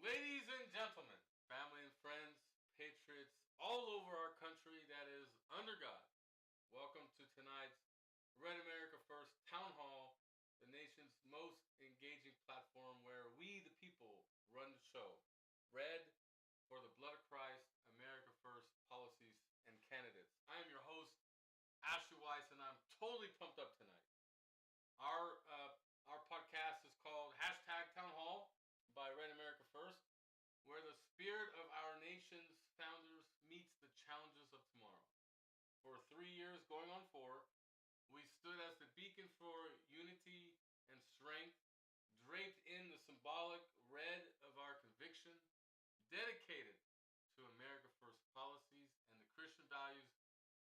Ladies and gentlemen, family and friends, patriots all over our country that is under God, welcome to tonight's Red America First Town Hall, the nation's most engaging platform where we, the people, run the show. Red for the blood of Christ, America First policies and candidates. I am your host, Ashley Weiss, and I'm totally pumped up tonight. Our uh, our podcast is called hashtag Town Hall by Red America First, where the spirit of our nation's founders meets the challenges of tomorrow. For 3 years, going on four, we stood as the beacon for unity and strength, draped in the symbolic red of our conviction, dedicated to America First policies and the Christian values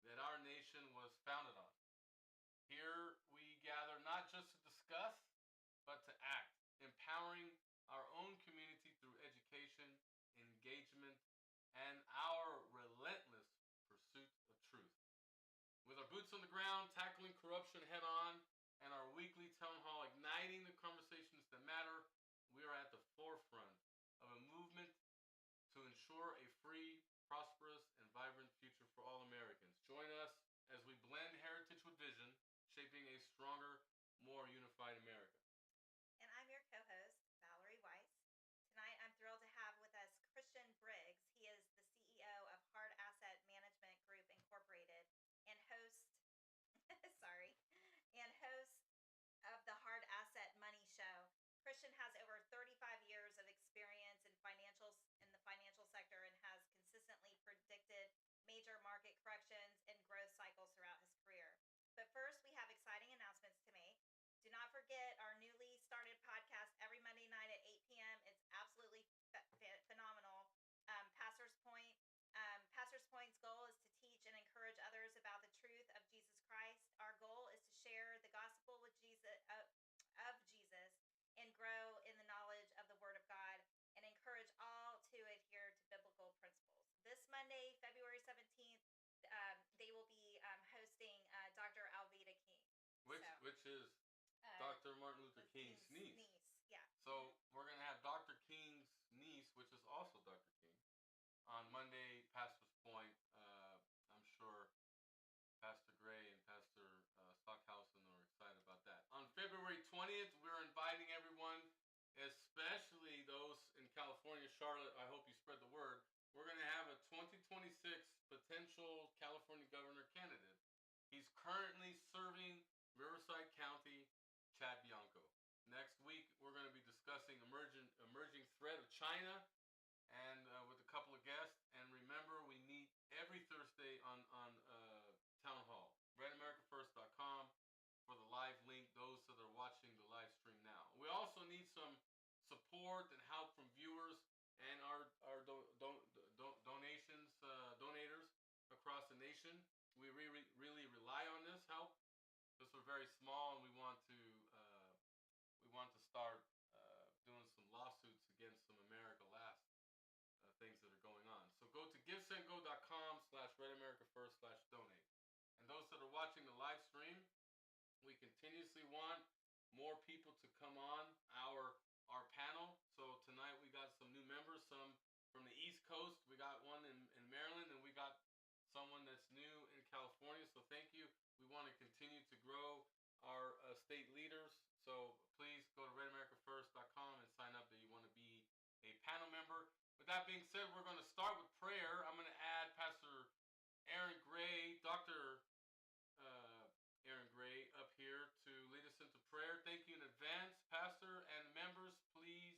that our nation was founded on. Here we gather not just to discuss, but to act, empowering our own community through education, engagement, and our relentless pursuit of truth. With our boots on the ground, tackling corruption head on, and our weekly town hall igniting the conversations that matter, we are at the forefront of a movement to ensure a free, prosperous, and vibrant future for all Americans. Join us as we blend heritage with vision, shaping a stronger, more unified America. And I'm your co host, Valerie Weiss. Tonight, I'm thrilled to have with us Christian Briggs. He is the CEO of Hard Asset Management Group Incorporated and host, sorry, and host of the Hard Asset Money Show. Christian has over 35 years of experience in the financial sector and has consistently predicted major market corrections and growth cycles throughout his career. But first, we have exciting announcements to make. Do not forget our newly started podcast every Monday night at 8 p.m. It's absolutely phenomenal. Pastor's Point. Pastor's Point's goal is to teach and encourage others about the truth of Jesus Christ. Our goal is to share the gospel with Jesus and grow in the knowledge of the Word of God and encourage all to adhere to biblical principles. This Monday, February 17th, they will be hosting Dr. Alveda King. Which is Dr. Martin Luther King's niece. Yeah. So we're gonna have Dr. King's niece, which is also Dr. King, on Monday. Pastor's Point. I'm sure Pastor Gray and Pastor Stockhausen are excited about that. On February 20th, we're inviting everyone, especially those in California, Charlotte. I hope you spread the word. We're going to have a 2026 potential California governor candidate. He's currently serving Riverside County, Chad Bianco. Next week, we're going to be discussing emerging threat of China and with a couple of guests. And remember, we meet every Thursday on Town Hall. RedAmericaFirst.com for the live link, those that are watching the live stream now. We also need some support and help from viewers and our donations, donators across the nation. We really rely on this help because we're very small and we want to start doing some lawsuits against some America Last things that are going on. So go to givesendgo.com/RedAmericaFirst/donate. And those that are watching the live stream, we continuously want more people to come on our panel. So tonight we got some new members, some from the East Coast. We got one in Maryland, and we got someone that's new in California. So thank you. We want to continue to grow our state leaders. So please go to RedAmericaFirst.com and sign up that you want to be a panel member. With that being said, we're going to start with prayer. I'm going to add Pastor Aaron Gray, Dr. Aaron Gray, up here to lead us into prayer. Thank you in advance, Pastor, and members, please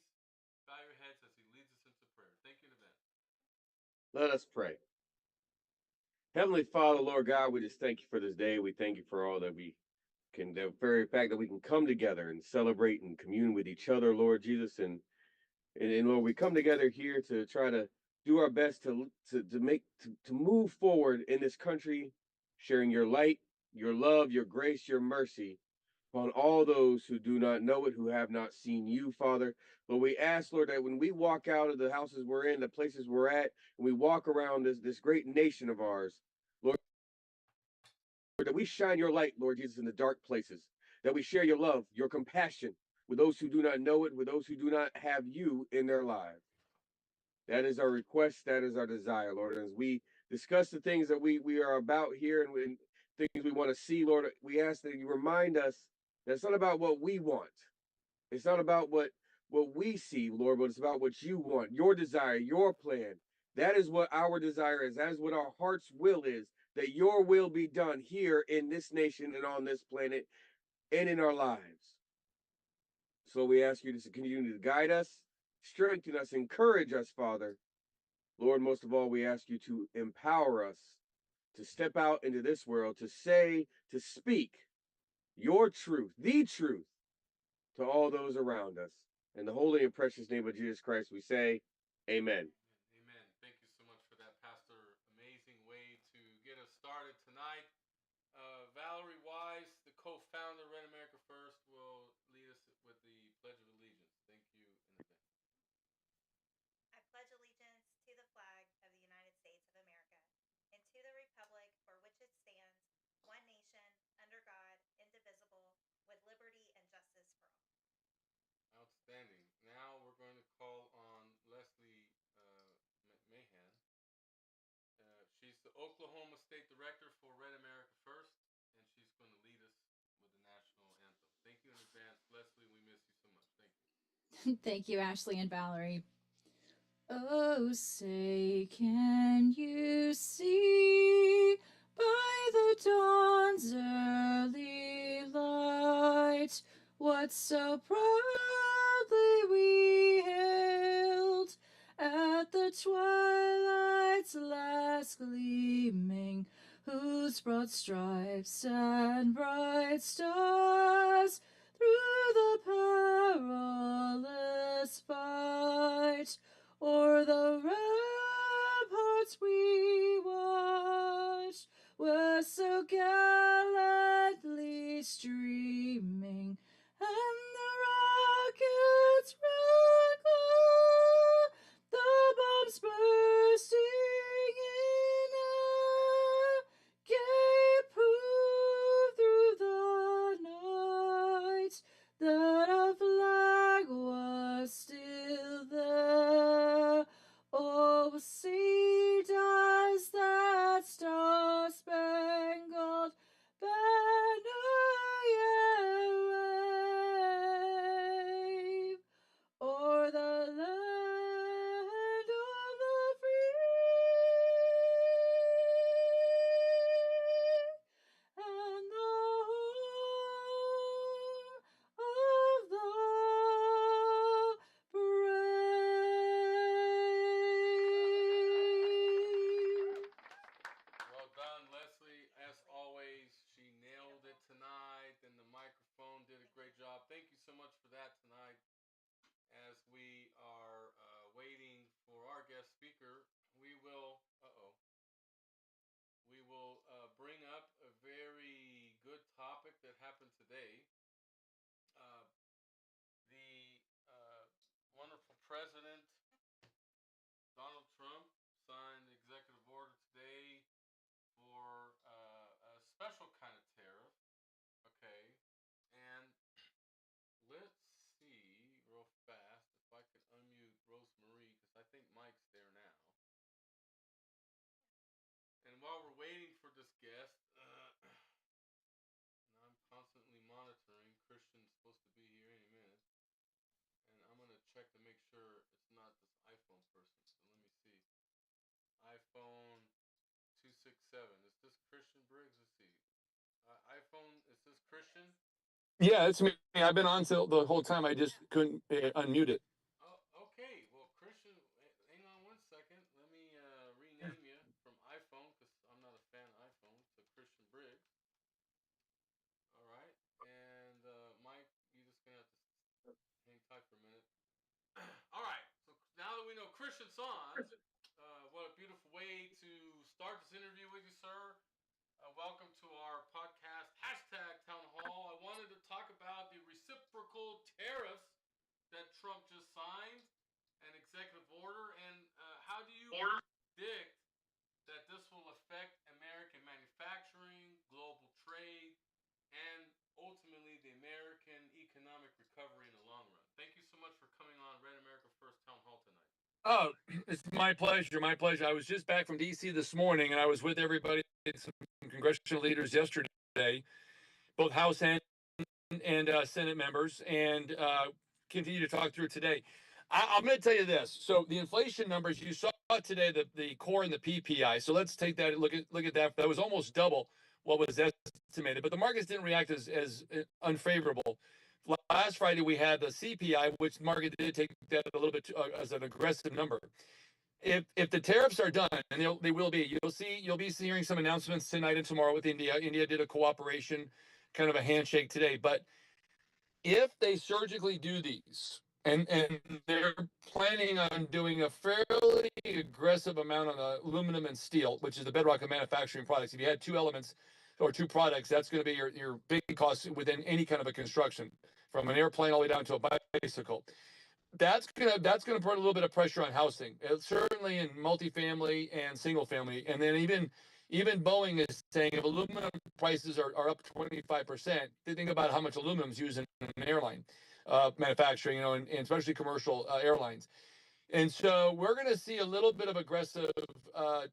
bow your heads as he leads us into prayer. Thank you in advance. Let us pray. Heavenly Father, Lord God, we just thank you for this day. We thank you for all that we can, the very fact that we can come together and celebrate and commune with each other, Lord Jesus. And Lord, we come together here to try to do our best to move forward in this country, sharing your light, your love, your grace, your mercy upon all those who do not know it, who have not seen you, Father. Lord, we ask, Lord, that when we walk out of the houses we're in, the places we're at, and we walk around this great nation of ours, Lord, that we shine your light, Lord Jesus, in the dark places, that we share your love, your compassion with those who do not know it, with those who do not have you in their lives. That is our request. That is our desire, Lord. As we discuss the things that we are about here and things we want to see, Lord, we ask that you remind us that it's not about what we want. It's not about what we see, Lord, but it's about what you want, your desire, your plan. That is what our desire is. That is what our heart's will is, that your will be done here in this nation and on this planet and in our lives. So we ask you to continue to guide us, strengthen us, encourage us, Father. Lord, most of all, we ask you to empower us to step out into this world, to say, to speak your truth, the truth, to all those around us. In the holy and precious name of Jesus Christ, we say, Amen. Amen. Thank you so much for that, Pastor. Amazing way to get us started tonight. Valerie Wise, the co-founder of Red America First, will lead us with the Pledge of Allegiance. Thank you in advance. I pledge allegiance to the flag of the United States of America and to the republic for which it stands, one nation, under God, indivisible, with liberty and justice for all. Outstanding. Now we're going to call on Leslie Mahan. She's the Oklahoma State Director for Red America First, and she's going to lead us with the national anthem. Thank you in advance, Leslie. We miss you so much. Thank you. Thank you, Ashley and Valerie. Oh, say, can you see by the dawn's early light what so proudly we hailed at the twilight's last gleaming, whose broad stripes and bright stars through the perilous fight o'er the ramparts we watched were so gallantly streaming, and the rockets rattling, the bombs bursting in air, gave proof through the night that our flag was still there. Oh, see, does that star-spangled banner yet wave o'er the land of the free and the home of the brave. Well done, Leslie. As always, she nailed it tonight, and the microphone did a great job. Thank you so much for that tonight. As we are waiting for our guest speaker, we will bring up a very good topic that happened today. Uh, the wonderful president Donald Trump signed the executive order today for a special kind of tariff. Okay, and let's see real fast if I can unmute Rosemarie because I think Mike's there now. And while we're waiting for this guest, and I'm constantly monitoring. Christian's supposed to be here any minute, and I'm gonna check to make sure it's not this iPhone person. So let me see. iPhone 267. Is this Christian Briggs? Let's see. iPhone. Is this Christian? Yeah, it's me. I've been on till the whole time. I just couldn't unmute it. Oh, okay. Well, Christian, hang on one second. Let me rename you from iPhone because I'm not a fan of iPhone to Christian Briggs. All right. And Mike, you're just gonna have to hang tight for a minute. All right. So now that we know Christian's on, what a beautiful way to start this interview with you, sir. Welcome to our podcast, #TownHall. I wanted to talk about the reciprocal tariffs that Trump just signed, an executive order, and how do you predict that this will affect American manufacturing, global trade, and ultimately the American economic recovery in the long run? Thank you so much for coming on Red America First Town Hall tonight. Oh, it's my pleasure. My pleasure. I was just back from DC this morning, and I was with everybody, some congressional leaders yesterday, both House and Senate members, and continue to talk through today. I'm going to tell you this. So the inflation numbers you saw today, the core and the PPI. So let's take that and look at that. That was almost double what was estimated, but the markets didn't react as unfavorable. Last Friday we had the CPI, which the market did take that a little bit as an aggressive number. If the tariffs are done, and they will be, you'll be hearing some announcements tonight and tomorrow with India. India did a cooperation, kind of a handshake today, but if they surgically do these, and they're planning on doing a fairly aggressive amount on the aluminum and steel, which is the bedrock of manufacturing products. If you had two elements or two products, that's going to be your big cost within any kind of a construction, from an airplane all the way down to a bicycle. That's gonna put a little bit of pressure on housing, certainly in multifamily and single family, and then even Boeing is saying if aluminum prices are up 25%, they think about how much aluminum is used in an airline manufacturing, and especially commercial airlines. And so we're going to see a little bit of aggressive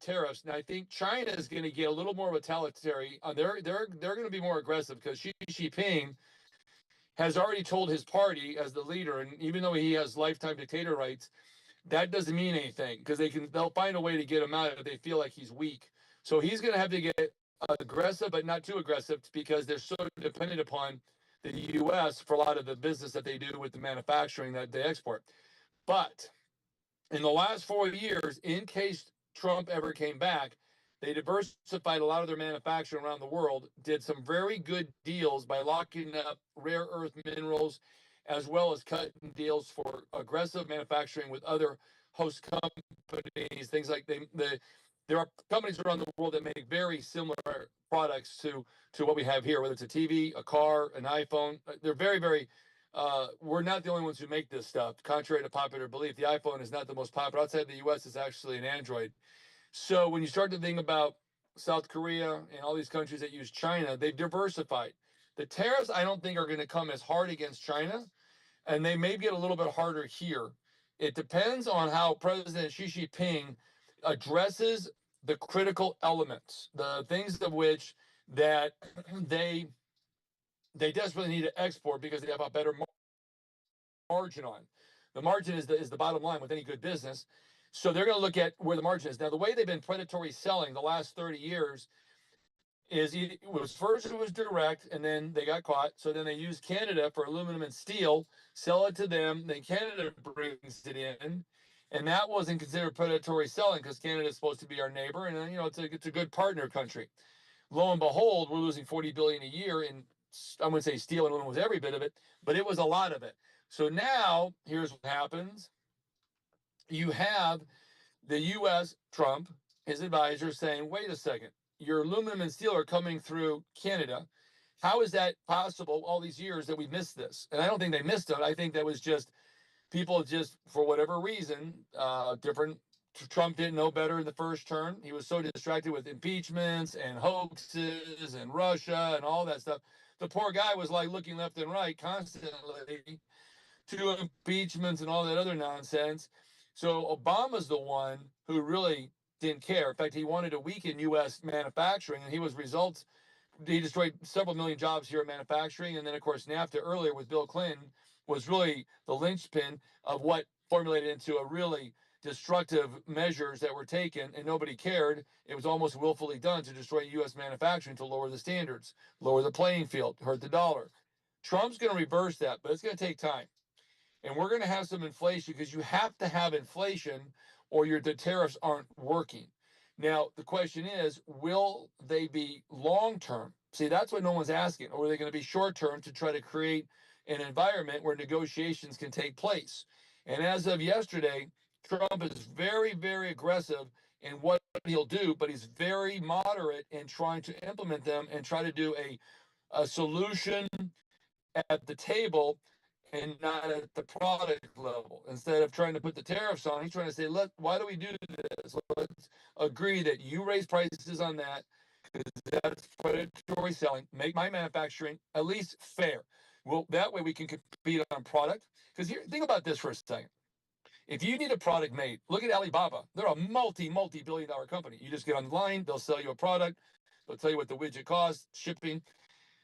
tariffs. Now I think China is going to get a little more retaliatory. They're going to be more aggressive because Xi Jinping has already told his party as the leader, and even though he has lifetime dictator rights, that doesn't mean anything because they'll find a way to get him out if they feel like he's weak. So he's going to have to get aggressive, but not too aggressive because they're so dependent upon the U.S. for a lot of the business that they do with the manufacturing that they export. But in the last 4 years, in case Trump ever came back, they diversified a lot of their manufacturing around the world, did some very good deals by locking up rare earth minerals, as well as cutting deals for aggressive manufacturing with other host companies, things like there are companies around the world that make very similar products to what we have here, whether it's a TV, a car, an iPhone. They're very, very we're not the only ones who make this stuff. Contrary to popular belief, the iPhone is not the most popular. Outside the US, it's actually an Android. So when you start to think about South Korea and all these countries that use China, they've diversified. The tariffs, I don't think, are going to come as hard against China, and they may get a little bit harder here. It depends on how President Xi Jinping addresses the critical elements, the things of which that they desperately need to export because they have a better margin on. The margin is the bottom line with any good business. So they're going to look at where the margin is. Now, the way they've been predatory selling the last 30 years is it was direct, and then they got caught. So then they used Canada for aluminum and steel, sell it to them. Then Canada brings it in, and that wasn't considered predatory selling because Canada is supposed to be our neighbor, and it's a good partner country. Lo and behold, we're losing $40 billion a year in, I wouldn't say steel and aluminum was every bit of it, but it was a lot of it. So now here's what happens. You have the U.S., Trump, his advisors saying, wait a second, your aluminum and steel are coming through Canada. How is that possible all these years that we missed this? And I don't think they missed it. I think that was just people just, for whatever reason, different. Trump didn't know better in the first term. He was so distracted with impeachments and hoaxes and Russia and all that stuff. The poor guy was like looking left and right constantly to impeachments and all that other nonsense. So Obama's the one who really didn't care. In fact, he wanted to weaken U.S. manufacturing, and he destroyed several million jobs here in manufacturing. And then, of course, NAFTA earlier with Bill Clinton was really the linchpin of what formulated into a really destructive measures that were taken, and nobody cared. It was almost willfully done to destroy U.S. manufacturing, to lower the standards, lower the playing field, hurt the dollar. Trump's going to reverse that, but it's going to take time. And we're going to have some inflation because you have to have inflation or the tariffs aren't working. Now, the question is, will they be long-term? See, that's what no one's asking. Or are they going to be short-term to try to create an environment where negotiations can take place? And as of yesterday, Trump is very, very aggressive in what he'll do, but he's very moderate in trying to implement them and try to do a solution at the table and not at the product level. Instead of trying to put the tariffs on, he's trying to say, why do we do this? Let's agree that you raise prices on that, because that's predatory selling. Make my manufacturing at least fair. Well, that way we can compete on product. Because think about this for a second. If you need a product made, look at Alibaba. They're a multi-billion dollar company. You just get online, they'll sell you a product, they'll tell you what the widget costs, shipping.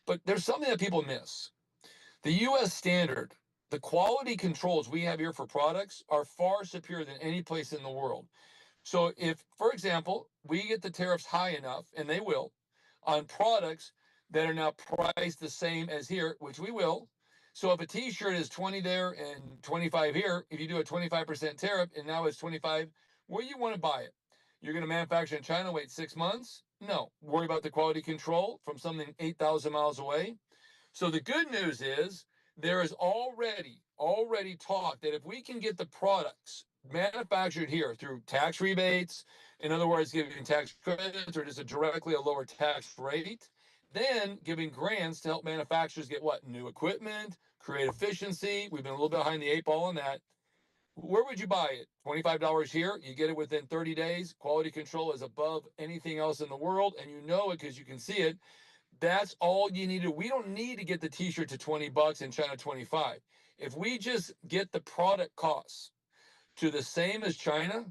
But there's something that people miss. The US standard, the quality controls we have here for products are far superior than any place in the world. So if, for example, we get the tariffs high enough, and they will, on products that are now priced the same as here, which we will. So if a t-shirt is 20 there and 25 here, if you do a 25% tariff and now it's 25, where you want to buy it? You're going to manufacture in China, wait 6 months? No. Worry about the quality control from something 8,000 miles away. So the good news is there is already talk that if we can get the products manufactured here through tax rebates, in other words, giving tax credits or just directly a lower tax rate, then giving grants to help manufacturers get what? New equipment, create efficiency. We've been a little bit behind the 8 ball on that. Where would you buy it? $25 here. You get it within 30 days. Quality control is above anything else in the world, and you know it because you can see it. That's all you need to. We don't need to get the t-shirt to $20 in China 25. If we just get the product costs to the same as China,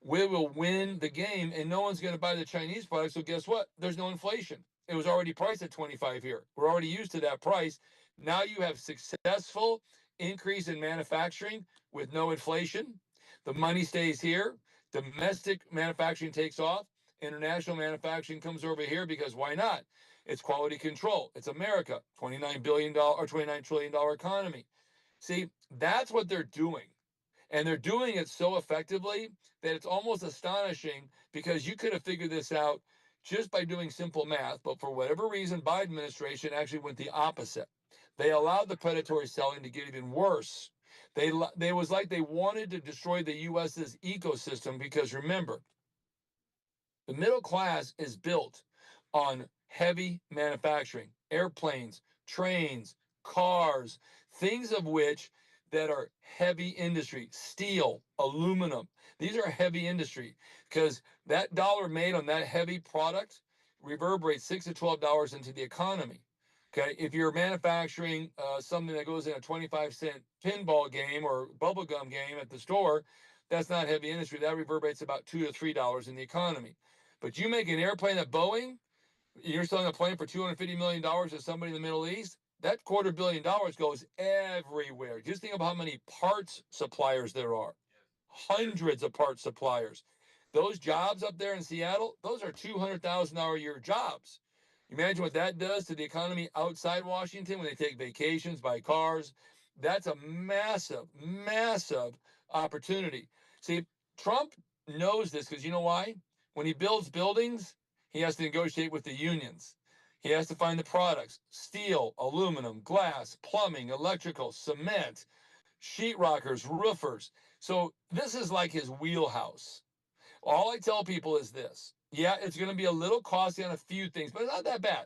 we will win the game, and no one's going to buy the Chinese product. So guess what? There's no inflation. It was already priced at 25 here. We're already used to that price. Now you have successful increase in manufacturing with no inflation. The money stays here. Domestic manufacturing takes off. International manufacturing comes over here because why not? It's quality control. It's America, $29 billion or $29 trillion economy. See, that's what they're doing. And they're doing it so effectively that it's almost astonishing because you could have figured this out just by doing simple math. But for whatever reason, Biden administration actually went the opposite. They allowed the predatory selling to get even worse. They was like they wanted to destroy the U.S.'s ecosystem because remember, the middle class is built on heavy manufacturing, airplanes, trains, cars, things of which that are heavy industry, steel, aluminum. These are heavy industry because that dollar made on that heavy product reverberates $6 to $12 into the economy. Okay, if you're manufacturing something that goes in a 25-cent pinball game or bubblegum game at the store, that's not heavy industry. That reverberates about $2 to $3 in the economy. But you make an airplane at Boeing, you're selling a plane for $250 million to somebody in the Middle East, that $250 million goes everywhere. Just think of how many parts suppliers there are. Hundreds of parts suppliers. Those jobs up there in Seattle, those are $200,000 a year jobs. Imagine what that does to the economy outside Washington when they take vacations, buy cars. That's a massive, massive opportunity. See, Trump knows this because you know why? When he builds buildings, he has to negotiate with the unions. He has to find the products, steel, aluminum, glass, plumbing, electrical, cement, sheetrockers, roofers. So this is like his wheelhouse. All I tell people is this. Yeah, it's going to be a little costly on a few things, but it's not that bad.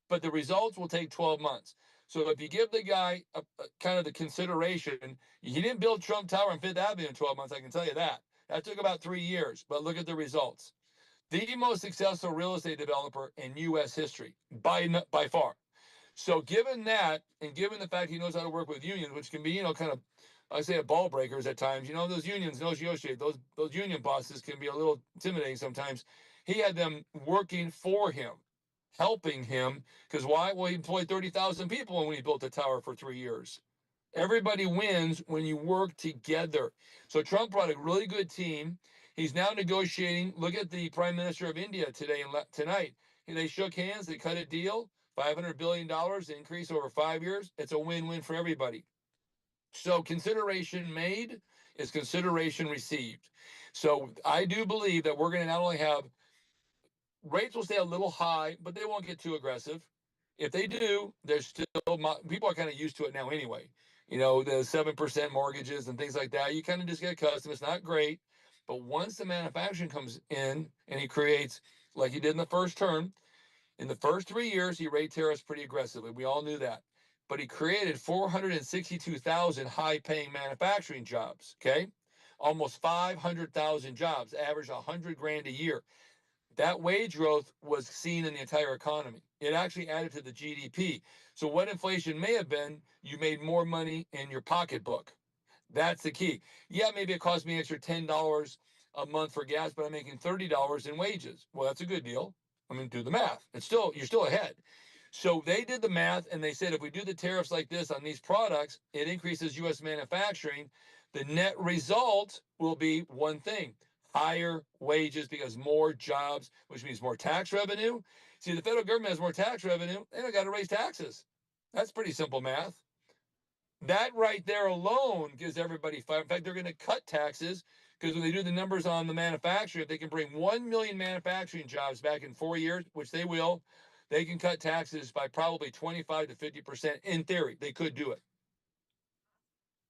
But the results will take 12 months. So if you give the guy a kind of the consideration, he didn't build Trump Tower on Fifth Avenue in 12 months, I can tell you that. That took about 3 years, but look at the results. The most successful real estate developer in U.S. history, by far. So given that, and given the fact he knows how to work with unions, which can be, kind of, I say, ball breakers at times. Those unions negotiate. Those union bosses can be a little intimidating sometimes. He had them working for him, helping him. Because why? Well, he employed 30,000 people when he built the tower for 3 years. Everybody wins when you work together. So Trump brought a really good team. He's now negotiating. Look at the Prime Minister of India today and tonight. They shook hands. They cut a deal. $500 billion increase over 5 years. It's a win-win for everybody. So consideration made is consideration received. So I do believe that we're going to not only have rates will stay a little high, but they won't get too aggressive. If they do, there's still people are kind of used to it now anyway. The 7% mortgages and things like that. You kind of just get accustomed. It's not great, but once the manufacturing comes in and he creates, like he did in the first term, in the first 3 years, he raised tariffs pretty aggressively. We all knew that. But he created 462,000 high-paying manufacturing jobs, okay? Almost 500,000 jobs, average 100 grand a year. That wage growth was seen in the entire economy. It actually added to the GDP. So what inflation may have been, you made more money in your pocketbook. That's the key. Yeah, maybe it costs me an extra $10 a month for gas, but I'm making $30 in wages. Well, that's a good deal. I mean, do the math. You're still ahead. So they did the math and they said if we do the tariffs like this on these products, it increases U.S. manufacturing. The net result will be one thing: higher wages, because more jobs, which means more tax revenue. See, the federal government has more tax revenue. They don't got to raise taxes. That's pretty simple math. That right there alone gives everybody fire. In fact, they're going to cut taxes because when they do the numbers on the manufacturing, if they can bring 1 million manufacturing jobs back in 4 years, which they will, they can cut taxes by probably 25 to 50%. In theory, they could do it.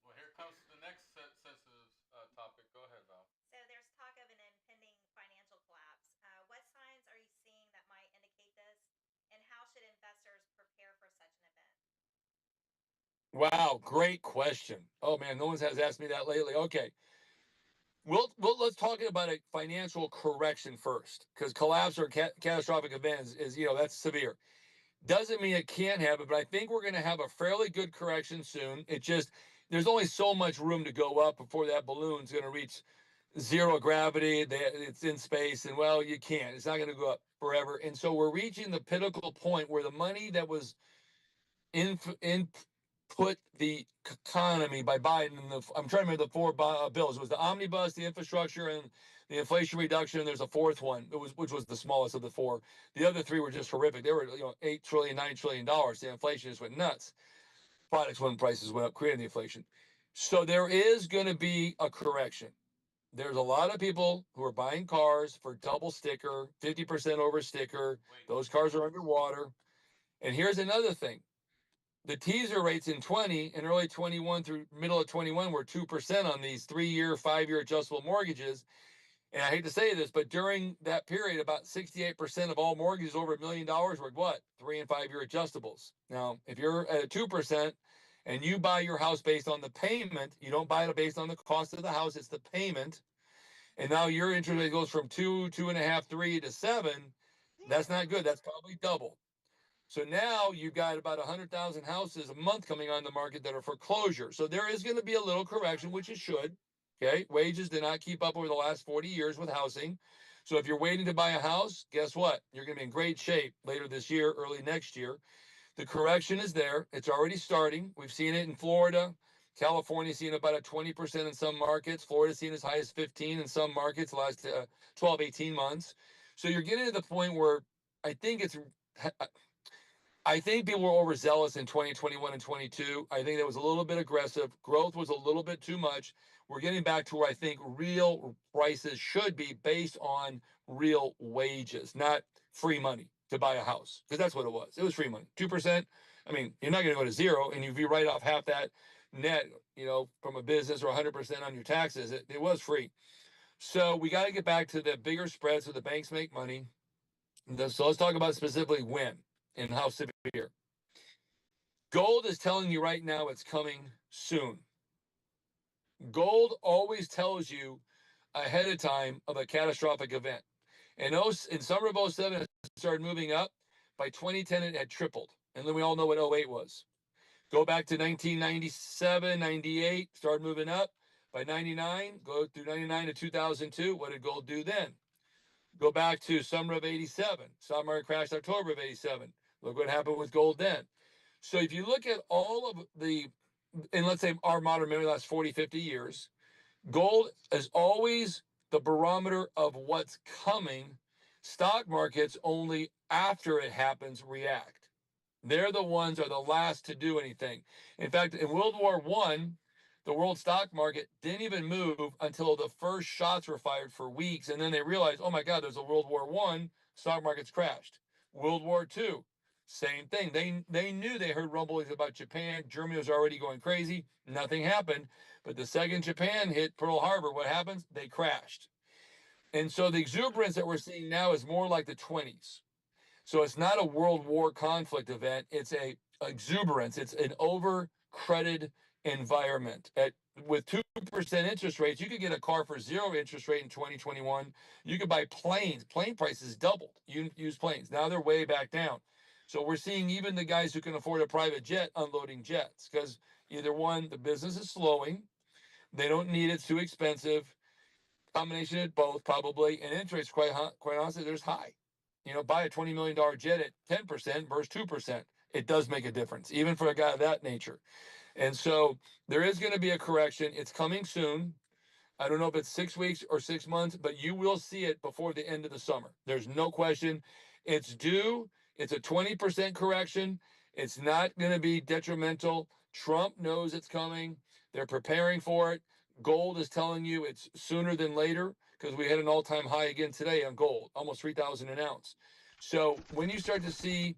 Well, here comes the next sensitive topic. Go ahead, Val. So there's talk of an impending financial collapse. What signs are you seeing that might indicate this, and how should investors prepare for such an event? Wow, great question. Oh man, no one has asked me that lately. Okay. Let's talk about a financial correction first, because collapse or catastrophic events is, that's severe. Doesn't mean it can't happen, but I think we're going to have a fairly good correction soon. It just, there's only so much room to go up before that balloon's going to reach zero gravity. It's in space, and well, you can't. It's not going to go up forever. And so we're reaching the pinnacle point where the money that was input the economy by Biden. I'm trying to remember the four bills. It was the omnibus, the infrastructure, and the inflation reduction. There's a fourth one, which was the smallest of the four. The other three were just horrific. They were, $8 trillion, $9 trillion. The inflation just went nuts. Products when prices went up, creating the inflation. So there is going to be a correction. There's a lot of people who are buying cars for double sticker, 50% over sticker. Those cars are underwater. And here's another thing. The teaser rates in 20 and early 21 through middle of 21 were 2% on these 3-year, 5-year adjustable mortgages. And I hate to say this, but during that period, about 68% of all mortgages over $1 million were what? 3 and 5-year adjustables. Now, if you're at a 2% and you buy your house based on the payment, you don't buy it based on the cost of the house, it's the payment. And now your interest rate goes from 2, 2.5, 3 to 7. That's not good. That's probably double. So now you've got about 100,000 houses a month coming on the market that are foreclosure. So there is going to be a little correction, which it should. Okay. Wages did not keep up over the last 40 years with housing. So if you're waiting to buy a house, guess what? You're going to be in great shape later this year, early next year. The correction is there. It's already starting. We've seen it in Florida. California's seen about a 20% in some markets. Florida's seen as high as 15 in some markets the last 12, 18 months. So you're getting to the point where I think people were overzealous in 2021 and 22. I think that was a little bit aggressive. Growth was a little bit too much. We're getting back to where I think real prices should be based on real wages, not free money to buy a house, because that's what it was. It was free money. 2%. I mean, you're not going to go to zero. And if you write off half that net, from a business, or 100% on your taxes, it was free. So we got to get back to the bigger spread so the banks make money. So let's talk about specifically when and how severe. Gold is telling you right now it's coming soon. Gold always tells you ahead of time of a catastrophic event. And in summer of 07, it started moving up. By 2010, it had tripled. And then we all know what 08 was. Go back to 1997, 98, started moving up. By 99, go through 99 to 2002. What did gold do then? Go back to summer of 87. Stock market crashed October of 87. Look what happened with gold then. So if you look at all of and let's say our modern memory last 40, 50 years, gold is always the barometer of what's coming. Stock markets only after it happens react. They're the ones are the last to do anything. In fact, in World War I, the world stock market didn't even move until the first shots were fired for weeks. And then they realized, oh my God, there's a World War I, stock markets crashed. World War II, same thing. They knew, they heard rumblings about Japan. Germany was already going crazy. Nothing happened. But the second Japan hit Pearl Harbor, what happens? They crashed. And so the exuberance that we're seeing now is more like the 20s. So it's not a world war conflict event. It's a exuberance. It's an over-credit environment. With 2% interest rates, you could get a car for 0 interest rate in 2021. You could buy planes. Plane prices doubled. Used planes. Now they're way back down. So we're seeing even the guys who can afford a private jet unloading jets, because either one, the business is slowing. They don't need it. It's too expensive. Combination of both, probably. And interest, quite honestly, there's high. Buy a $20 million jet at 10% versus 2%. It does make a difference, even for a guy of that nature. And so there is going to be a correction. It's coming soon. I don't know if it's 6 weeks or 6 months, but you will see it before the end of the summer. There's no question. It's due. It's a 20% correction. It's not going to be detrimental. Trump knows it's coming. They're preparing for it. Gold is telling you it's sooner than later, because we had an all-time high again today on gold, almost 3,000 an ounce. So when you start to see,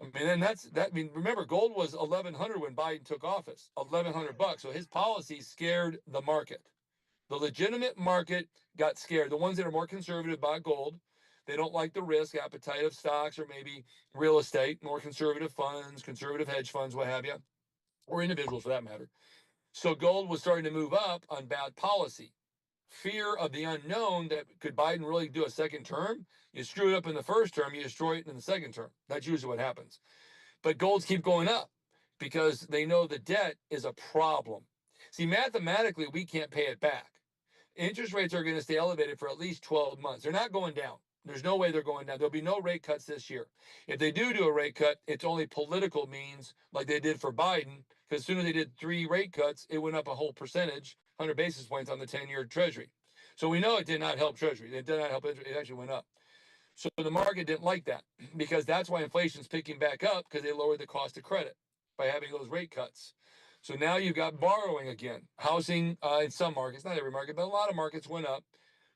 remember, gold was 1,100 when Biden took office, 1,100 bucks. So his policies scared the market. The legitimate market got scared. The ones that are more conservative bought gold. They don't like the risk appetite of stocks or maybe real estate, more conservative funds, conservative hedge funds, what have you, or individuals for that matter. So gold was starting to move up on bad policy. Fear of the unknown, that could Biden really do a second term? You screw it up in the first term, you destroy it in the second term. That's usually what happens. But golds keep going up because they know the debt is a problem. See, mathematically, we can't pay it back. Interest rates are going to stay elevated for at least 12 months. They're not going down. There's no way they're going down. There'll be no rate cuts this year. If they do a rate cut, it's only political means, like they did for Biden, because as soon as they did 3 rate cuts, it went up a whole percentage, 100 basis points on the 10-year Treasury. So we know it did not help Treasury. It did not help it. It actually went up. So the market didn't like that, because that's why inflation's picking back up, because they lowered the cost of credit by having those rate cuts. So now you've got borrowing again. Housing in some markets, not every market, but a lot of markets went up.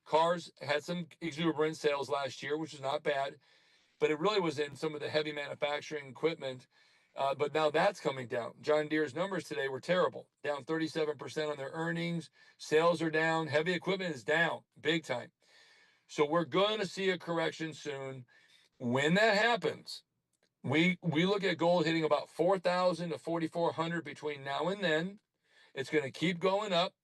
Cars had some exuberant sales last year, which is not bad, but it really was in some of the heavy manufacturing equipment. But now that's coming down. John Deere's numbers today were terrible, down 37% on their earnings. Sales are down. Heavy equipment is down big time. So we're going to see a correction soon. When that happens, we look at gold hitting about 4,000 to 4,400 between now and then. It's going to keep going up.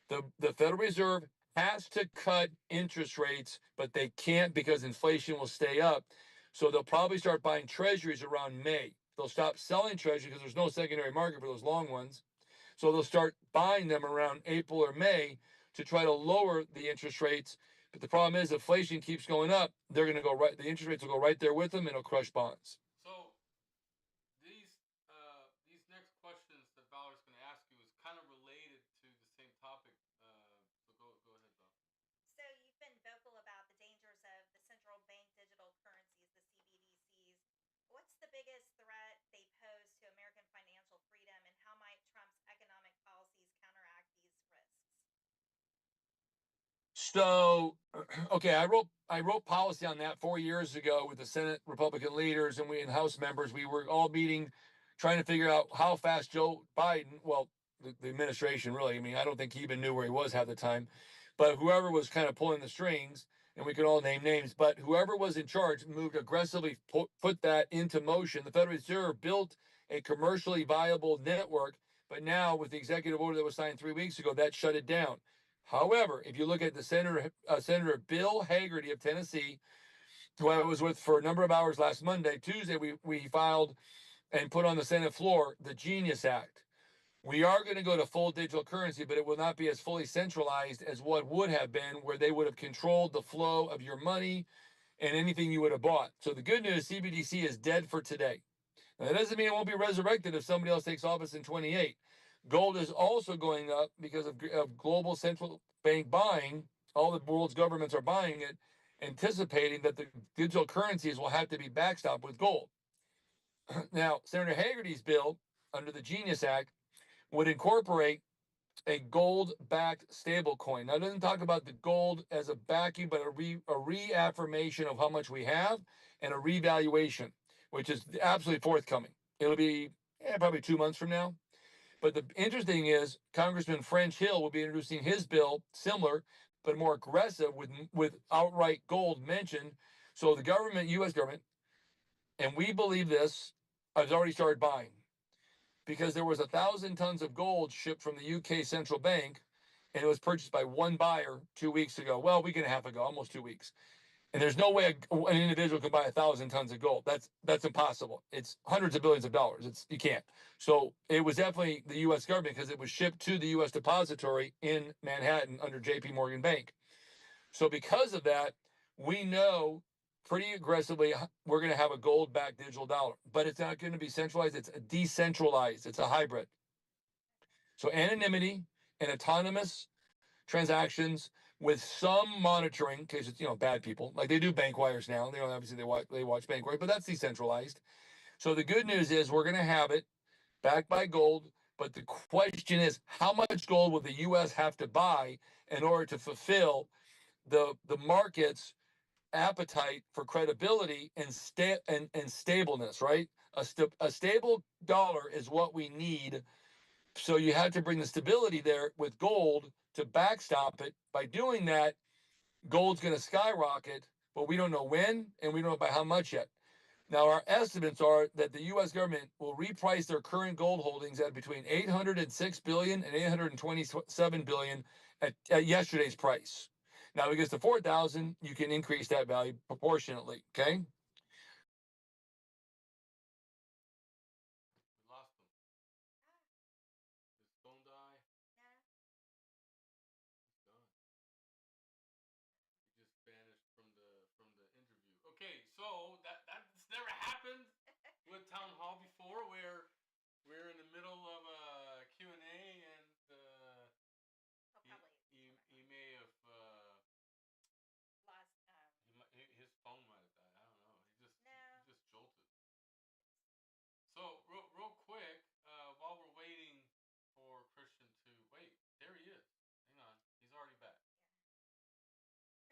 The Federal Reserve has to cut interest rates, but they can't because inflation will stay up. So they'll probably start buying treasuries around May. They'll stop selling treasuries because there's no secondary market for those long ones. So they'll start buying them around April or May to try to lower the interest rates. But the problem is, inflation keeps going up. They're going to go right. The interest rates will go right there with them, and it'll crush bonds. So these next questions that Valerie's going to ask you is kind of related to the same topic. So go ahead, Val. So you've been vocal about the dangers of the central bank digital currencies, the CBDCs. What's the biggest threat they pose to American financial freedom, and how might Trump's economic policies counteract these risks? So, okay, I wrote policy on that 4 years ago with the Senate Republican leaders, and we and House members. We were all meeting, trying to figure out how fast Joe Biden, well, the administration really. I mean, I don't think he even knew where he was half the time, but whoever was kind of pulling the strings, and we could all name names, but whoever was in charge moved aggressively, put that into motion. The Federal Reserve built a commercially viable network, but now with the executive order that was signed 3 weeks ago, that shut it down. However, if you look at the Senator Bill Hagerty of Tennessee, who I was with for a number of hours last Monday, Tuesday, we filed and put on the Senate floor the Genius Act. We are going to go to full digital currency, but it will not be as fully centralized as what would have been, where they would have controlled the flow of your money and anything you would have bought. So the good news, CBDC is dead for today. Now, that doesn't mean it won't be resurrected if somebody else takes office in 28. Gold is also going up because of global central bank buying. All the world's governments are buying it, anticipating that the digital currencies will have to be backstopped with gold. Now, Senator Hagerty's bill under the Genius Act would incorporate a gold-backed stablecoin. Now, it doesn't talk about the gold as a backing, but a reaffirmation of how much we have and a revaluation, which is absolutely forthcoming. It'll be probably 2 months from now. But the interesting is, Congressman French Hill will be introducing his bill, similar but more aggressive, with outright gold mentioned. So the government, U.S. government, and we believe this, has already started buying, because there was 1,000 tons of gold shipped from the UK central bank, and it was purchased by one buyer 2 weeks ago. Well, a week and a half ago, almost 2 weeks. And there's no way an individual can buy 1,000 tons of gold. That's impossible. It's hundreds of billions of dollars. You can't. So it was definitely the U.S. government because it was shipped to the U.S. depository in Manhattan under J.P. Morgan Bank. So because of that, we know pretty aggressively we're going to have a gold-backed digital dollar, but it's not going to be centralized. It's decentralized. It's a hybrid. So anonymity and autonomous transactions with some monitoring, in case it's bad people like they do bank wires now. They don't obviously they watch bank wires, but that's decentralized. So the good news is we're going to have it backed by gold. But the question is, how much gold will the U.S. have to buy in order to fulfill the market's appetite for credibility and stableness? Right, a stable dollar is what we need. So you had to bring the stability there with gold to backstop it. By doing that, gold's going to skyrocket, but we don't know when and we don't know by how much yet. Now, our estimates are that the U.S. government will reprice their current gold holdings at between $806 billion and $827 billion at yesterday's price. Now, if it gets to 4,000, you can increase that value proportionately. Okay. We lost him. Did his phone die? No. He's gone. He just vanished from the interview. Okay, so that's never happened with Town Hall before, where we're in the middle of a Q&A and He'll probably he may have lost. his phone might have died. I don't know. No. He just jolted. So real quick, while we're waiting for Christian to wait, there he is. Hang on, he's already back.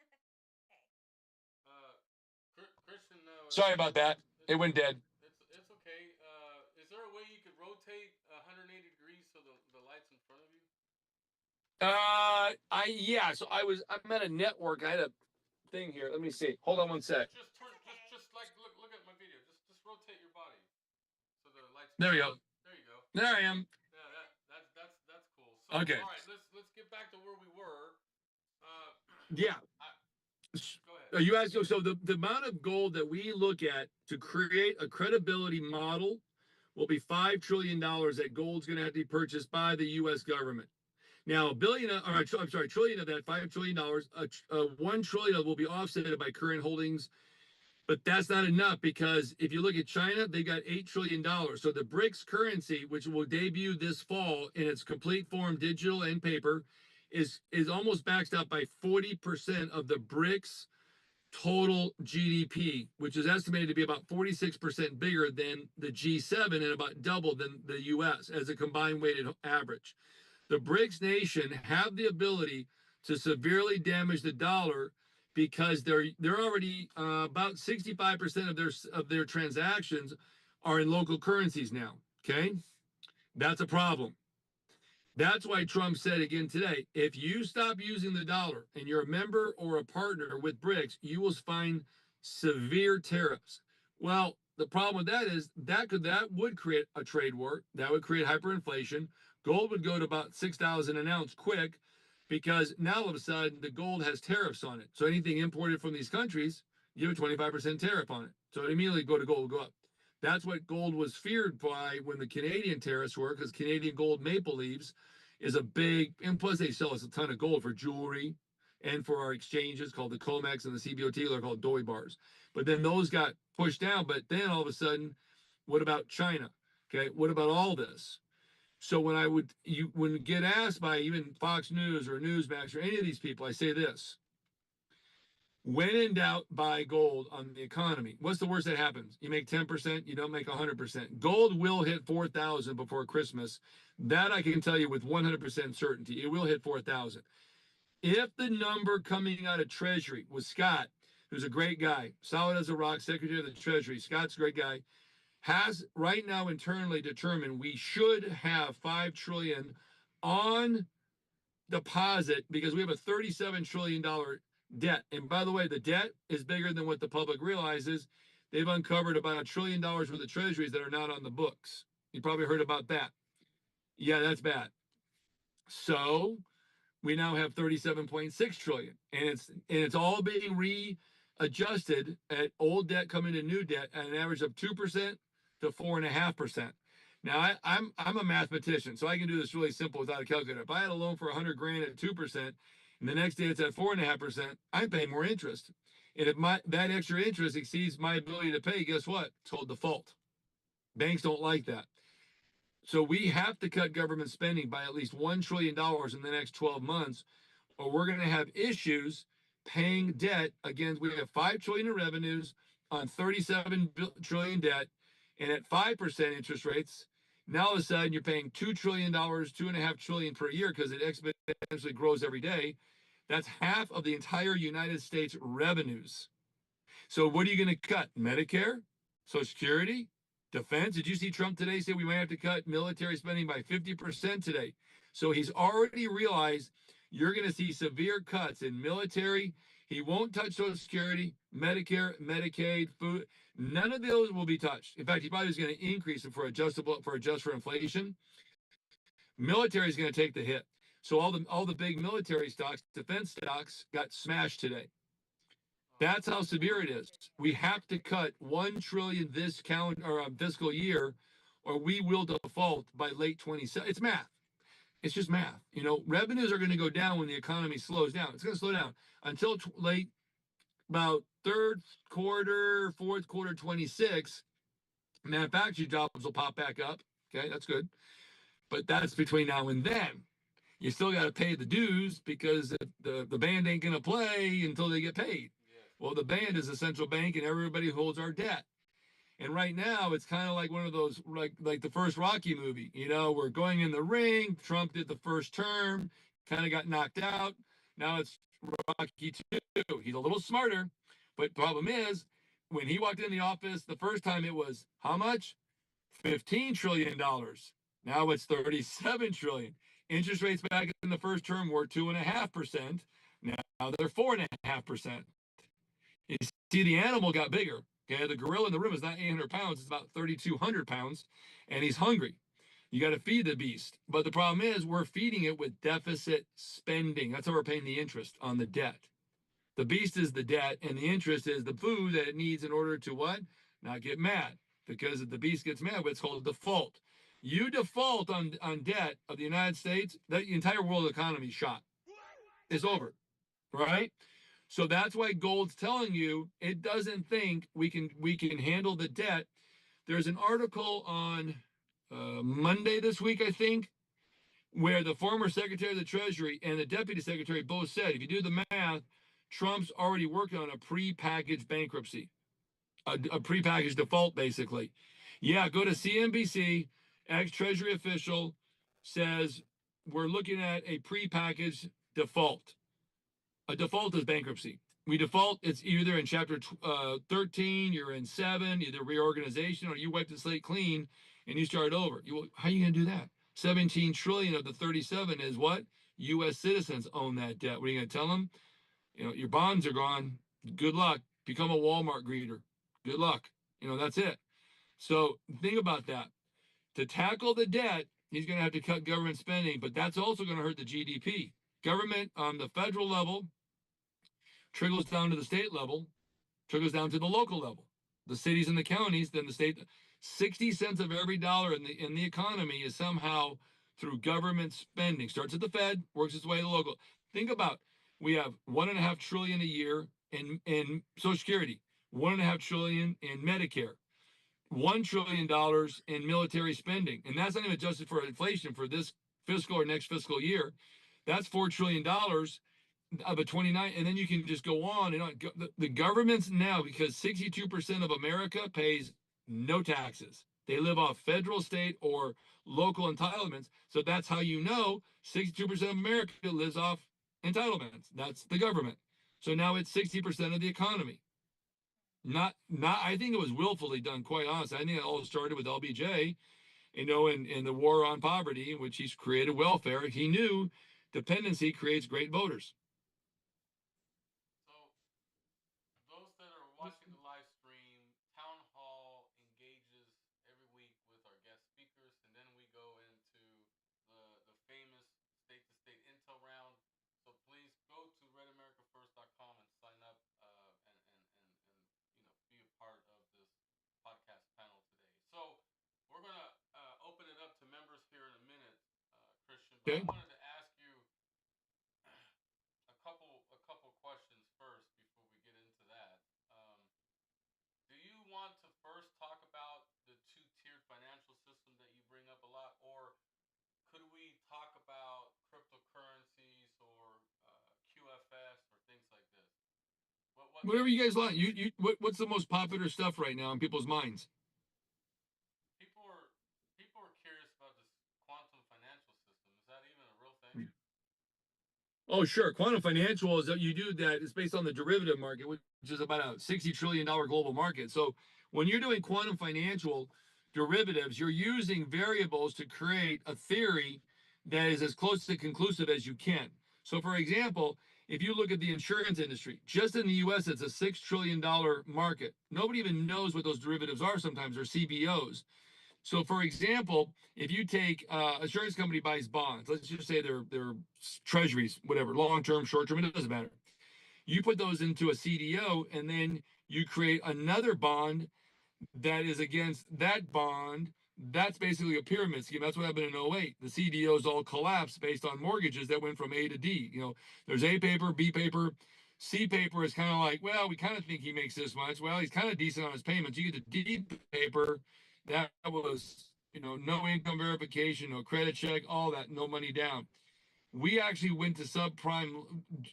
Hey. Christian, Sorry about that. It went dead. It's okay. Is there a way you could rotate 180 degrees so the light's in front of you? So I'm at a network. I had a thing here. Let me see. Hold on one sec. Just turn. Okay. Just like look at my video. Just rotate your body so the lights. There we go. There you go. There I am. Yeah, that's cool. So, Okay. All right, let's get back to where we were. Yeah. Go ahead. You asked, so the amount of gold that we look at to create a credibility model will be $5 trillion that gold's going to have to be purchased by the U.S. government. Now, trillion of that $5 trillion, $1 trillion will be offset by current holdings. But that's not enough because if you look at China, they got $8 trillion. So the BRICS currency, which will debut this fall in its complete form, digital and paper, is almost backed up by 40% of the BRICS total GDP, which is estimated to be about 46% bigger than the G7 and about double than the US as a combined weighted average. The BRICS nation have the ability to severely damage the dollar because they're already about 65% of their transactions are in local currencies now. Okay, that's a problem. That's why Trump said again today, if you stop using the dollar and you're a member or a partner with BRICS, you will find severe tariffs. Well, the problem with that is that would create a trade war. That would create hyperinflation. Gold would go to about 6,000 an ounce quick because now all of a sudden the gold has tariffs on it. So anything imported from these countries, you have a 25% tariff on it. So it immediately go up. That's what gold was feared by when the Canadian tariffs were, because Canadian gold maple leaves is a big, and plus they sell us a ton of gold for jewelry and for our exchanges called the COMEX and the CBOT, they're called doy bars. But then those got pushed down. But then all of a sudden, what about China? Okay, what about all this? So when you get asked by even Fox News or Newsmax or any of these people, I say this: when in doubt, buy gold on the economy. What's the worst that happens? You make 10%, you don't make 100%. Gold will hit 4,000 before Christmas. That I can tell you with 100% certainty. It will hit 4,000. If the number coming out of Treasury was Scott, who's a great guy, solid as a rock, Secretary of the Treasury, Scott's a great guy, has right now internally determined we should have 5 trillion on deposit because we have a $37 trillion debt. And by the way, the debt is bigger than what the public realizes. They've uncovered about $1 trillion worth of treasuries that are not on the books. You probably heard about that. Yeah, that's bad. So we now have 37.6 trillion, and it's all being adjusted at old debt coming to new debt at an average of 2% to 4.5%. Now I'm a mathematician, so I can do this really simple without a calculator. If I had a loan for 100 grand at 2%, and the next day it's at 4.5%, I'm paying more interest. And if that extra interest exceeds my ability to pay, guess what? It's called default. Banks don't like that. So we have to cut government spending by at least $1 trillion in the next 12 months, or we're going to have issues paying debt. Again, we have 5 trillion in revenues on 37 trillion debt, and at 5% interest rates, now all of a sudden you're paying $2 trillion, $2.5 trillion per year because it exponentially grows every day. That's half of the entire United States revenues. So what are you going to cut? Medicare, Social Security, defense? Did you see Trump today say we might have to cut military spending by 50% today? So he's already realized you're going to see severe cuts in military. He won't touch Social Security, Medicare, Medicaid, food. None of those will be touched. In fact, he probably is going to increase them for adjust for inflation. Military is going to take the hit. So all the big military stocks, defense stocks, got smashed today. That's how severe it is. We have to cut 1 trillion this fiscal year, or we will default by late 27. It's math. It's just math. You know, revenues are going to go down when the economy slows down. It's going to slow down until late, about third quarter, fourth quarter, 26. Manufacturing jobs will pop back up. Okay, that's good. But that's between now and then. You still got to pay the dues because the band ain't going to play until they get paid. Well, the band is a central bank and everybody holds our debt. And right now it's kind of like one of those, like the first Rocky movie. You know, we're going in the ring. Trump did the first term, kind of got knocked out. Now it's Rocky 2. He's a little smarter. But the problem is, when he walked in the office the first time, it was how much? $15 trillion. Now it's 37 trillion. Interest rates back in the first term were 2.5%. Now they're 4.5%. You see, the animal got bigger. Okay, the gorilla in the room is not 800 pounds; it's about 3,200 pounds, and he's hungry. You got to feed the beast. But the problem is, we're feeding it with deficit spending. That's how we're paying the interest on the debt. The beast is the debt, and the interest is the food that it needs in order to what? Not get mad. Because if the beast gets mad, it's called default. You default on debt of the United States, the entire world economy shot. It's over, right? So that's why gold's telling you it doesn't think we can handle the debt. There's an article on Monday this week, I think, where the former Secretary of the Treasury and the Deputy Secretary both said, if you do the math, Trump's already working on a prepackaged bankruptcy, a prepackaged default, basically. Yeah, go to CNBC, ex-Treasury official says we're looking at a prepackaged default. A default is bankruptcy. We default, it's either in chapter 13, you're in 7, either reorganization, or you wipe the slate clean and you start over. How are you going to do that? 17 trillion of the 37 is what? U.S. citizens own that debt. What are you going to tell them? You know, your bonds are gone. Good luck. Become a Walmart greeter. Good luck. You know, that's it. So think about that. To tackle the debt, he's going to have to cut government spending, but that's also going to hurt the GDP. Government on the federal level trickles down to the state level, trickles down to the local level, the cities and the counties, then the state. 60 cents of every dollar in the economy is somehow through government spending. Starts at the Fed, works its way to the local. Think about, we have $1.5 trillion a year in Social Security, $1.5 trillion in Medicare, $1 trillion in military spending, and that's not even adjusted for inflation for this fiscal or next fiscal year. That's $4 trillion of a 29, and then you can just go on and on. The governments now, because 62% of America pays no taxes. They live off federal, state, or local entitlements. So that's how you know 62% of America lives off entitlements. That's the government. So now it's 60% of the economy. Not. I think it was willfully done, quite honestly. I think it all started with LBJ, you know, in the war on poverty, in which he's created welfare. He knew dependency creates great voters. So, those that are watching the live stream, Town Hall engages every week with our guest speakers, and then we go into the famous state-to-state intel round. So please go to redamericafirst.com and sign up and Okay. I wanted to ask you a couple questions first before we get into that. Um, do you want to first talk about the two-tiered financial system that you bring up a lot, or could we talk about cryptocurrencies or QFS or things like this? What Whatever makes you guys like. What's the most popular stuff right now in people's minds? people are people are curious about this quantum financial system? Is that even a real thing? Oh, sure. Quantum financial is that you do that. It's based on the derivative market, which is about a $60 trillion global market. So when you're doing quantum financial derivatives, you're using variables to create a theory that is as close to conclusive as you can. So, for example, if you look at the insurance industry, just in the US, it's a $6 trillion market. Nobody even knows what those derivatives are sometimes, or CBOs. So, for example, if you take insurance company buys bonds, let's just say they're treasuries, whatever, long term, short term, it doesn't matter. You put those into a CDO, and then you create another bond that is against that bond. That's basically a pyramid scheme. That's what happened in '08. The CDOs all collapsed based on mortgages that went from A to D. There's A paper, B paper. C paper is kind of like, well, we kind of think he makes this much. Well, he's kind of decent on his payments. You get the D paper, that was, no income verification, no credit check, all that, no money down. We actually went to subprime.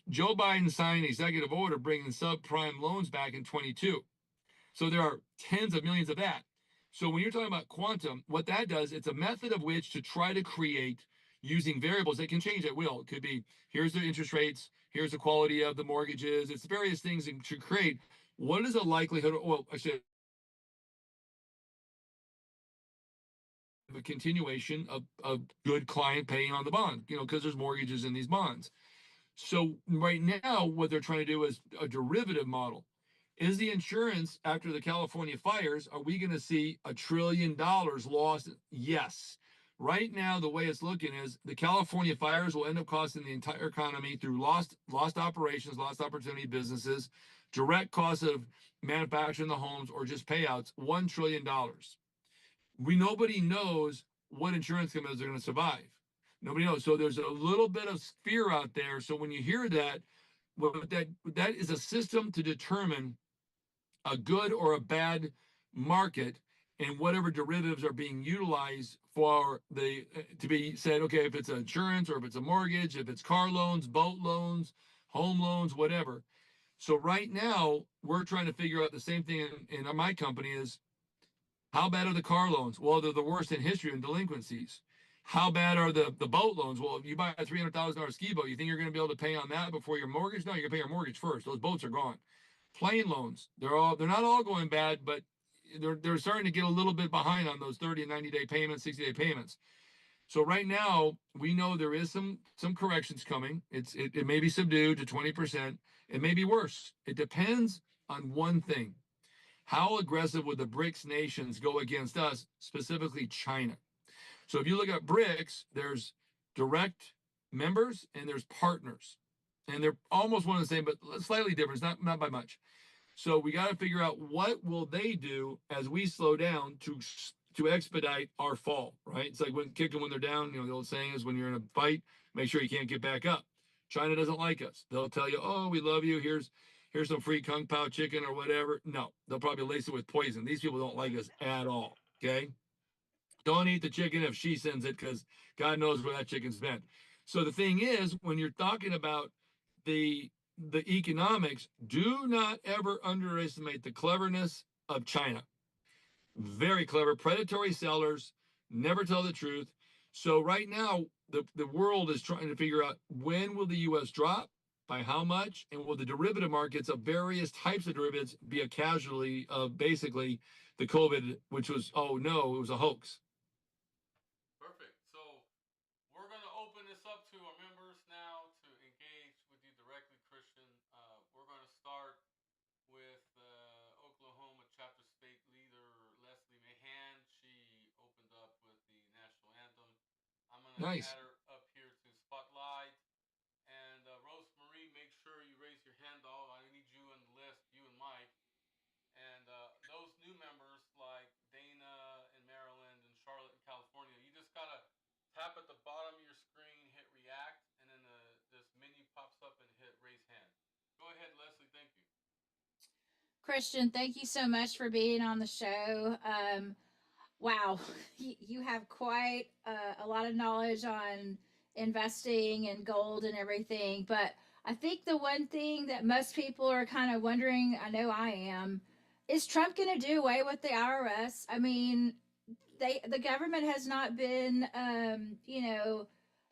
Joe Biden signed an executive order bringing subprime loans back in 22. So there are tens of millions of that. So when you're talking about quantum, what that does, it's a method of which to try to create using variables that can change at will. It could be, here's the interest rates, here's the quality of the mortgages. It's various things to create. What is the likelihood, well, I should a continuation of good client paying on the bond, because there's mortgages in these bonds. So right now, what they're trying to do is a derivative model. Is the insurance after the California fires, are we going to see $1 trillion lost? Yes. Right now, the way it's looking is the California fires will end up costing the entire economy through lost operations, lost opportunity businesses, direct costs of manufacturing the homes, or just payouts, $1 trillion. Nobody knows what insurance companies are going to survive. Nobody knows. So there's a little bit of fear out there. So when you hear that, that is a system to determine a good or a bad market and whatever derivatives are being utilized for to be said, okay, if it's insurance or if it's a mortgage, if it's car loans, boat loans, home loans, whatever. So right now we're trying to figure out the same thing in my company is, how bad are the car loans? Well, they're the worst in history in delinquencies. How bad are the boat loans? Well, if you buy a $300,000 ski boat, you think you're going to be able to pay on that before your mortgage? No, you're going to pay your mortgage first. Those boats are gone. Plane loans, they're not all going bad, but they're starting to get a little bit behind on those 30 and 90-day payments, 60-day payments. So right now, we know there is some corrections coming. It may be subdued to 20%. It may be worse. It depends on one thing. How aggressive would the BRICS nations go against us, specifically China? So if you look at BRICS, there's direct members and there's partners. And they're almost one and the same, but slightly different, not by much. So we got to figure out what will they do as we slow down to expedite our fall, right? It's like when kicking when they're down. The old saying is, when you're in a fight, make sure you can't get back up. China doesn't like us. They'll tell you, oh, we love you. Here's some free kung pao chicken or whatever. No, they'll probably lace it with poison. These people don't like us at all. Okay. Don't eat the chicken if she sends it, because God knows where that chicken's been. So the thing is, when you're talking about the economics, do not ever underestimate the cleverness of China. Very clever, predatory sellers, never tell the truth. So right now, the world is trying to figure out, when will the U.S. drop, by how much, and will the derivative markets of various types of derivatives be a casualty of basically the COVID, which was, oh no, it was a hoax. Perfect. So we're going to open this up to our members now to engage with you directly, Christian. We're going to start with Oklahoma chapter state leader Leslie Mahan. She opened up with the national anthem. I'm going to Nice. add her up here to spotlight. And Rosemarie, make sure you raise your hand. I need you on the list, you and Mike. And those new members like Dana in Maryland and Charlotte in California, you just gotta tap at the bottom of your screen, Christian, thank you so much for being on the show. Wow, you have quite a lot of knowledge on investing and gold and everything. But I think the one thing that most people are kind of wondering, I know I am, is Trump going to do away with the IRS? I mean, the government has not been,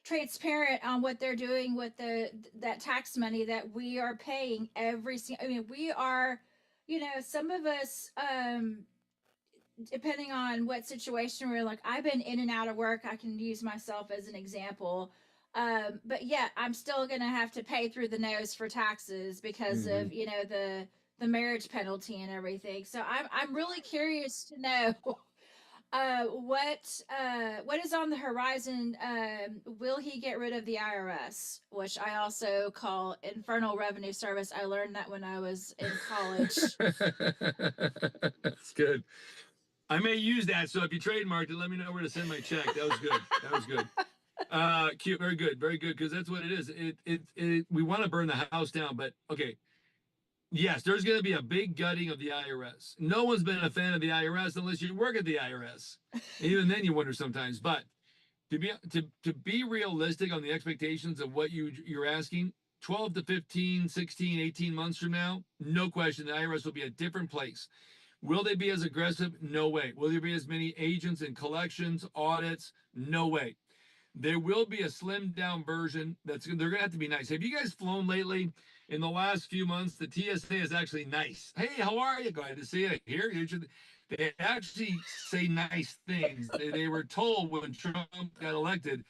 transparent on what they're doing with the that tax money that we are paying every single. I mean, we are, some of us, depending on what situation we're like, I've been in and out of work. I can use myself as an example. But yeah, I'm still gonna have to pay through the nose for taxes because Mhm. of the marriage penalty and everything. So I'm really curious to know what is on the horizon. Will he get rid of the IRS, which I also call Infernal Revenue Service? I learned that when I was in college. That's good. I may use that. So if you trademarked it, let me know where to send my check. That was good. That was good. Cute. Very good. Very good. Because that's what it is. We want to burn the house down, but okay. Yes, there's going to be a big gutting of the IRS. No one's been a fan of the IRS unless you work at the IRS. Even then, you wonder sometimes. But to be realistic on the expectations of what you're asking, 12 to 15, 16, 18 months from now, no question, the IRS will be a different place. Will they be as aggressive? No way. Will there be as many agents and collections, audits? No way. There will be a slimmed down version they're going to have to be nice. Have you guys flown lately? In the last few months, the TSA is actually nice. Hey, how are you? Glad to see you here. They actually say nice things. They were told when Trump got elected,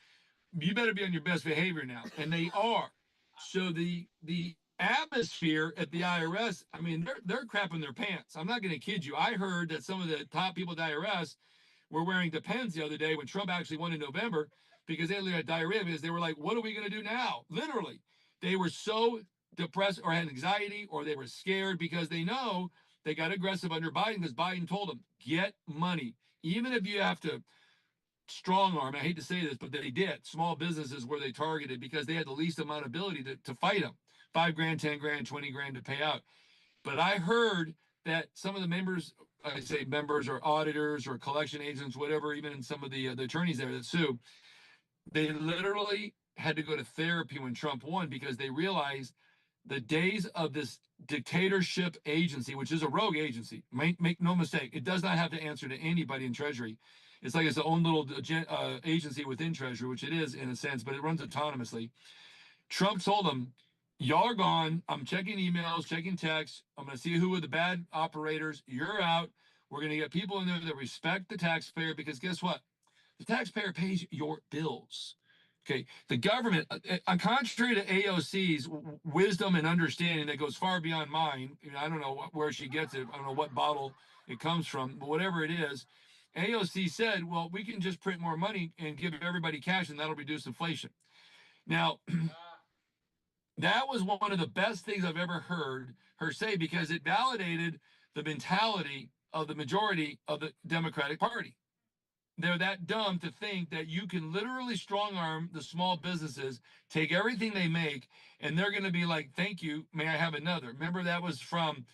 you better be on your best behavior now, and they are. So the atmosphere at the IRS, I mean, they're crapping their pants. I'm not going to kid you. I heard that some of the top people at the IRS were wearing Depends the other day when Trump actually won in November because they had diarrhea because they were like, what are we going to do now? Literally, they were so depressed or had anxiety or they were scared because they know they got aggressive under Biden because Biden told them, get money. Even if you have to strong arm, I hate to say this, but they did. Small businesses where they targeted because they had the least amount of ability to fight them. 5 grand, 10 grand, 20 grand to pay out. But I heard that some of the members, I say members or auditors or collection agents, whatever, even in some of the attorneys there that sue, they literally had to go to therapy when Trump won because they realized the days of this dictatorship agency, which is a rogue agency, make no mistake, it does not have to answer to anybody in Treasury. It's like it's its own little agency within Treasury, which it is in a sense, but it runs autonomously. Trump told them, y'all are gone. I'm checking emails, checking texts. I'm going to see who are the bad operators. You're out. We're going to get people in there that respect the taxpayer because guess what? The taxpayer pays your bills. Okay, the government, contrary to AOC's wisdom and understanding that goes far beyond mine, I don't know where she gets it. I don't know what bottle it comes from, but whatever it is, AOC said, well, we can just print more money and give everybody cash and that'll reduce inflation. Now, that was one of the best things I've ever heard her say because it validated the mentality of the majority of the Democratic Party. They're that dumb to think that you can literally strong arm the small businesses, take everything they make, and they're going to be like, thank you, may I have another? Remember that was from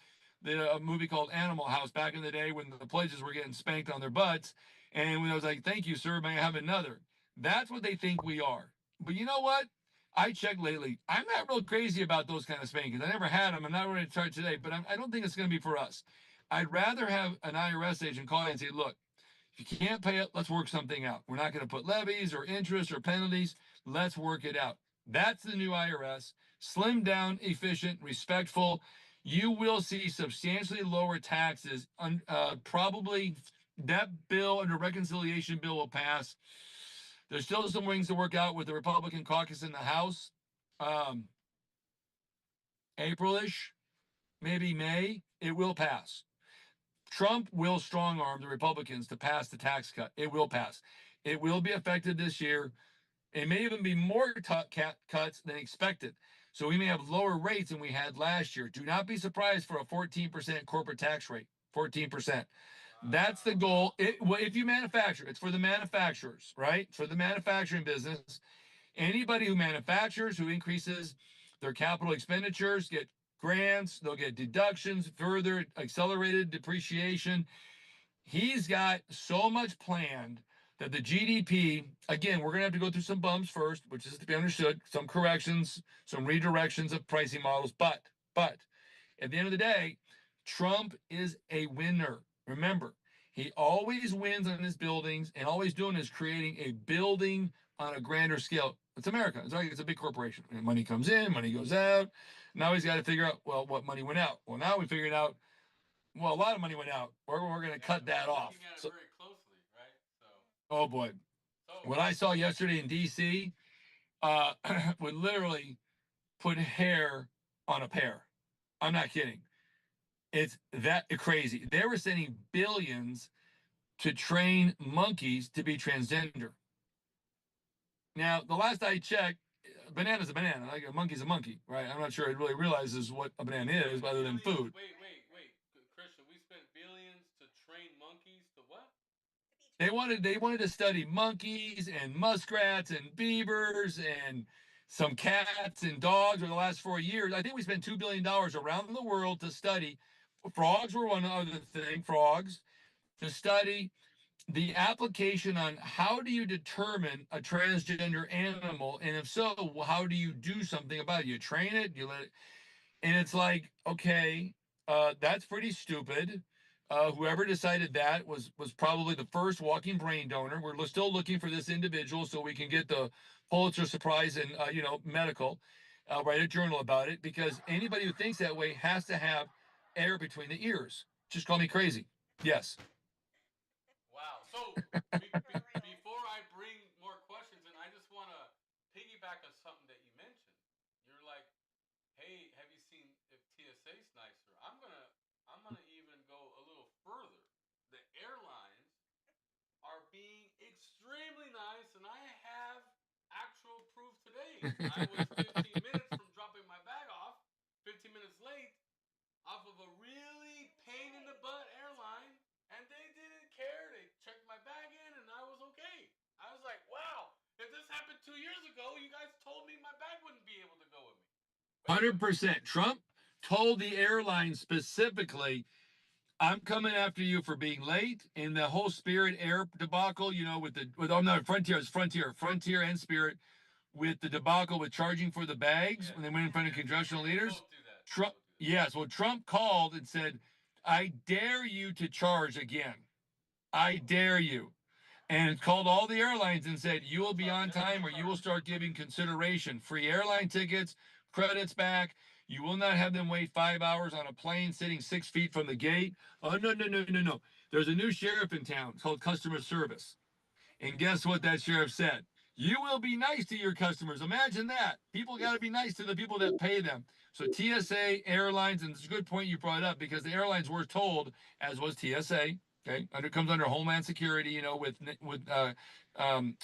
the movie called Animal House back in the day when the pledges were getting spanked on their butts. And when I was like, thank you, sir, may I have another? That's what they think we are. But you know what? I checked lately. I'm not real crazy about those kind of spankings. I never had them. I'm not ready to start today, but I don't think it's going to be for us. I'd rather have an IRS agent call and say, look, if you can't pay it, let's work something out. We're not going to put levies or interest or penalties. Let's work it out. That's the new IRS. Slim down, efficient, respectful. You will see substantially lower taxes. Probably that bill and the reconciliation bill will pass. There's still some wings to work out with the Republican caucus in the House. April-ish, maybe May, it will pass. Trump will strong arm the Republicans to pass the tax cut. It will pass. It will be effective this year. It may even be more cuts than expected. So we may have lower rates than we had last year. Do not be surprised for a 14% corporate tax rate. 14%. That's the goal. If you manufacture, it's for the manufacturers, right? For the manufacturing business. Anybody who manufactures, who increases their capital expenditures, get grants, they'll get deductions, further accelerated depreciation. He's got so much planned that the GDP, again, we're going to have to go through some bumps first, which is to be understood, some corrections, some redirections of pricing models. But at the end of the day, Trump is a winner. Remember, he always wins on his buildings, and always doing is creating a building on a grander scale. It's America. It's like it's a big corporation. And money comes in, money goes out. Now he's got to figure out, well, what money went out. Well, now we figured out, well, a lot of money went out. We're going to cut that off. So, very closely, right? So, oh boy, what I saw yesterday in D.C. Would literally put hair on a pear. I'm not kidding. It's that crazy. They were sending billions to train monkeys to be transgender. Now, the last I checked, banana's a banana. Like a monkey's a monkey, right? I'm not sure it really realizes what a banana is other than food. Wait. Christian, we spent billions to train monkeys to what? They wanted to study monkeys and muskrats and beavers and some cats and dogs over the last 4 years. I think we spent $2 billion around the world to study. Frogs were one other thing, frogs, to study the application on how do you determine a transgender animal, and if so, how do you do something about it? You train it, you let it, and it's like, okay, that's pretty stupid. Whoever decided that was probably the first walking brain donor. We're still looking for this individual so we can get the Pulitzer Prize in medical, write a journal about it, because anybody who thinks that way has to have air between the ears. Just call me crazy. Yes. Wow. So before I bring more questions, and I just want to piggyback on something that you mentioned. You're like, hey, have you seen if TSA's nicer? I'm gonna even go a little further. The airlines are being extremely nice, and I have actual proof today. I was 15 minutes from dropping my bag off, 15 minutes late, off of a really pain in the butt airline, and they didn't care. They checked my bag in, and I was okay. I was like, wow, if this happened 2 years ago, you guys told me my bag wouldn't be able to go with me. 100%. Trump told the airline specifically, I'm coming after you for being late. And the whole Spirit Air debacle, Frontier and Spirit, with the debacle with charging for the bags when they went in front of congressional leaders. Trump called and said, I dare you to charge again. I dare you. And called all the airlines and said, you will be on time or you will start giving consideration. Free airline tickets, credits back. You will not have them wait 5 hours on a plane sitting 6 feet from the gate. Oh, no. There's a new sheriff in town called customer service. And guess what that sheriff said? You will be nice to your customers. Imagine that. People got to be nice to the people that pay them. So TSA, airlines, and it's a good point you brought up, because the airlines were told, as was TSA, okay, comes under Homeland Security, with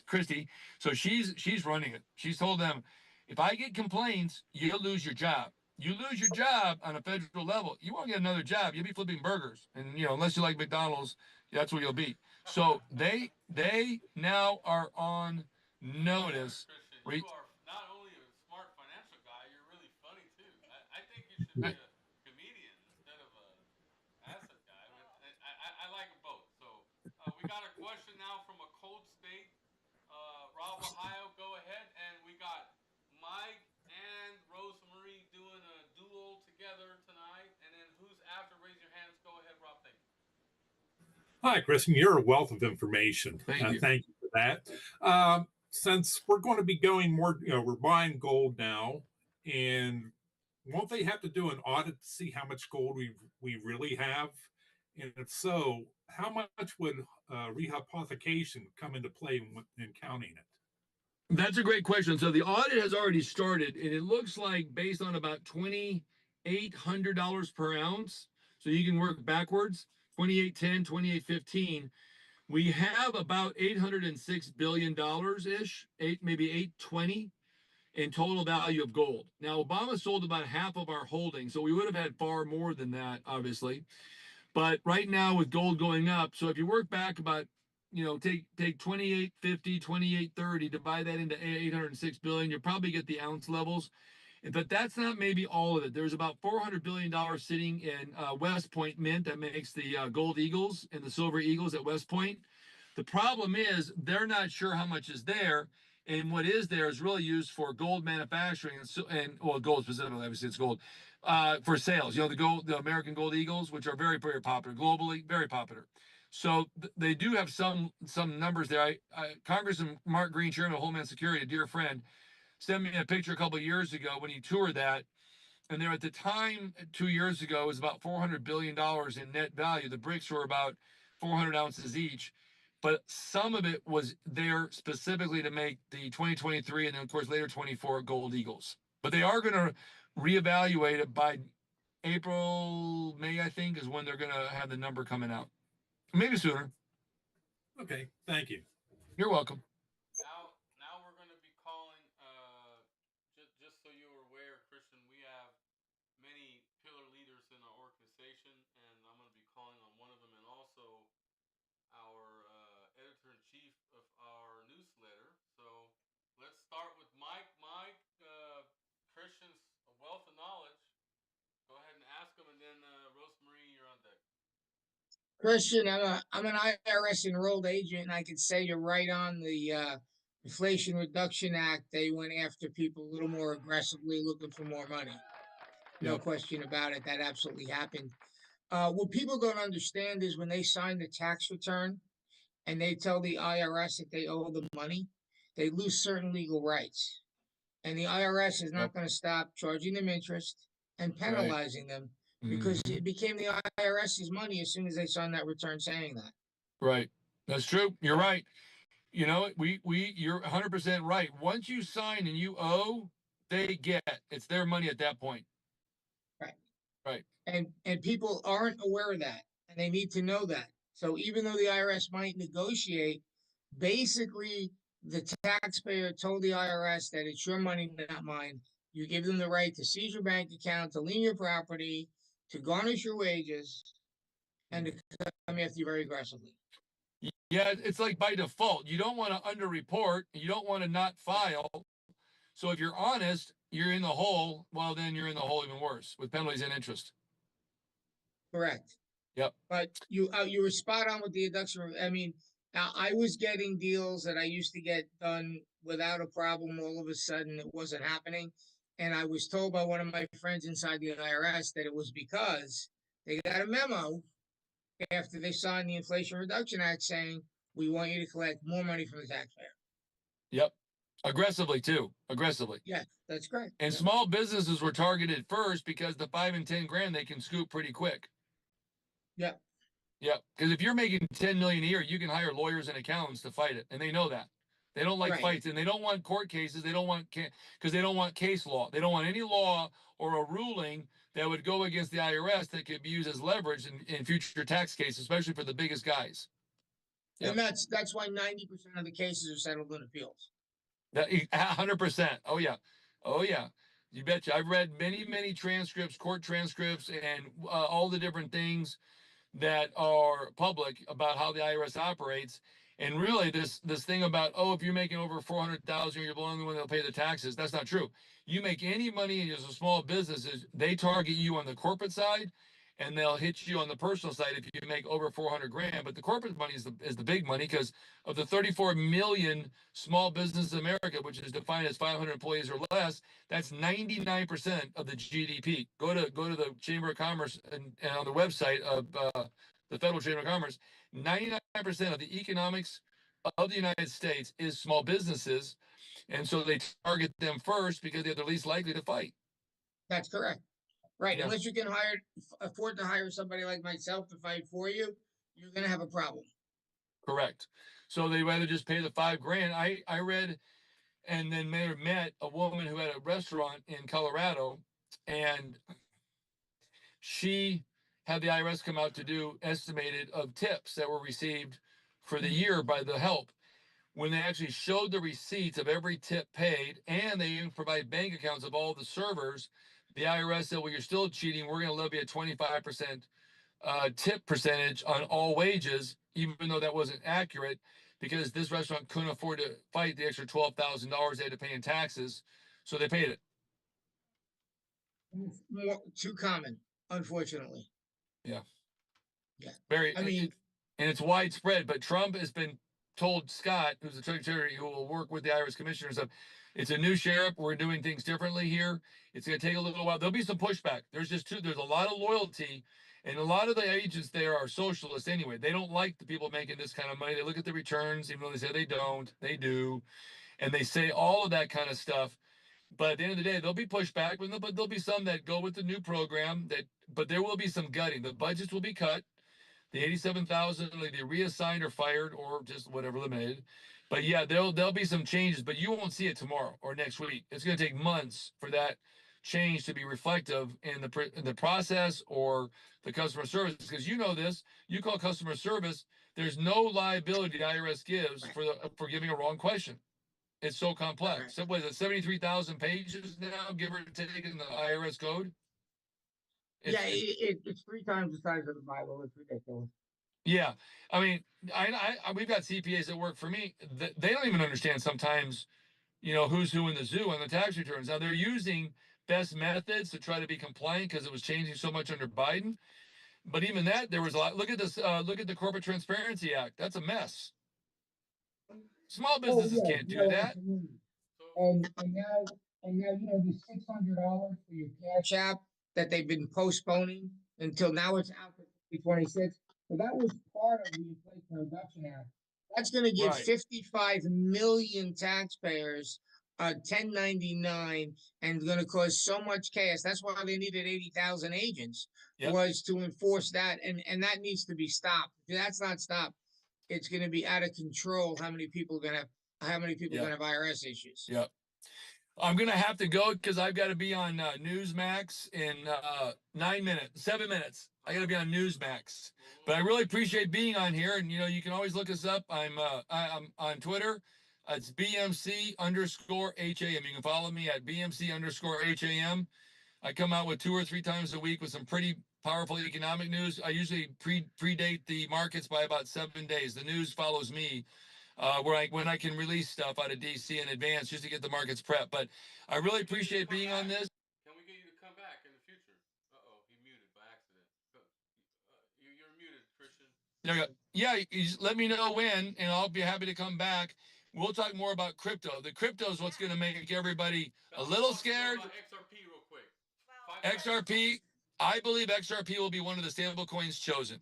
Christie. So she's running it. She's told them, if I get complaints, you'll lose your job. You lose your job on a federal level, you won't get another job. You'll be flipping burgers, and unless you like McDonald's, that's where you'll be. So they now are on notice. Christian, you are not only a smart financial guy, you're really funny too. I think you should be a comedian instead of a asset guy. I like them both. So we got a question now from a cold state, Rob, Ohio. Go ahead, and we got Mike and Rosemarie doing a duel together tonight. And then who's after? Raise your hands. Go ahead, Rob. Thank you. Hi, Christian. You're a wealth of information. Thank you. Thank you for that. Since we're going to be going more, we're buying gold now, and won't they have to do an audit to see how much gold we really have? And if so, how much would rehypothecation come into play in counting it? That's a great question. So the audit has already started, and it looks like based on about $2,800 per ounce. So you can work backwards, 2810, 2815. We have about $806 billion ish, maybe 820 in total value of gold. Now, Obama sold about half of our holdings, so we would have had far more than that, obviously. But right now with gold going up, so if you work back about, take 2850, 2830, divide that into 806 billion, you probably get the ounce levels. But that's not maybe all of it. There's about $400 billion sitting in West Point Mint that makes the gold eagles and the silver eagles at West Point. The problem is they're not sure how much is there, and what is there is really used for gold manufacturing and well, gold specifically, obviously it's gold, for sales. The American gold eagles, which are very, very popular globally, very popular. So they do have some numbers there. Congressman Mark Green, chairman of Homeland Security, a dear friend, sent me a picture a couple of years ago when he toured that. And there at the time, 2 years ago, it was about $400 billion in net value. The bricks were about 400 ounces each. But some of it was there specifically to make the 2023 and then, of course, later 24 gold eagles. But they are going to reevaluate it by April, May, I think, is when they're going to have the number coming out. Maybe sooner. Okay, thank you. You're welcome. Now we're going to be calling, just so you're aware, Christian, we have many pillar leaders in our organization, and I'm going to be calling on one of them, and also our editor-in-chief of our newsletter. So let's start with Mike. Mike, Christian's wealth of knowledge. Go ahead and ask him, and then Rosemarie, you're on deck. Christian, I'm an IRS enrolled agent, and I can say you're right on the Inflation Reduction Act. They went after people a little more aggressively, looking for more money. No Yep. question about it. That absolutely happened. What people don't understand is when they sign the tax return and they tell the IRS that they owe them money, they lose certain legal rights. And the IRS is not going to stop charging them interest and penalizing them because it became the IRS's money as soon as they signed that return saying that. Right. That's true. You're right. You know, you're 100% right. Once you sign and you owe, they get, it's their money at that point. Right. Right. And people aren't aware of that, and they need to know that. So even though the IRS might negotiate, basically the taxpayer told the IRS that it's your money, not mine. You give them the right to seize your bank account, to lien your property, to garnish your wages, and to come after you very aggressively. Yeah, it's like by default. You don't want to underreport. You don't want to not file. So if you're honest, you're in the hole. Well, then you're in the hole even worse with penalties and interest. Correct. Yep. But you were spot on with the deduction. I mean, I was getting deals that I used to get done without a problem. All of a sudden, it wasn't happening. And I was told by one of my friends inside the IRS that it was because they got a memo after they signed the Inflation Reduction Act saying, we want you to collect more money from the taxpayer. Yep. Aggressively, too. Aggressively. Yeah, that's correct. And yep. Small businesses were targeted first because the 5 and 10 grand they can scoop pretty quick. Yeah. Yeah, because if you're making 10 million a year, you can hire lawyers and accountants to fight it, and they know that. They don't like fights, and they don't want court cases. They don't want because they don't want case law. They don't want any law or a ruling that would go against the IRS that could be used as leverage in future tax cases, especially for the biggest guys. Yep. And that's why 90% of the cases are settled in appeals. That 100%. Oh yeah, oh yeah. You betcha. I've read many transcripts, court transcripts, and all the different things that are public about how the IRS operates. And really this thing about, if you're making over 400,000, you're the only one that'll pay the taxes. That's not true. You make any money as a small business, they target you on the corporate side, and they'll hit you on the personal side if you make over 400 grand. But the corporate money is the big money, because of the 34 million small businesses in America, which is defined as 500 employees or less, that's 99% of the GDP. Go to the Chamber of Commerce and on the website of the Federal Chamber of Commerce, 99% of the economics of the United States is small businesses. And so they target them first because they're the least likely to fight. That's correct. Right. Yeah. Unless you can afford to hire somebody like myself to fight for you, you're going to have a problem. Correct. So they rather just pay the 5 grand. I read and then met a woman who had a restaurant in Colorado, and she had the IRS come out to do estimated of tips that were received for the year by the help. When they actually showed the receipts of every tip paid, and they even provide bank accounts of all the servers, the IRS said, well, you're still cheating. We're going to levy a 25% tip percentage on all wages, even though that wasn't accurate, because this restaurant couldn't afford to fight the extra $12,000 they had to pay in taxes. So they paid it. It's too common, unfortunately. Yeah. Yeah. Very. I mean, And it's widespread. But Trump has been told Scott, who's the Secretary who will work with the IRS commissioner and stuff, it's a new sheriff. We're doing things differently here. It's going to take a little while. There'll be some pushback. There's a lot of loyalty, and a lot of the agents there are socialists anyway. They don't like the people making this kind of money. They look at the returns, even though they say they don't. They do, and they say all of that kind of stuff. But at the end of the day, there'll be pushback, but there'll be some that go with the new program. But there will be some gutting. The budgets will be cut. The 87,000 will either reassigned or fired or just whatever eliminated. But yeah, there'll be some changes, but you won't see it tomorrow or next week. It's going to take months for that change to be reflective in the process or the customer service. Because you know this, you call customer service, there's no liability the IRS gives for giving a wrong question. It's so complex. So what is it, 73,000 pages now, give or take, in the IRS code? It's 3 times the size of the Bible. It's ridiculous. Yeah, I mean, we've got CPAs that work for me. They don't even understand sometimes, who's who in the zoo on the tax returns. Now they're using best methods to try to be compliant because it was changing so much under Biden. But even that, there was a lot. Look at this. Look at the Corporate Transparency Act. That's a mess. Small businesses can't do that. Absolutely. And now the $600 for your Cash App that they've been postponing until now it's out for 2026. So that was part of the Inflation Reduction Act. That's going to give Right. 55 million taxpayers 1099 and going to cause so much chaos. That's why they needed 80,000 agents. Yep. Was to enforce that, and that needs to be stopped. If that's not stopped, it's going to be out of control. How many people are going to have IRS issues? Yeah. I'm going to have to go because I've got to be on Newsmax in 7 minutes. I got to be on Newsmax. But I really appreciate being on here. And, you can always look us up. I'm on Twitter. It's BMC_HAM. You can follow me at BMC_HAM. I come out with 2 or 3 times a week with some pretty powerful economic news. I usually predate the markets by about 7 days. The news follows me. When I can release stuff out of DC in advance just to get the markets prepped. But I really appreciate being on this. Can we get you to come back in the future? He muted by accident. You're muted, Christian. Yeah, you just let me know when, and I'll be happy to come back. We'll talk more about crypto. The crypto is what's going to make everybody a little scared. XRP real quick. XRP, I believe XRP will be one of the stable coins chosen.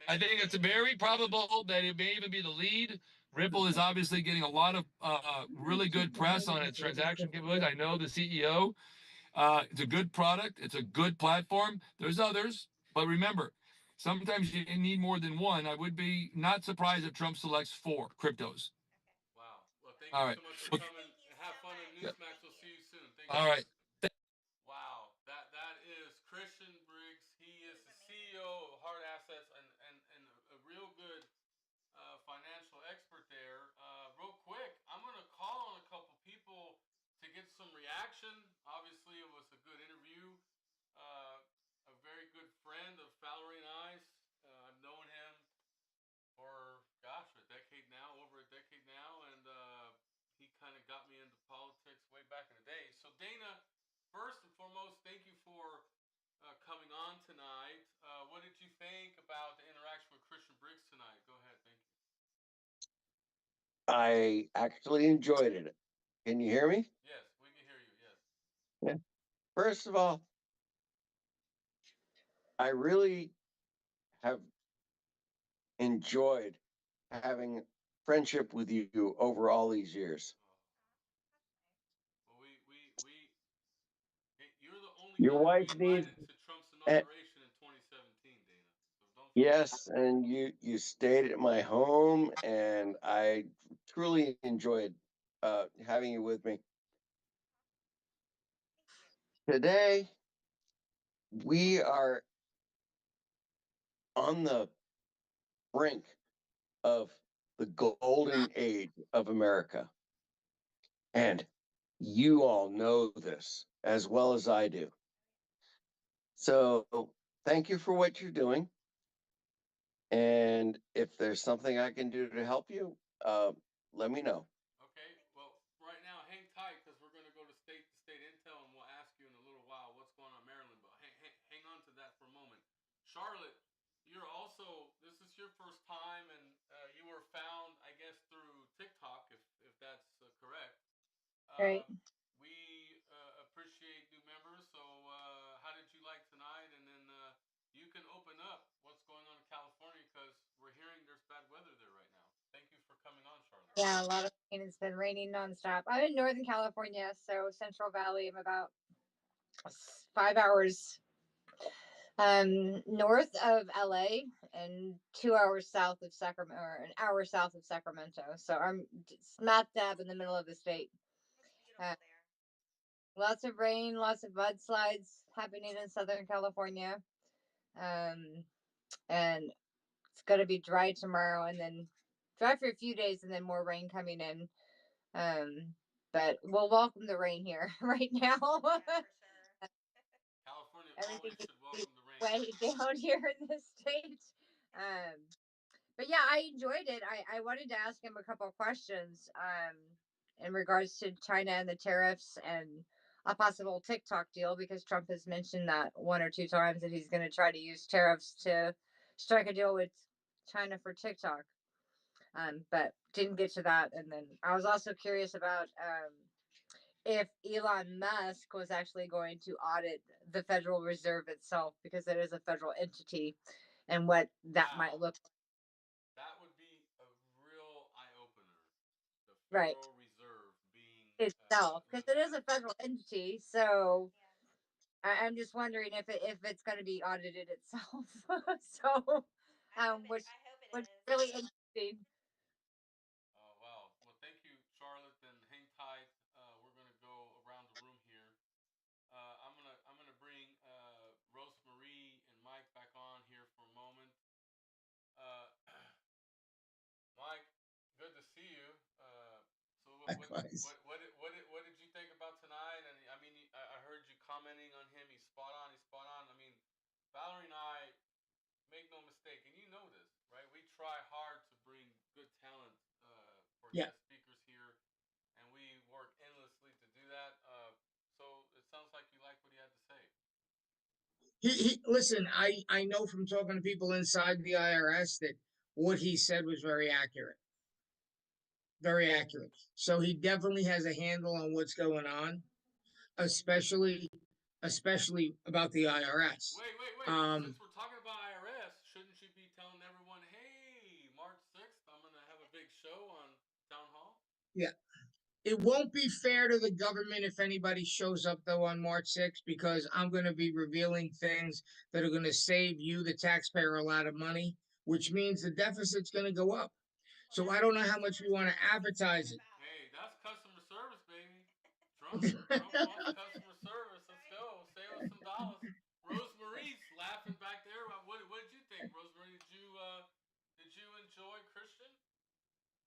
I think it's very probable that it may even be the lead. Ripple is obviously getting a lot of really good press on its transaction capabilities. I know the CEO. It's a good product. It's a good platform. There's others. But remember, sometimes you need more than one. I would be not surprised if Trump selects 4 cryptos. Wow. Well, thank you so much for coming. Have fun in Newsmax. We'll see you soon. Thank you. All right. Wow. That is Christian Briggs. He is the CEO of Hard Assets and a real good financial expert there. Real quick, I'm going to call on a couple people to get some reaction. Obviously, it was a good interview. A very good friend of Valerie and I's. I've known him for, over a decade now, and he kind of got me into politics way back in the day. So, Dana, first and foremost, thank you for coming on tonight. What did you think about the interaction with Christian Briggs tonight? Go ahead, thank you. I actually enjoyed it. Can you hear me? Yes, we can hear you, yes. Yeah. First of all, I really have enjoyed having friendship with you over all these years. Well, you're the only Your guy wife we needs invited to Trump's inauguration in 2017, Dana. So don't yes, and you stayed at my home, and I truly enjoyed having you with me. Today, we are on the brink of the golden age of America. And you all know this as well as I do. So thank you for what you're doing. And if there's something I can do to help you, let me know. Okay, well, right now, hang tight because we're going to go to state Right. We appreciate new members. So, how did you like tonight? And then you can open up what's going on in California because we're hearing there's bad weather there right now. Thank you for coming on, Charlotte. Yeah, a lot of rain. It's been raining nonstop. I'm in Northern California, so Central Valley. I'm about 5 hours north of LA and 2 hours south of Sacramento, or an hour south of Sacramento. So I'm smack dab in the middle of the state. It's beautiful there. Lots of rain, lots of mudslides happening in Southern California. And it's going to be dry tomorrow and then dry for a few days and then more rain coming in. But we'll welcome the rain here right now. Yeah, for sure. California Everything always should welcome the rain. way down here in the state. But yeah, I enjoyed it. I wanted to ask him a couple of questions in regards to China and the tariffs and a possible TikTok deal, because Trump has mentioned that one or two times that he's going to try to use tariffs to strike a deal with China for TikTok. But didn't get to that. And then I was also curious about if Elon Musk was actually going to audit the Federal Reserve itself, because it is a federal entity, and what that might look like. That would be a real eye opener. The Right. Federal Reserve being Itself, because it is a federal entity. So I'm just wondering if it's going to be audited itself. So, which I hope it was is. really interesting. Oh, wow. Well, thank you, Charlotte, and hang tight. We're gonna go around the room here. I'm gonna bring Rosemarie and Mike back on here for a moment. Uh, Mike, good to see you. So Likewise. what did you think about tonight? And I mean, I heard you commenting on him. He's spot on. He's spot on. I mean, Valerie and I, make no mistake, and you know this, right? We try hard to bring good talent for Yeah. guest speakers here, and we work endlessly to do that. So it sounds like you like what he had to say. Listen, I know from talking to people inside the IRS that what he said was very accurate. Very accurate. So he definitely has a handle on what's going on, especially about the IRS. Wait. Um, Since we're talking about IRS, shouldn't you be telling everyone, hey, March 6th, I'm going to have a big show on Town Hall? yeah. It won't be fair to the government if anybody shows up though on March 6th, because I'm going to be revealing things that are going to save you, the taxpayer, a lot of money, which means the deficit's going to go up. So I don't know how much we want to advertise it. Hey, that's customer service, baby. Trump wants customer service. Let's go. Save us some dollars. Rosemarie's laughing back there. What did you think, Rosemarie? Did you enjoy Christian?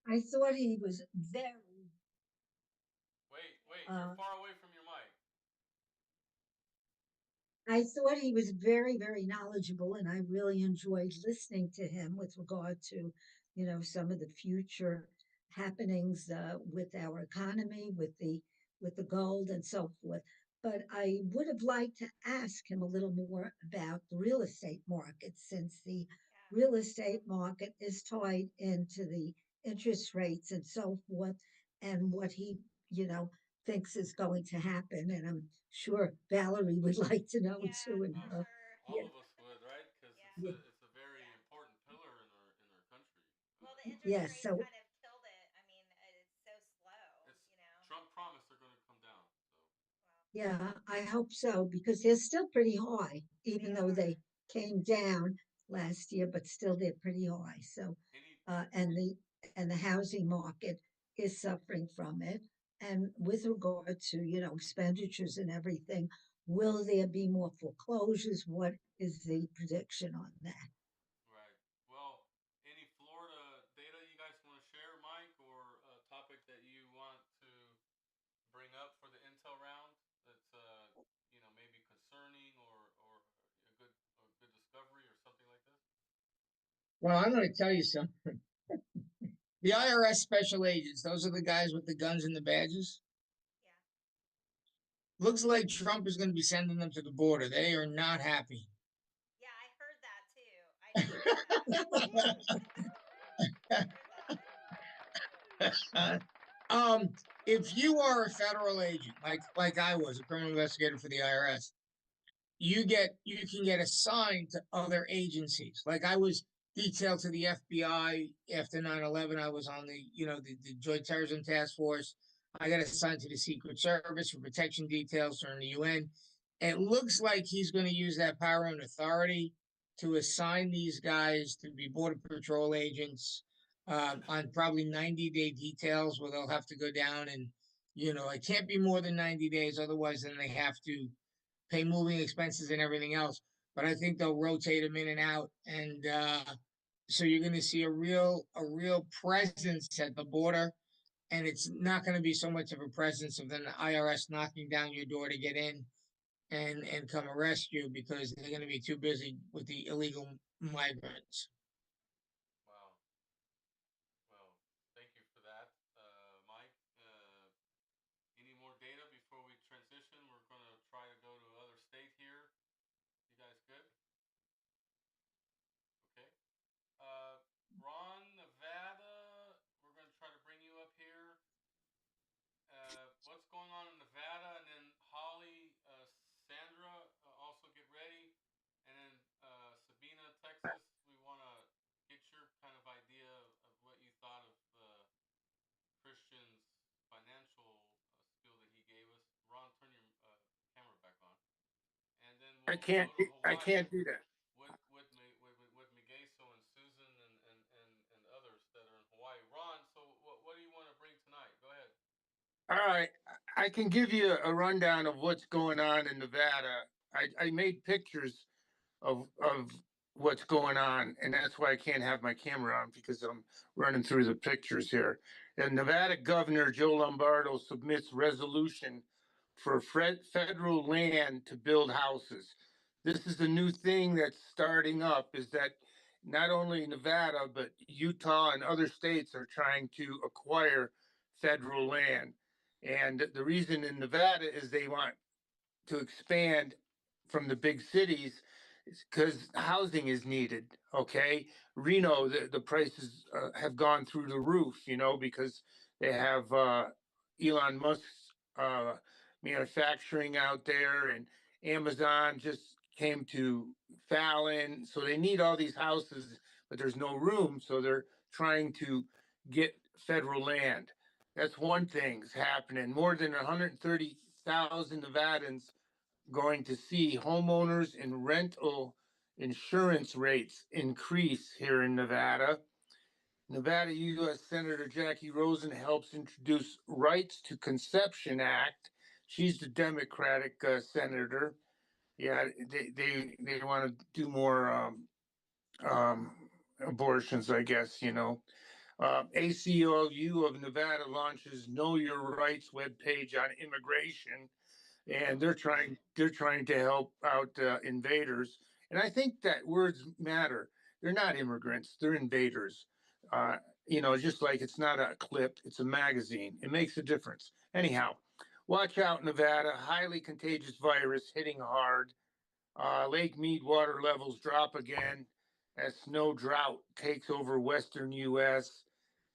I thought he was very. Wait. You're far away from your mic. I thought he was very, very knowledgeable, and I really enjoyed listening to him with regard to, some of the future happenings with our economy, with the gold and so forth. But I would have liked to ask him a little more about the real estate market, since the real estate market is tied into the interest rates and so forth, and what he, thinks is going to happen. And I'm sure Valerie would like to know too. And Oh, her, all of us would, right? Because Yeah. it's a very important pillar in our country. Well, the interest yes, rates so kind of killed it. I mean, it's so slow. Trump promised they're going to come down. So. yeah, I hope so, because they're still pretty high, even though they came down last year, but still they're pretty high. So, and the housing market is suffering from it. And with regard to, expenditures and everything, will there be more foreclosures? What is the prediction on that? Right. Well, any Florida data you guys want to share, Mike, or a topic that you want to bring up for the intel round that's maybe concerning or a good discovery or something like this? Well, I'm going to tell you something. The IRS special agents, those are the guys with the guns and the badges. Yeah. Looks like Trump is going to be sending them to the border. They are not happy. Yeah, I heard that too. I did hear that. I heard that. If you are a federal agent, like I was, a criminal investigator for the IRS, you can get assigned to other agencies. Like I was detailed to the FBI after 9/11. I was on the Joint Terrorism Task Force. I got assigned to the Secret Service for protection details during the UN. It looks like he's going to use that power and authority to assign these guys to be Border Patrol agents on probably 90-day details where they'll have to go down and, it can't be more than 90 days. Otherwise, then they have to pay moving expenses and everything else. But I think they'll rotate them in and out. And so you're going to see a real presence at the border. And it's not going to be so much of a presence of the IRS knocking down your door to get in and come arrest you, because they're going to be too busy with the illegal migrants. Wow. Well, thank you for that, Mike. Any more data before we transition? We're going to try to go to another state here. You guys good? Okay. Ron, Nevada, we're going to try to bring you up here. What's going on in Nevada? And then Holly, Sandra, also get ready. And then Sabina, Texas, we want to get your kind of idea of what you thought of Christian's financial skill that he gave us. Ron, turn your camera back on. And then we'll go to Hawaii. I can't do that. With Migeso and Susan and others that are in Hawaii. Ron, so what do you want to bring tonight? Go ahead. All right. I can give you a rundown of what's going on in Nevada. I made pictures of what's going on, and that's why I can't have my camera on, because I'm running through the pictures here. And Nevada Governor Joe Lombardo submits resolution for federal land to build houses. This is a new thing that's starting up, is that not only Nevada, but Utah and other states are trying to acquire federal land. And the reason in Nevada is they want to expand from the big cities because housing is needed. Okay. Reno, the prices have gone through the roof, because they have Elon Musk's manufacturing out there, and Amazon just came to Fallon. So they need all these houses, but there's no room. So they're trying to get federal land. That's one thing's happening. More than 130,000 Nevadans going to see homeowners and rental insurance rates increase here in Nevada. Nevada U.S. Senator Jackie Rosen helps introduce Rights to Conception Act. She's the Democratic senator. Yeah, they want to do more abortions, I guess, ACLU of Nevada launches Know Your Rights webpage on immigration, and they're trying to help out invaders. And I think that words matter. They're not immigrants; they're invaders. Just like it's not a clip; it's a magazine. It makes a difference. Anyhow, watch out, Nevada! Highly contagious virus hitting hard. Lake Mead water levels drop again as snow drought takes over western U.S.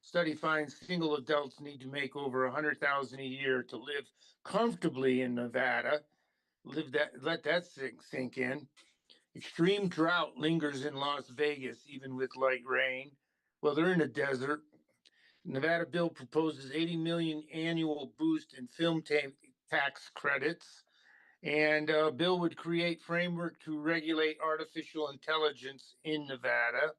Study finds single adults need to make over $100,000 a year to live comfortably in Nevada. Let that sink in. Extreme drought lingers in Las Vegas, even with light rain. Well, they're in the desert. Nevada bill proposes $80 million annual boost in film tax credits. And bill would create framework to regulate artificial intelligence in Nevada.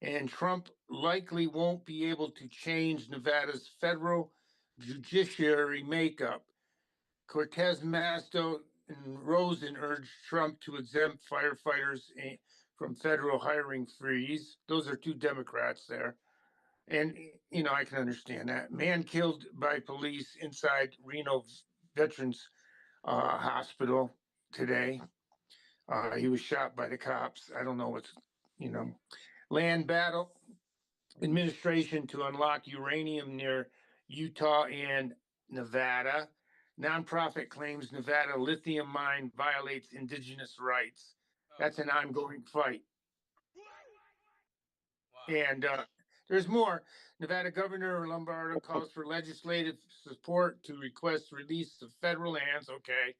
And Trump likely won't be able to change Nevada's federal judiciary makeup. Cortez Masto and Rosen urged Trump to exempt firefighters from federal hiring freeze. Those are two Democrats there. And, I can understand that. Man killed by police inside Reno Veterans Hospital today. He was shot by the cops. I don't know what's, land battle administration to unlock uranium near Utah and Nevada. Nonprofit claims Nevada lithium mine violates indigenous rights. That's an ongoing fight. Wow. And There's more. Nevada Governor Lombardo calls for legislative support to request release of federal lands. Okay.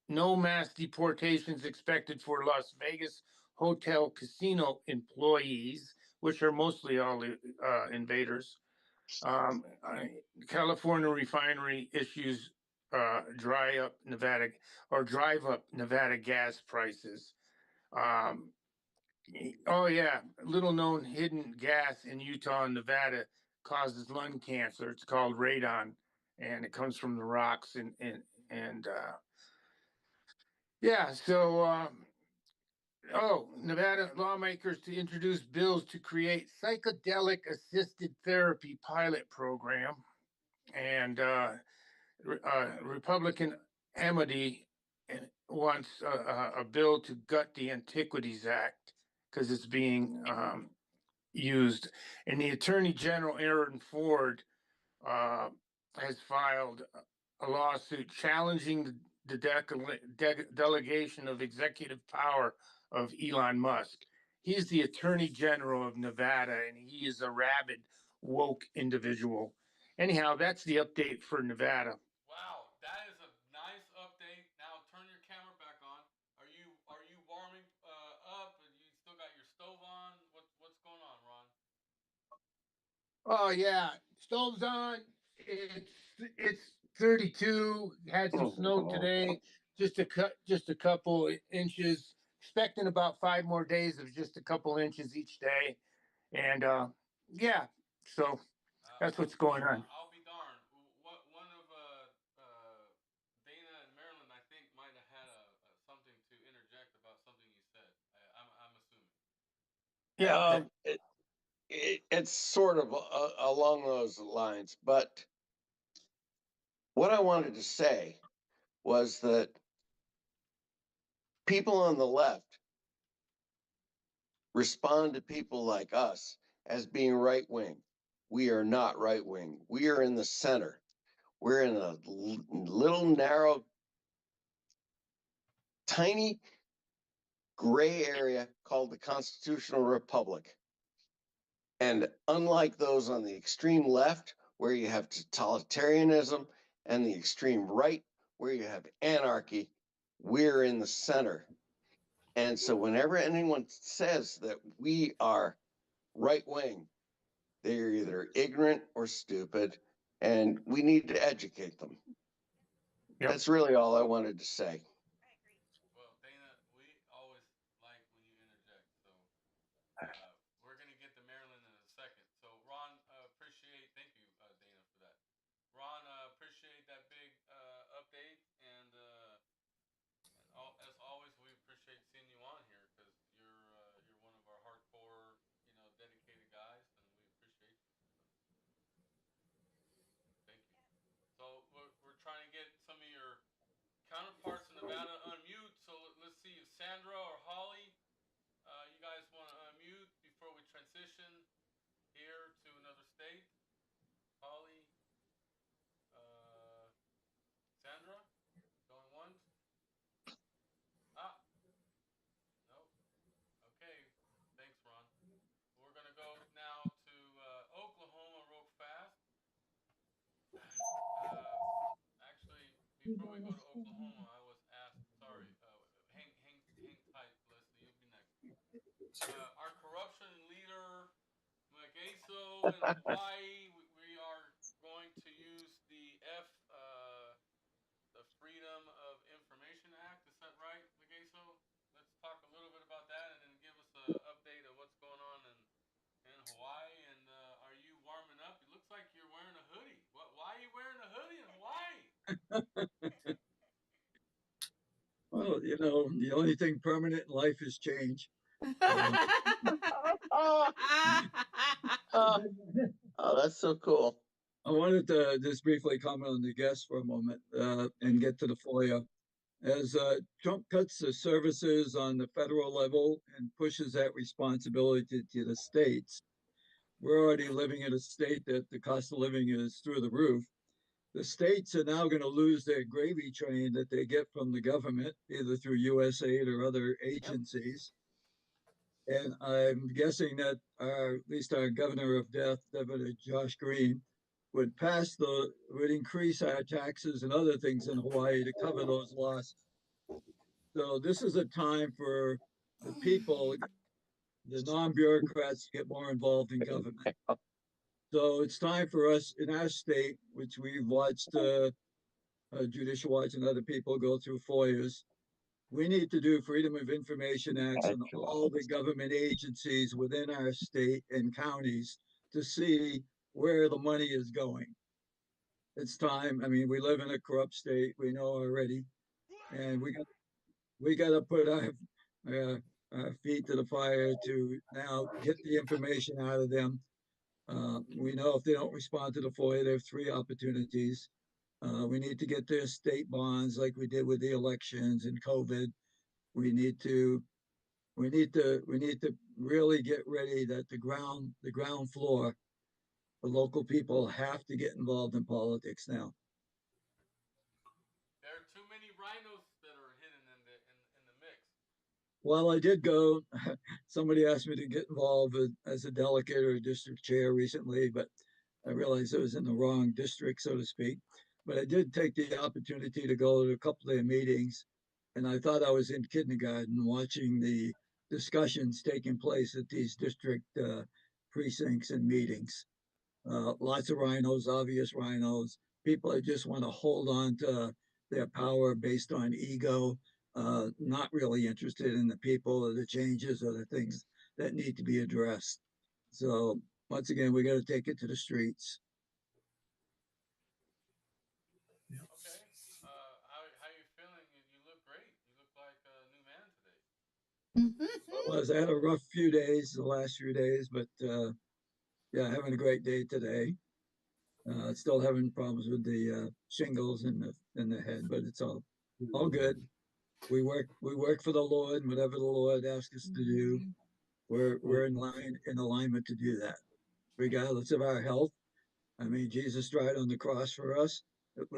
No mass deportations expected for Las Vegas hotel casino employees, which are mostly all invaders. California refinery issues drive up Nevada gas prices. Um, oh yeah, little known hidden gas in Utah and Nevada causes lung cancer. It's called radon, and it comes from the rocks and yeah. So Nevada lawmakers to introduce bills to create psychedelic assisted therapy pilot program, and Republican Amity wants a bill to gut the Antiquities Act because it's being used. And the Attorney General, Aaron Ford, has filed a lawsuit challenging the delegation of executive power of Elon Musk. He's the Attorney General of Nevada, and he is a rabid, woke individual. Anyhow, that's the update for Nevada. Wow, that is a nice update. Now turn your camera back on. Are you warming up? And you still got your stove on? What's going on, Ron? Oh yeah, stove's on. It's 32. Had some snow today. Just a couple inches. Expecting about 5 more days of just a couple inches each day, and yeah. So that's what's going on. I'll be darned. One of Dana and Marilyn, I think, might have had something to interject about something you said. I'm assuming. Yeah. Okay. It's sort of along those lines, but what I wanted to say was that people on the left respond to people like us as being right wing. We are not right wing. We are in the center. We're in a little narrow, tiny gray area called the Constitutional Republic. And unlike those on the extreme left, where you have totalitarianism, and the extreme right, where you have anarchy, we're in the center. And so whenever anyone says that we are right wing, they're either ignorant or stupid, and we need to educate them. Yep. That's really all I wanted to say. I agree. Well, Dana, we always like when you interject. So we're going to get to Marilyn in a second. So Ron, thank you, Dana, for that. Ron, appreciate that big update, and as always, we appreciate seeing you on here because you're one of our hardcore, dedicated guys, and we appreciate you. Thank you. So we're trying to get some of your counterparts in Nevada unmute. So let's see if Sandra or Holly, you guys want to unmute before we transition here to another state. Holly, Sandra, going once. Nope. Okay. Thanks, Ron. We're gonna go now to Oklahoma real fast. Actually, before we go to Oklahoma, I was asked. Sorry, hang tight, Leslie. You'll be next. Our corruption leader, Magaso in Hawaii. We are going to use the the Freedom of Information Act. Is that right, Magaso? Let's talk a little bit about that, and then give us an update of what's going on in Hawaii. And are you warming up? It looks like you're wearing a hoodie. Why are you wearing a hoodie in Hawaii? Well, the only thing permanent in life is change. Oh, that's so cool. I wanted to just briefly comment on the guests for a moment and get to the FOIA. As Trump cuts the services on the federal level and pushes that responsibility to the states, we're already living in a state that the cost of living is through the roof. The states are now going to lose their gravy train that they get from the government, either through USAID or other agencies. And I'm guessing that at least our governor of death, Governor Josh Green, would increase our taxes and other things in Hawaii to cover those losses. So this is a time for the people, the non-bureaucrats, to get more involved in government. So it's time for us in our state, which we've watched Judicial Watch and other people go through FOIAs. We need to do Freedom of Information Acts on all the government agencies within our state and counties to see where the money is going. It's time. I mean, we live in a corrupt state. We know already, and we got to put our feet to the fire to now get the information out of them. We know if they don't respond to the FOIA, they have 3 opportunities. We need to get their state bonds like we did with the elections and COVID. We need to really get ready that the ground floor, the local people have to get involved in politics now. There are too many rhinos that are hidden in the mix. Well, I did go. Somebody asked me to get involved as a delegate or a district chair recently, but I realized I was in the wrong district, so to speak. But I did take the opportunity to go to a couple of their meetings, and I thought I was in kindergarten watching the discussions taking place at these district precincts and meetings. Lots of rhinos, obvious rhinos, people that just want to hold on to their power based on ego, not really interested in the people or the changes or the things that need to be addressed. So once again, we got to take it to the streets. Okay. How you feeling? You look great. You look like a new man today. Well, I had a rough few days, the last few days, but yeah, having a great day today. Still having problems with the shingles in the head, but it's all good. We work for the Lord, and whatever the Lord asks us to do, we're in alignment to do that, regardless of our health. I mean, Jesus died on the cross for us.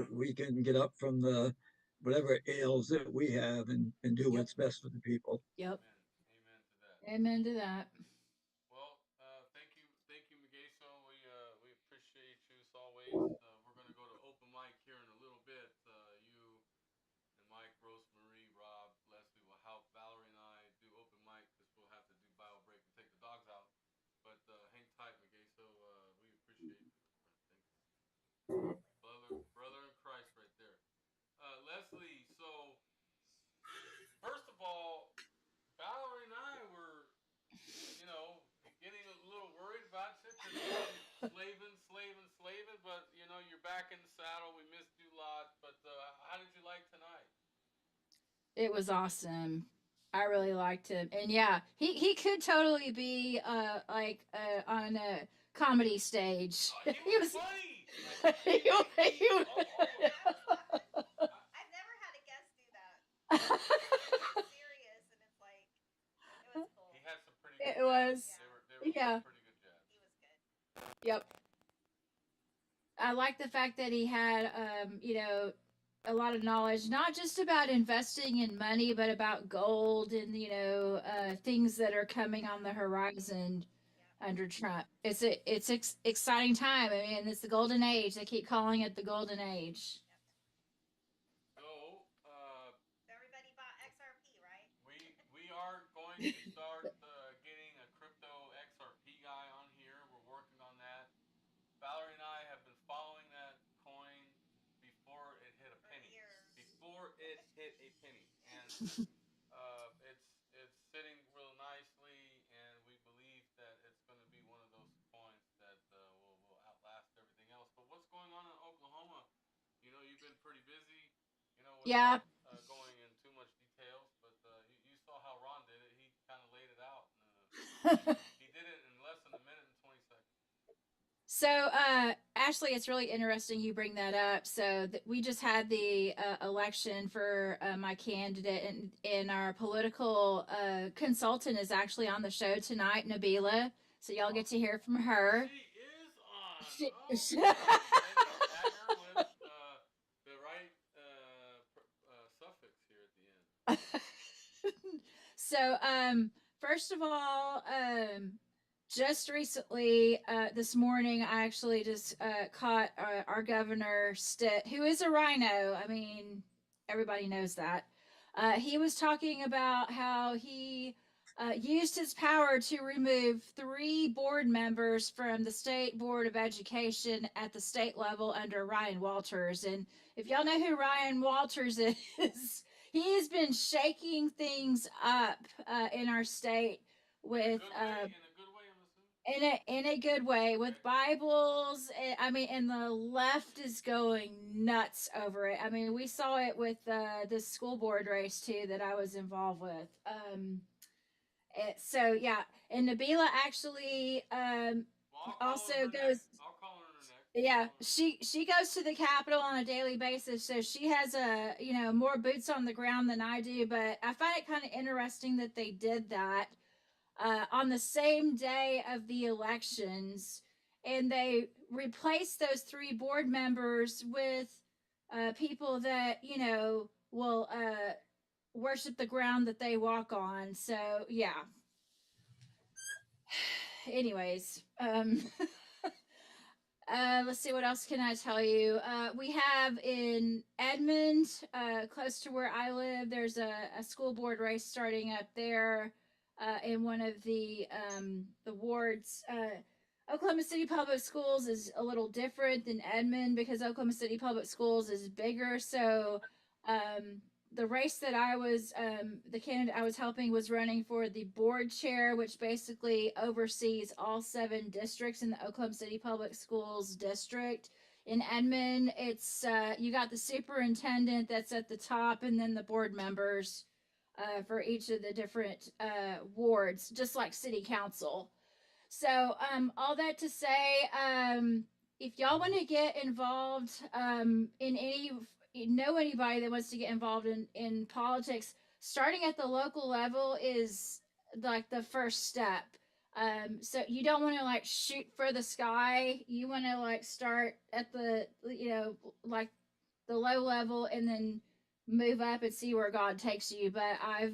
We can get up from the whatever ails that we have and do what's best for the people. Yep. Amen to that. Amen to that. Well, thank you, Miguel. We appreciate you as always. We're gonna go to open mic here in a little bit. You and Mike, Rosemary, Rob, Leslie will help Valerie and I do open mic because we'll have to do Bible break and take the dogs out. But hang tight, Miguel. We appreciate you, my friend. Thanks, brother in Christ, right there. Leslie. So first of all, Valerie and I were, getting a little worried about you because you've been slaving. But you're back in the saddle. We missed you a lot. But how did you like tonight? It was awesome. I really liked him, and yeah, he could totally be on a comedy stage. He was funny. I've never had a guest do that. Serious, and it's like it was cool. He had some pretty good. It was. They were Yeah. pretty good jabs. He was good. Yep. I like the fact that he had, a lot of knowledge, not just about investing in money, but about gold and, things that are coming on the horizon under Trump. It's exciting time. I mean, it's the golden age. They keep calling it the golden age. So, everybody bought XRP, right? We are going to start getting a crypto XRP guy on here. We're working on that. Valerie and I have been following that coin before it hit a penny. And it's sitting real nicely, and we believe that it's going to be one of those coins that will outlast everything else. But what's going on in Oklahoma? You've been pretty busy. Yeah. Going in too much details, but you saw how Ron did it. He kind of laid it out. He did it in less than a minute and 20 seconds. So, Ashley, it's really interesting you bring that up. So we just had the election for my candidate, and our political consultant is actually on the show tonight, Nabila. So y'all get to hear from her. She is on. With the right suffix here at the end. So, first of all, just recently, this morning, I actually just caught our governor Stitt, who is a rhino. I mean, everybody knows that. He was talking about how he used his power to remove 3 board members from the State Board of Education at the state level under Ryan Walters. And if y'all know who Ryan Walters is, he has been shaking things up in our state with in a good way with Bibles. I mean, and the left is going nuts over it. I mean, we saw it with the school board race too that I was involved with. So yeah, and Nabila actually also goes. I'll call her next. Yeah, she goes to the Capitol on a daily basis, so she has more boots on the ground than I do. But I find it kind of interesting that they did that on the same day of the elections, and they replaced those 3 board members with people that will worship the ground that they walk on. So yeah. Anyways, let's see, what else can I tell you? We have in Edmond, close to where I live, there's a school board race starting up there in one of the wards. Oklahoma City Public Schools is a little different than Edmond because Oklahoma City Public Schools is bigger. So the race that I was, the candidate I was helping was running for the board chair, which basically oversees all 7 districts in the Oklahoma City Public Schools district. In Edmond, it's you got the superintendent that's at the top, and then the board members for each of the different wards, just like city council. So all that to say, if y'all want to get involved in anybody that wants to get involved in politics, starting at the local level is like the first step. So you don't want to like shoot for the sky. You want to like start at the like the low level and then move up and see where God takes you. But I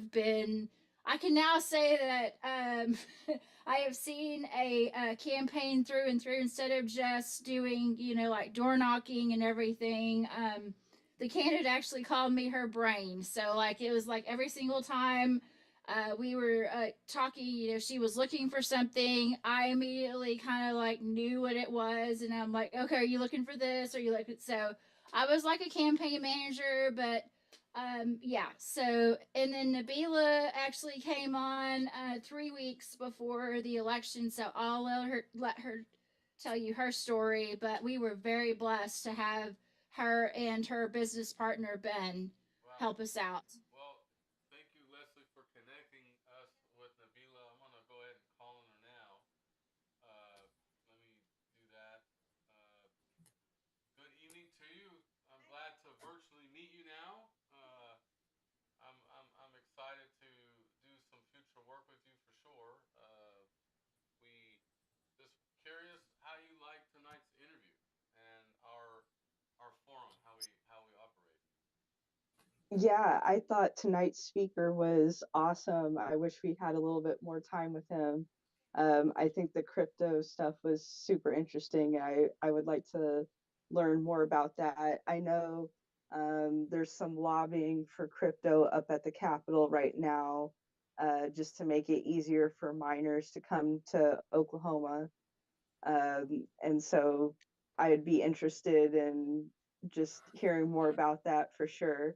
can now say that I have seen a campaign through and through instead of just doing, like door knocking and everything. The candidate actually called me her brain. So like, it was like every single time we were talking, she was looking for something. I immediately kind of like knew what it was. And I'm like, okay, are you looking for this? Are you looking? So I was like a campaign manager, but yeah. So, and then Nabila actually came on 3 weeks before the election. So I'll let her tell you her story. But we were very blessed to have her and her business partner Ben help us out. Well, thank you, Leslie, for connecting us with Nabila. I'm gonna go ahead and call on her now. Let me do that. Uh, Good evening to you. I'm glad to virtually meet you now. I'm excited to do some future work with you for sure. We just curious how you like tonight's interview and our forum, how we operate. Yeah, I thought tonight's speaker was awesome. I wish we had a little bit more time with him. I think the crypto stuff was super interesting. I would like to learn more about that. I know there's some lobbying for crypto up at the Capitol right now, just to make it easier for miners to come to Oklahoma. And so I'd be interested in just hearing more about that for sure.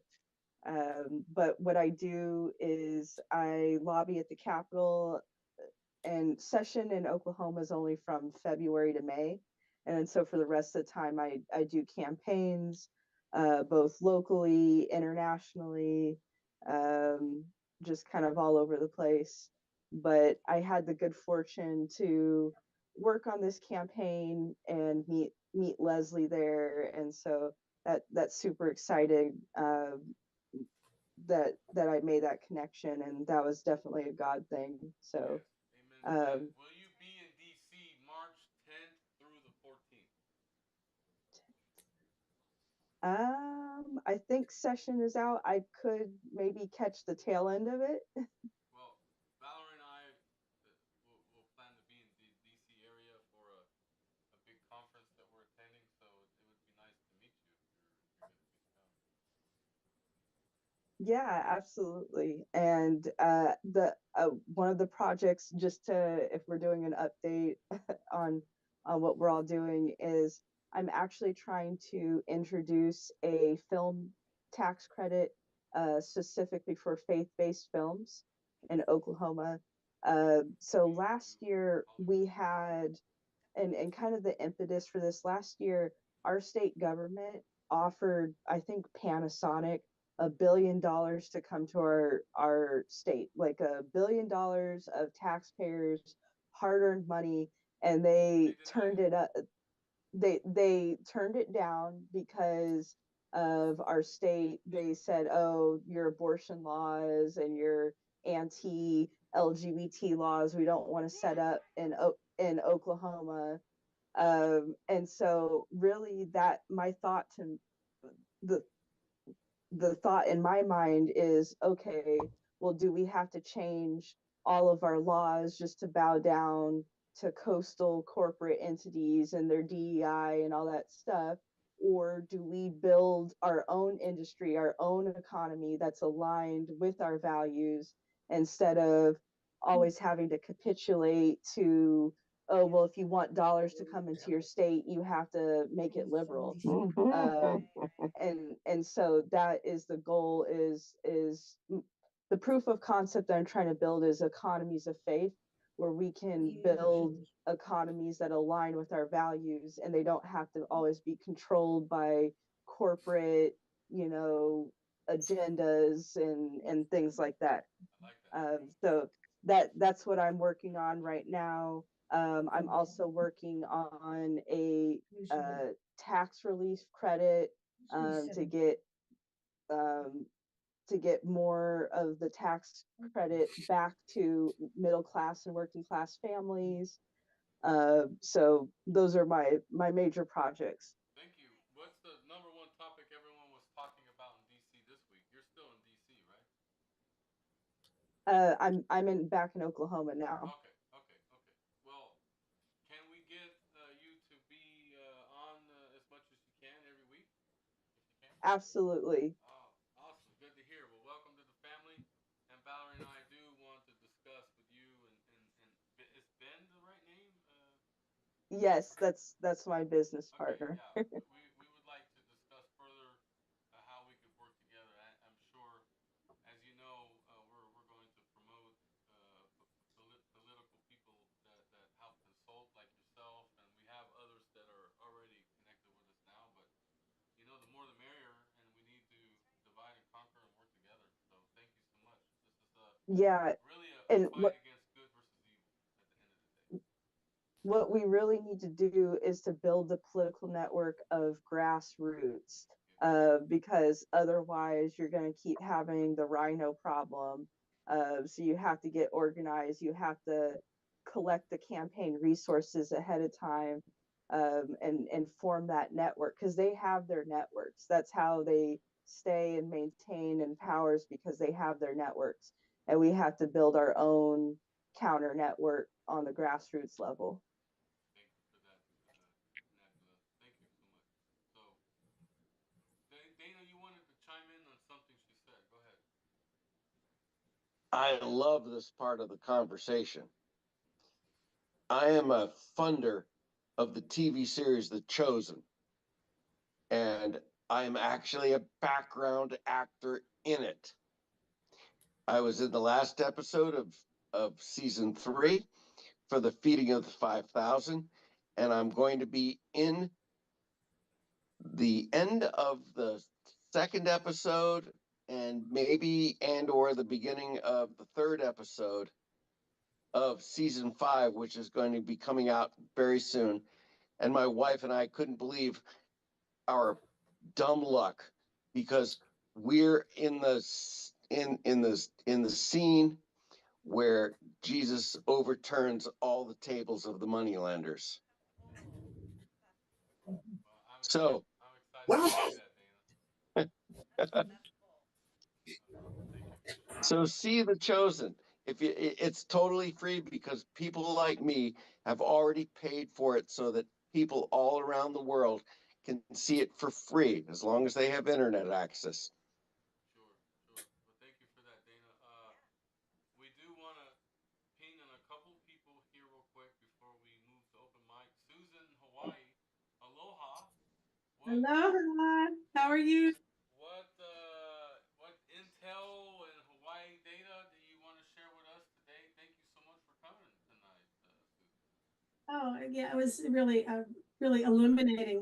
But what I do is I lobby at the Capitol, and session in Oklahoma is only from February to May. And so for the rest of the time, I do campaigns, both locally, internationally, just kind of all over the place. But I had the good fortune to work on this campaign and meet Leslie there. And so that's super exciting. That I made that connection, and that was definitely a God thing. So, Yes. Amen. Will you be in DC March 10th through the 14th? I think session is out. I could maybe catch the tail end of it. Well, Valerie and I Yeah, absolutely. And the one of the projects, just to if we're doing an update on what we're all doing, is I'm actually trying to introduce a film tax credit specifically for faith-based films in Oklahoma. So last year we had, and kind of the impetus for this last year, our state government offered, I think, Panasonic $1 billion to come to our state, like $1 billion of taxpayers hard-earned money, and they turned it up. They turned it down because of our state. They said, oh, your abortion laws and your anti LGBT laws, we don't want to set up in Oklahoma. And so really that my thought to the the thought in my mind is, okay, well, do we have to change all of our laws just to bow down to coastal corporate entities and their DEI and all that stuff? Or do we build our own industry, our own economy that's aligned with our values instead of always having to capitulate to, oh, well, if you want dollars to come into your state, you have to make it liberal. And so that is the goal, is the proof of concept that I'm trying to build is economies of faith, where we can build economies that align with our values, and they don't have to always be controlled by corporate, agendas and things like that. So that's what I'm working on right now. I'm also working on a tax relief credit to get more of the tax credit back to middle class and working class families. So those are my major projects. Thank you. What's the number one topic everyone was talking about in DC this week? You're still in DC, right? I'm back in Oklahoma now. Okay, okay, okay. Well, can we get you to be on as much as you can every week, if you can? Absolutely. Oh, awesome. Good to hear. Well, welcome to the family. And Valerie and I do want to discuss with you and is Ben the right name? Yes, that's my business Okay, partner. yeah. We would like to discuss further how we could work together. I'm sure, as you know, we're going to promote political people that help consult like yourself, and we have others that are already connected with us now. But the more the merrier, and we need to divide and conquer and work together. So thank you so much. This is Yeah, really a and fight against good versus evil at the end of the day. what we really need to do is to build the political network of grassroots, because otherwise you're going to keep having the rhino problem. So you have to get organized, you have to collect the campaign resources ahead of time, and form that network, because they have their networks. That's how they stay and maintain in powers, because they have their networks, and we have to build our own counter network on the grassroots level. Thank you for that, Nebula. Thank you so much. So, Dana, you wanted to chime in on something she said. Go ahead. I love this part of the conversation. I am a funder of the TV series The Chosen, and I am actually a background actor in it. I was in the last episode of season 3 for the feeding of the 5,000, and I'm going to be in the end of the second episode, and maybe or the beginning of the third episode of season 5, which is going to be coming out very soon. And my wife and I couldn't believe our dumb luck, because we're in the scene where Jesus overturns all the tables of the moneylenders. Well, So I'm excited to see that, Dana. That's cool. Thank you for sharing. so see The Chosen. It's totally free, because people like me have already paid for it, so that people all around the world can see it for free, as long as they have internet access. Sure, sure. Hello, hello. How are you? What intel and Hawaii data do you want to share with us today? Thank you so much for coming tonight, Susan. Oh, yeah, it was really illuminating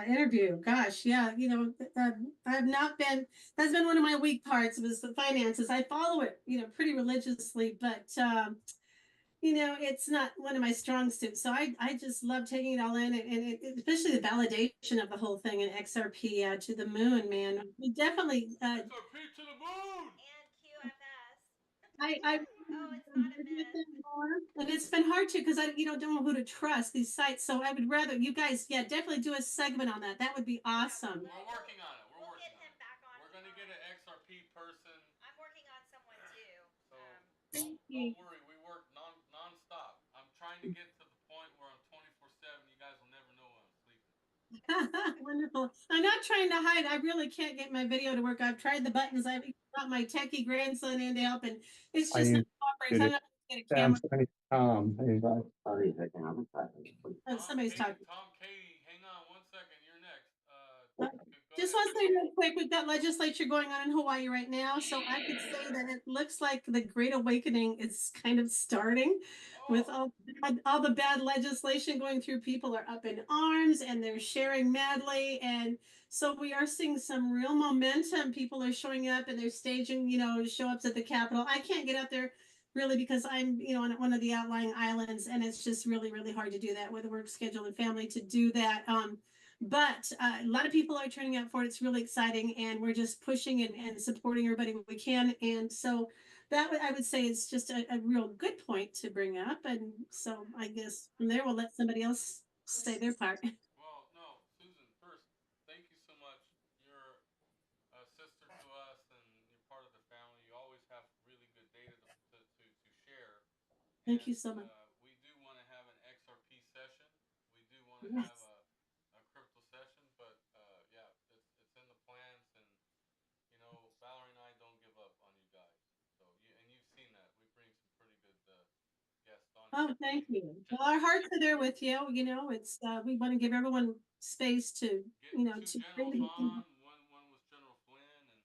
interview. Gosh, yeah, I've not been. That's been one of my weak parts was the finances. I follow it, pretty religiously, but it's not one of my strong suits. So I just love taking it all in, and especially the validation of the whole thing and XRP to the moon, man. We definitely XRP to the moon. And QFS. I Oh, it's not a myth. and it's been hard to because I don't know who to trust these sites. So I would rather you guys, definitely do a segment on that. That would be awesome. We're working on it. We'll get him back on. We're gonna get an XRP person. I'm working on someone too. So don't worry, we work non-stop. I'm trying to get to the point where I'm 24/7. You guys will never know when I'm sleeping. Wonderful. I'm not trying to hide. I really can't get my video to work. I've tried the buttons. I've got my techie grandson in to help, and it's just not cooperating. I'm not going to get a camera. Somebody's talking. Tom, Katie, hang on one second. You're next. Just want to say real quick, we've got legislature going on in Hawaii right now, so I could say that it looks like the Great Awakening is kind of starting with all the bad legislation going through. People are up in arms and they're sharing madly, and so we are seeing some real momentum. People are showing up and they're staging, show ups at the Capitol. I can't get out there really because I'm, on one of the outlying islands, and it's just really, really hard to do that with a work schedule and family to do that. But a lot of people are turning out for it. It's really exciting, and we're just pushing and supporting everybody we can. And so that I would say is just a real good point to bring up. And so I guess from there we'll let somebody else say their part. Well, no, Susan, first, thank you so much. You're a sister to us, and you're part of the family. You always have really good data to share. Thank you so much. We do want to have an XRP session. We do want to have a crypto session, but yeah, it's in the plans, and Valerie and I don't give up on you guys. So you've seen that we bring some pretty good guests on. Oh, thank you. Well, our hearts are there with you. It's we want to give everyone space to to Generals on. One was General Flynn, and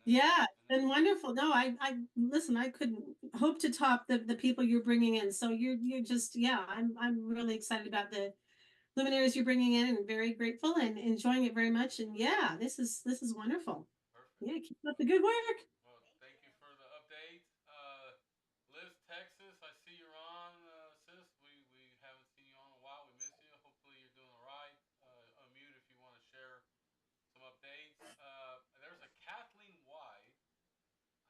yeah, been wonderful. No, I listen. I couldn't hope to top the people you're bringing in. So you're just I'm really excited about the luminaries you're bringing in, and very grateful and enjoying it very much. And yeah, this is wonderful. Perfect. Yeah, keep up the good work. Well, thank you for the update. Liz, Texas, I see you're on, sis. We haven't seen you on in a while. We miss you. Hopefully you're doing all right. Unmute if you want to share some updates. There's a Kathleen White.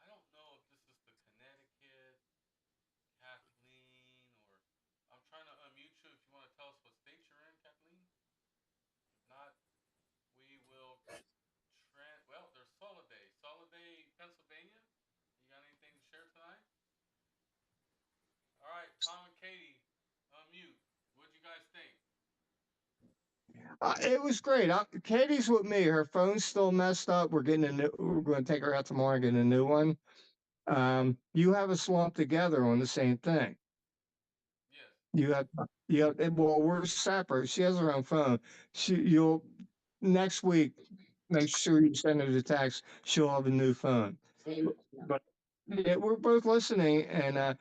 I don't know if this is the Connecticut Kathleen, or I'm trying to unmute you if you want to tell us what state you're in, Kathleen. If not, we will well, there's Soliday, Pennsylvania. You got anything to share tonight? All right, Tom and Katie, unmute. What'd you guys think? It was great. Katie's with me. Her phone's still messed up. We're going to take her out tomorrow and get a new one. You have us lumped together on the same thing. Yes. Well, we're separate. She has her own phone. You'll next week, make sure you send her the text. She'll have a new phone. But yeah, we're both listening, and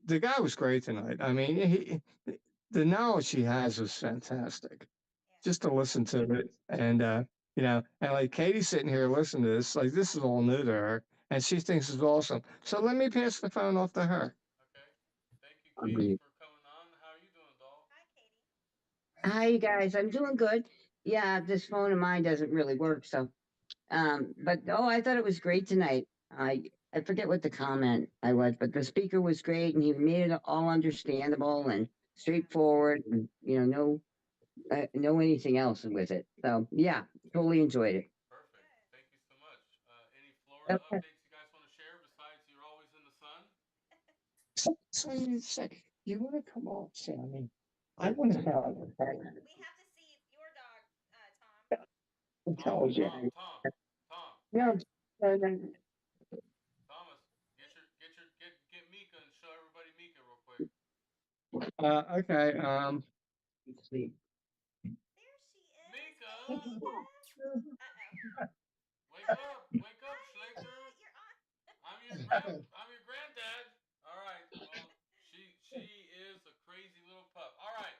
the guy was great tonight. I mean, the knowledge he has is fantastic. Just to listen to it, and and like Katie's sitting here listening to this, like this is all new to her, and she thinks it's awesome. So let me pass the phone off to her. Okay. Thank you, Katie, for coming on. How are you doing, doll? Hi, Katie. Hi, you guys. I'm doing good. Yeah, this phone of mine doesn't really work, so. But I thought it was great tonight. I forget what the comment I was, but the speaker was great, and he made it all understandable and straightforward, and no anything else with it. So yeah, totally enjoyed it. Perfect. Thank you so much. Any Florida updates you guys want to share besides you're always in the sun? So you want to come off, Sammy? I want to have a We have to see your dog, Tom. Tom. No. Thomas, get Mika and show everybody Mika real quick. Okay. There Wake up, Schlichter. You're on. I'm your granddad. All right. Well, she is a crazy little pup. All right.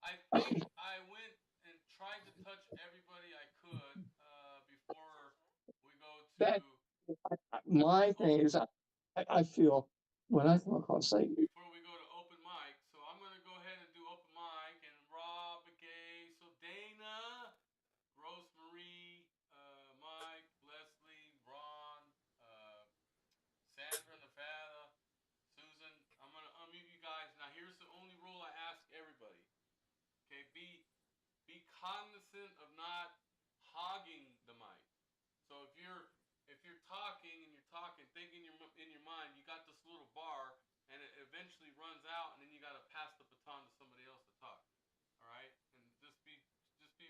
I think I went and tried to touch everybody I could before we go to. That my thing is, I feel when I come across like Before we go to open mic, so I'm gonna go ahead and do open mic and Rob, Gay, so Dana, Rosemarie, Mike, Leslie, Ron, Sandra, Nevada, Susan. I'm gonna unmute you guys. Now here's the only rule I ask everybody. Okay, be cognizant of not hogging the mic. So if you're talking and you're talking, thinking in your mind, you got this little bar, and it eventually runs out, and then you got to pass the baton to somebody else to talk. All right, and just be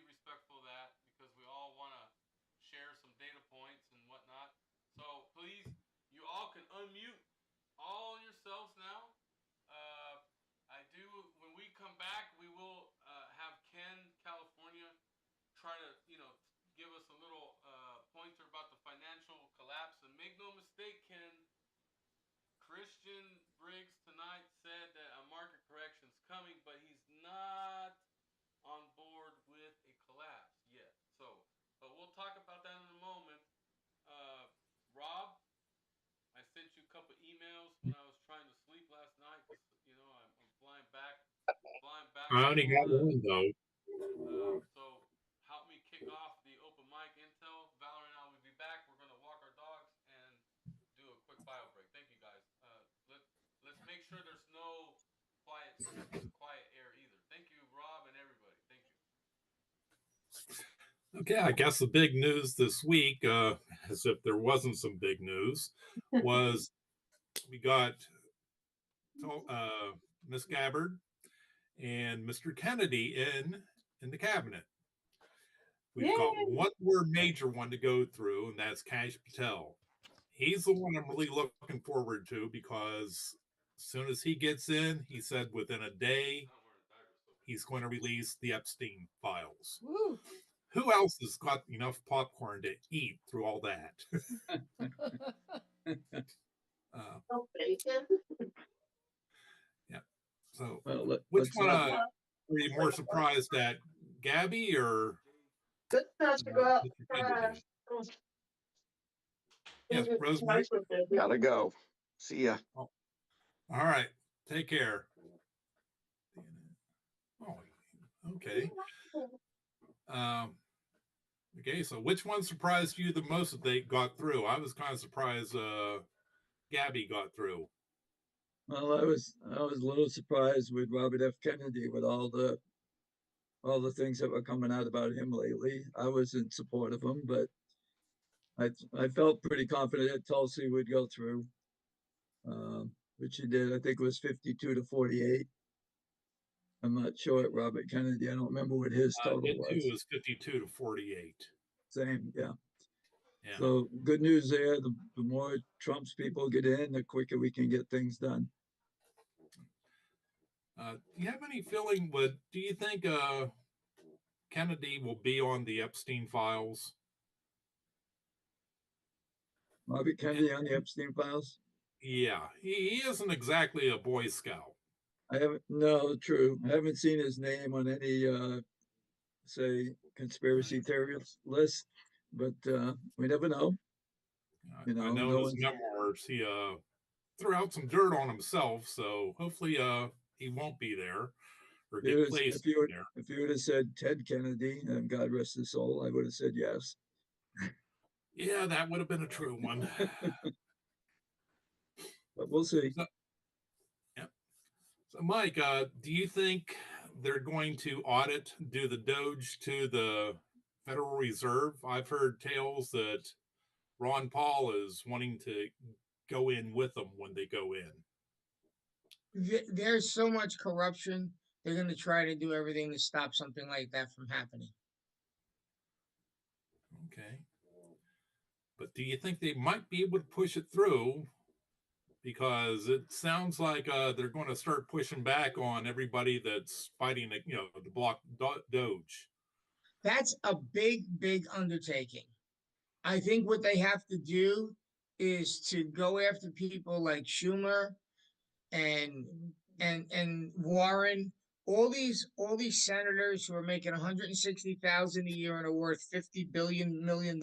respectful of that because we all want to share some data points and whatnot. So please, you all can unmute all yourselves now. I do. When we come back, we will have Ken, California, try to give us a little pointer about the financial collapse. And make no mistake, Ken, Christian Briggs tonight said that a market correction is coming, but he's not on board with a collapse yet. So, but we'll talk about that in a moment. Rob, I sent you a couple emails when I was trying to sleep last night because I'm flying back. I only got one though. So help me kick off the open mic intel. Valerie and I will be back. We're going to walk our dogs and do a quick bio break. Thank you guys. Let's make sure there's no quiet air either. Thank you, Rob, and everybody. Thank you. Okay, I guess the big news this week, as if there wasn't some big news, was we got Miss Gabbard and Mr. Kennedy in the cabinet. We've got one more major one to go through, and that's Kash Patel. He's the one I'm really looking forward to because as soon as he gets in, he said within a day, he's going to release the Epstein files. Woo. Who else has got enough popcorn to eat through all that? Yeah. So, which one are you more surprised at, Gabby or? Yes, Rosemary. Gotta go. See ya. Oh. All right. Take care. Oh, okay. Okay, so which one surprised you the most that they got through? I was kind of surprised Gabby got through. Well, I was a little surprised with Robert F. Kennedy with all the things that were coming out about him lately. I was in support of him, but I felt pretty confident that Tulsi would go through, which she did. I think it was 52 to 48. I'm not sure at Robert Kennedy. I don't remember what his total was. It was 52 to 48. Same, yeah. Yeah. So good news there. The more Trump's people get in, the quicker we can get things done. Do you have any feeling? Do you think Kennedy will be on the Epstein files? Robert Kennedy on the Epstein files? Yeah, he isn't exactly a Boy Scout. True. I haven't seen his name on any, say, conspiracy theorist list, but we never know. I know in his memoirs, he threw out some dirt on himself, so hopefully he won't be there or get placed there. If you would have said Ted Kennedy, and God rest his soul, I would have said yes. Yeah, that would have been a true one. But we'll see. So, Mike, do you think they're going to do the Doge to the Federal Reserve? I've heard tales that Ron Paul is wanting to go in with them when they go in. There's so much corruption. They're going to try to do everything to stop something like that from happening. Okay. But do you think they might be able to push it through? Because it sounds like they're going to start pushing back on everybody that's fighting, to block Doge. That's a big undertaking. I think what they have to do is to go after people like Schumer and and Warren, all these senators who are making 160,000 a year and are worth $50 million,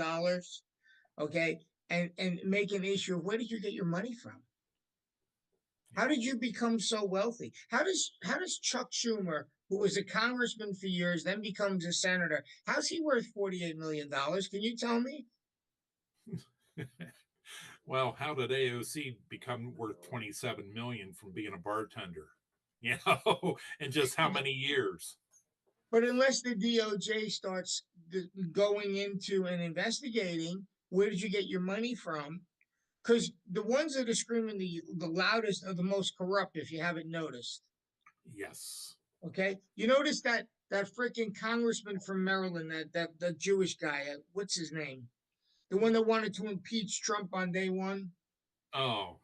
okay, and make an issue of where did you get your money from? How did you become so wealthy? How does Chuck Schumer, who was a congressman for years, then becomes a senator? How's he worth $48 million? Can you tell me? Well, how did AOC become worth 27 million from being a bartender? You know, in just how many years? But unless the DOJ starts going into and investigating, where did you get your money from? Because the ones that are screaming the loudest are the most corrupt, if you haven't noticed. Yes. Okay, you notice that freaking congressman from Maryland, that Jewish guy, what's his name? The one that wanted to impeach Trump on day one. Oh,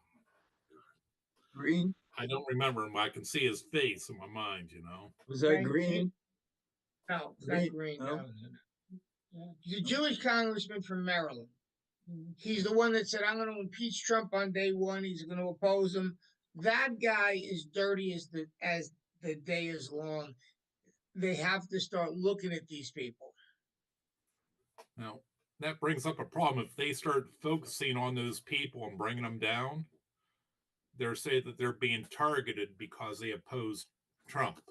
Green? I don't remember him. I can see his face in my mind, you know. Was that Okay. Green? No, it's Green? not Green. No? No. The Jewish congressman from Maryland. He's the one that said, I'm going to impeach Trump on day one. He's going to oppose him. That guy is dirty as the day is long. They have to start looking at these people. Now, that brings up a problem. If they start focusing on those people and bringing them down, they're saying that they're being targeted because they oppose Trump.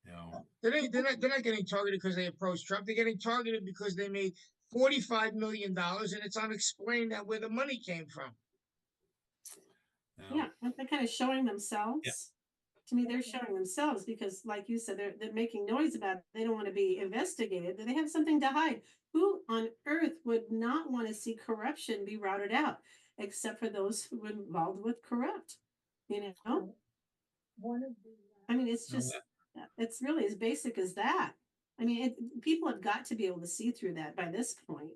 You know, They're not getting targeted because they oppose Trump. They're getting targeted because they made $45 million and it's unexplained that where the money came from. Yeah, aren't they kind of showing themselves? Yeah. To me, they're showing themselves because, like you said, they're making noise about it. They don't want to be investigated. They have something to hide. Who on earth would not want to see corruption be routed out, except for those who were involved with corrupt? You know, I mean, it's just it's really as basic as that. I mean, people have got to be able to see through that by this point.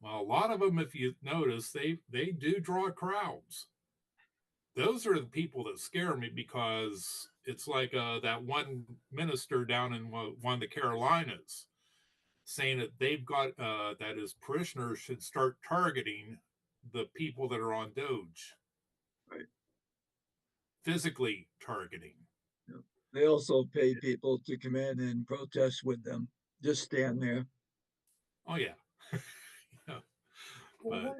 well, a lot of them, if you notice, they do draw crowds. Those are the people that scare me because it's like that one minister down in one of the Carolinas saying that they've got that his parishioners should start targeting the people that are on Doge. Right. Physically targeting. Yep. They also pay people to come in and protest with them. Just stand there. Oh yeah. Yeah. But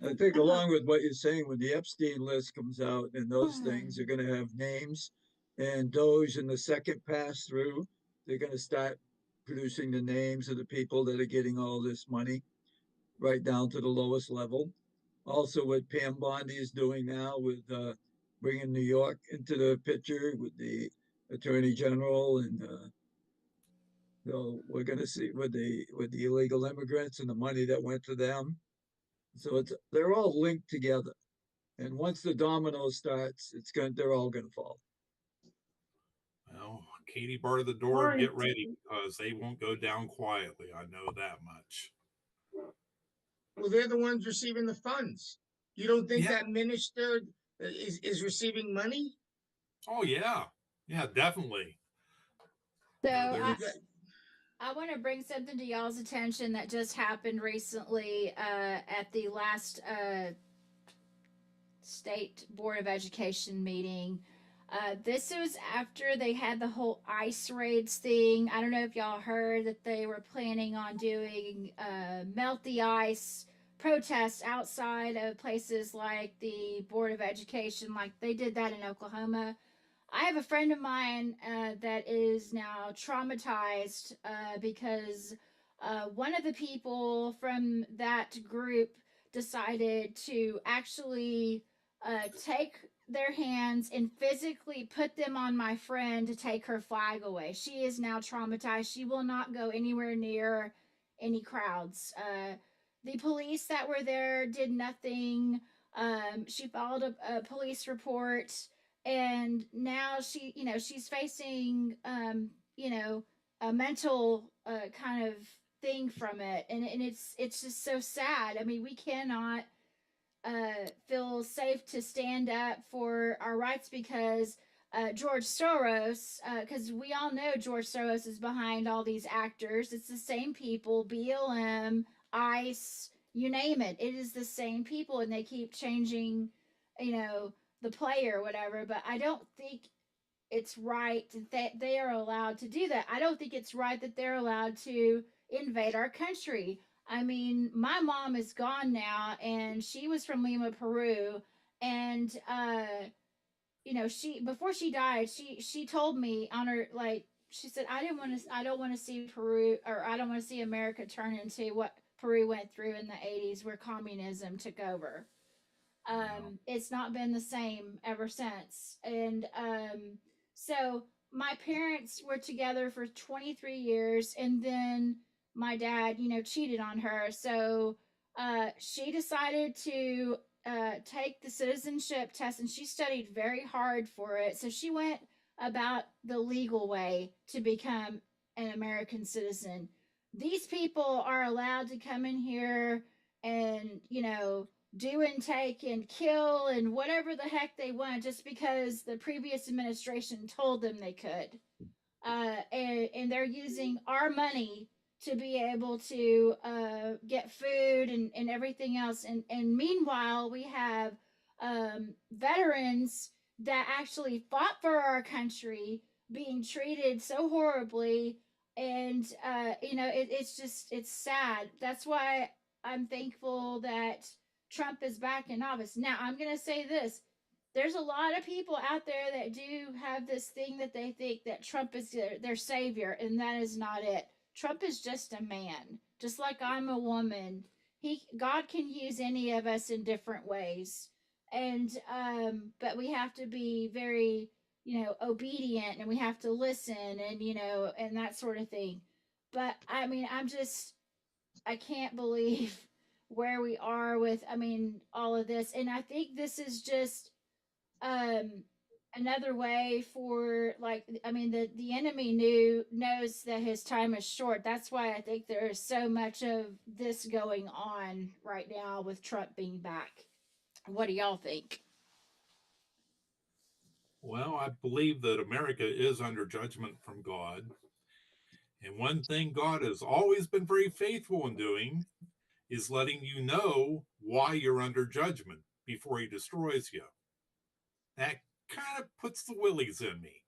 I think along with what you're saying, when the Epstein list comes out and those things are going to have names, and Doge in the second pass through, they're going to start producing the names of the people that are getting all this money right down to the lowest level. Also, what Pam Bondi is doing now with bringing New York into the picture with the Attorney General, and so we're going to see with the illegal immigrants and the money that went to them. So they're all linked together, and once the domino starts, they're all going to fall. Well, Katie, bar the door and get ready because they won't go down quietly. I know that much. Well, they're the ones receiving the funds. You don't think that minister is receiving money? Oh yeah, definitely. So I want to bring something to y'all's attention that just happened recently at the last State Board of Education meeting. This was after they had the whole ice raids thing. I don't know if y'all heard that they were planning on doing melt the ice protests outside of places like the Board of Education, like they did that in Oklahoma. I have a friend of mine that is now traumatized because one of the people from that group decided to actually take their hands and physically put them on my friend to take her flag away. She is now traumatized. She will not go anywhere near any crowds. The police that were there did nothing. She filed a police report, and now she's facing a mental kind of thing from it, and it's just so sad. I mean, we cannot feel safe to stand up for our rights because George Soros, because we all know George Soros is behind all these actors. It's the same people, BLM, ICE, you name it. It is the same people, and they keep changing, you know, the player or whatever. But I don't think it's right that they are allowed to do that. I don't think it's right that they're allowed to invade our country. I mean, my mom is gone now, and she was from Lima, Peru, and you know, she before she died, she told me on her, like, she said, I don't want to see Peru, or I don't want to see America turn into what Peru went through in the 80s, where communism took over. It's not been the same ever since. And so my parents were together for 23 years, and then my dad, you know, cheated on her. So she decided to take the citizenship test, and she studied very hard for it. So she went about the legal way to become an American citizen. These people are allowed to come in here and, you know, do and take and kill and whatever the heck they want, just because the previous administration told them they could. And they're using our money to be able to get food and everything else. And meanwhile, we have veterans that actually fought for our country being treated so horribly. And, you know, it's sad. That's why I'm thankful that Trump is back in office. Now, I'm going to say this. There's a lot of people out there that do have this thing that they think that Trump is their savior, and that is not it. Trump is just a man, just like I'm a woman. God can use any of us in different ways, and but we have to be very, you know, obedient, and we have to listen, and you know, and that sort of thing. But I mean, I can't believe where we are with, I mean, all of this, and I think this is just um another way for, like, I mean, the enemy knows that his time is short. That's why I think there is so much of this going on right now with Trump being back. What do y'all think? Well, I believe that America is under judgment from God. And one thing God has always been very faithful in doing is letting you know why you're under judgment before he destroys you. That kind of puts the willies in me.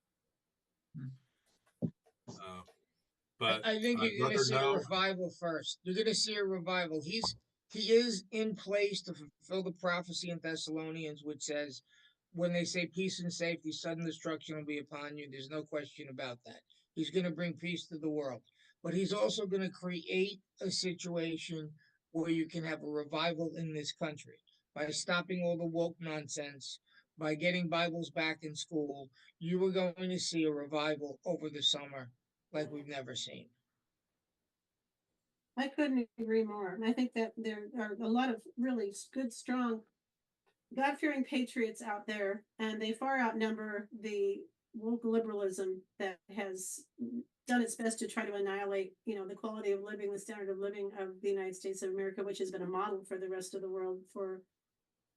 But I think you're going to see a revival first. You're going to see a revival. He is in place to fulfill the prophecy in Thessalonians, which says, when they say peace and safety, sudden destruction will be upon you. There's no question about that. He's going to bring peace to the world, but he's also going to create a situation where you can have a revival in this country by stopping all the woke nonsense, by getting Bibles back in school. You are going to see a revival over the summer like we've never seen. I couldn't agree more. And I think that there are a lot of really good, strong, God-fearing patriots out there, and they far outnumber the woke liberalism that has done its best to try to annihilate, you know, the quality of living, the standard of living of the United States of America, which has been a model for the rest of the world for,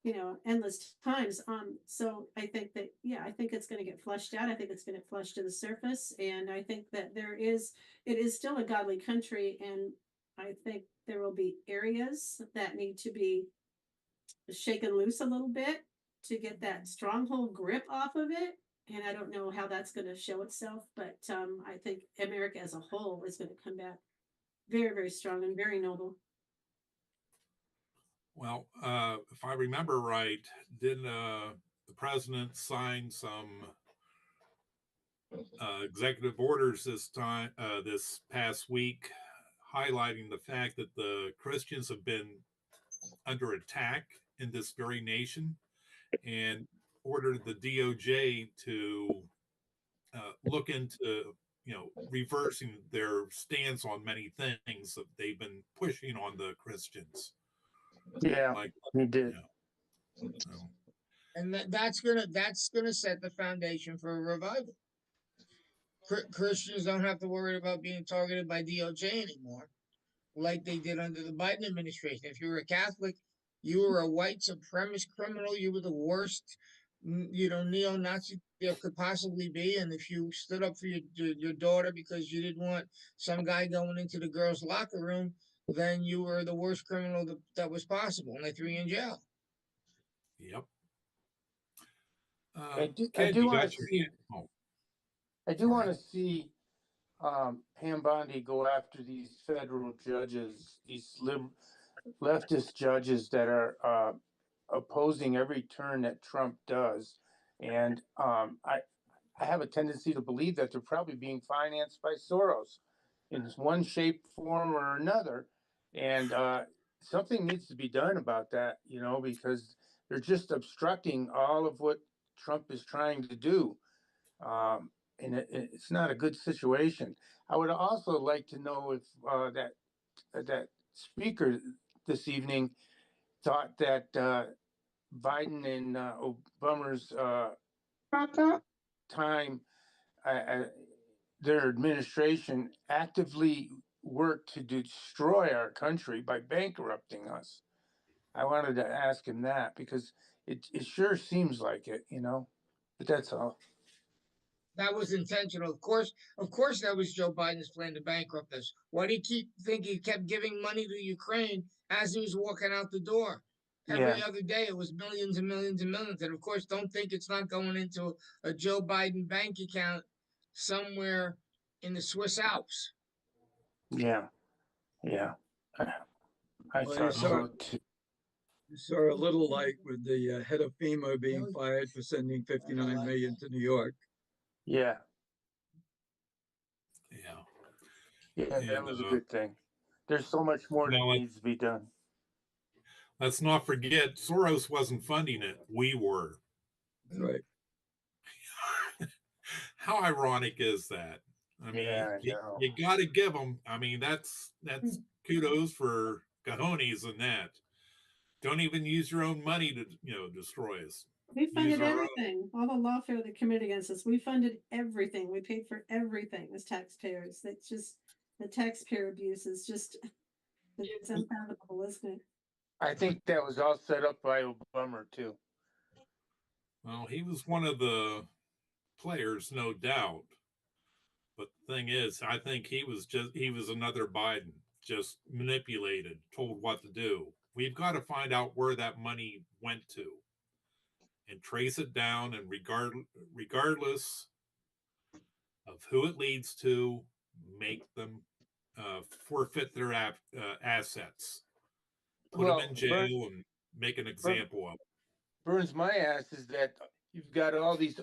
you know, endless times. So I think that, yeah, I think it's going to get flushed out. I think it's going to get flushed to the surface. And I think that it is still a godly country. And I think there will be areas that need to be shaken loose a little bit to get that stronghold grip off of it. And I don't know how that's going to show itself, but I think America as a whole is going to come back very, very strong and very noble. Well, if I remember right, didn't the president sign some executive orders this past week, highlighting the fact that the Christians have been under attack in this very nation, and ordered the DOJ to look into, you know, reversing their stance on many things that they've been pushing on the Christians. Yeah, like he did. You know, And that's gonna set the foundation for a revival. Christians don't have to worry about being targeted by DOJ anymore, like they did under the Biden administration. If you were a Catholic, you were a white supremacist criminal. You were the worst neo-Nazi there could possibly be, and if you stood up for your daughter because you didn't want some guy going into the girls' locker room, then you were the worst criminal that was possible, and they threw you in jail. Yep. I Ken, do you want got to your see. hand. Oh, I do want to see Pam Bondi go after these federal judges, these leftist judges that are opposing every turn that Trump does, and I have a tendency to believe that they're probably being financed by Soros in one shape, form, or another, and something needs to be done about that, because they're just obstructing all of what Trump is trying to do. And it's not a good situation. I would also like to know if that speaker this evening thought that Biden and Obama's time, their administration actively worked to destroy our country by bankrupting us. I wanted to ask him that because it sure seems like it, but that's all. That was intentional. Of course, that was Joe Biden's plan to bankrupt us. Why do you think he kept giving money to Ukraine as he was walking out the door? Every Yeah. other day, it was millions and millions and millions. And of course, don't think it's not going into a Joe Biden bank account somewhere in the Swiss Alps. Yeah. I Well, thought so too. you saw a little light with the head of FEMA being fired for sending 59 million to New York. Yeah. Yeah. That was a good thing. There's so much more that needs to be done. Let's not forget, Soros wasn't funding it. We were. That's right. How ironic is that? I mean, you got to give them. I mean, that's kudos for cojones in that. Don't even use your own money to destroy us. We funded everything. All the lawfare that committed against us. We funded everything. We paid for everything as taxpayers. That's just the taxpayer abuse is just it's unfathomable, isn't it? I think that was all set up by Obama too. Well, he was one of the players, no doubt. But the thing is, I think he was another Biden, just manipulated, told what to do. We've got to find out where that money went to and trace it down, and regardless of who it leads to, make them forfeit their assets, put them in jail, and make an example of them. Burns my ass is that you've got all these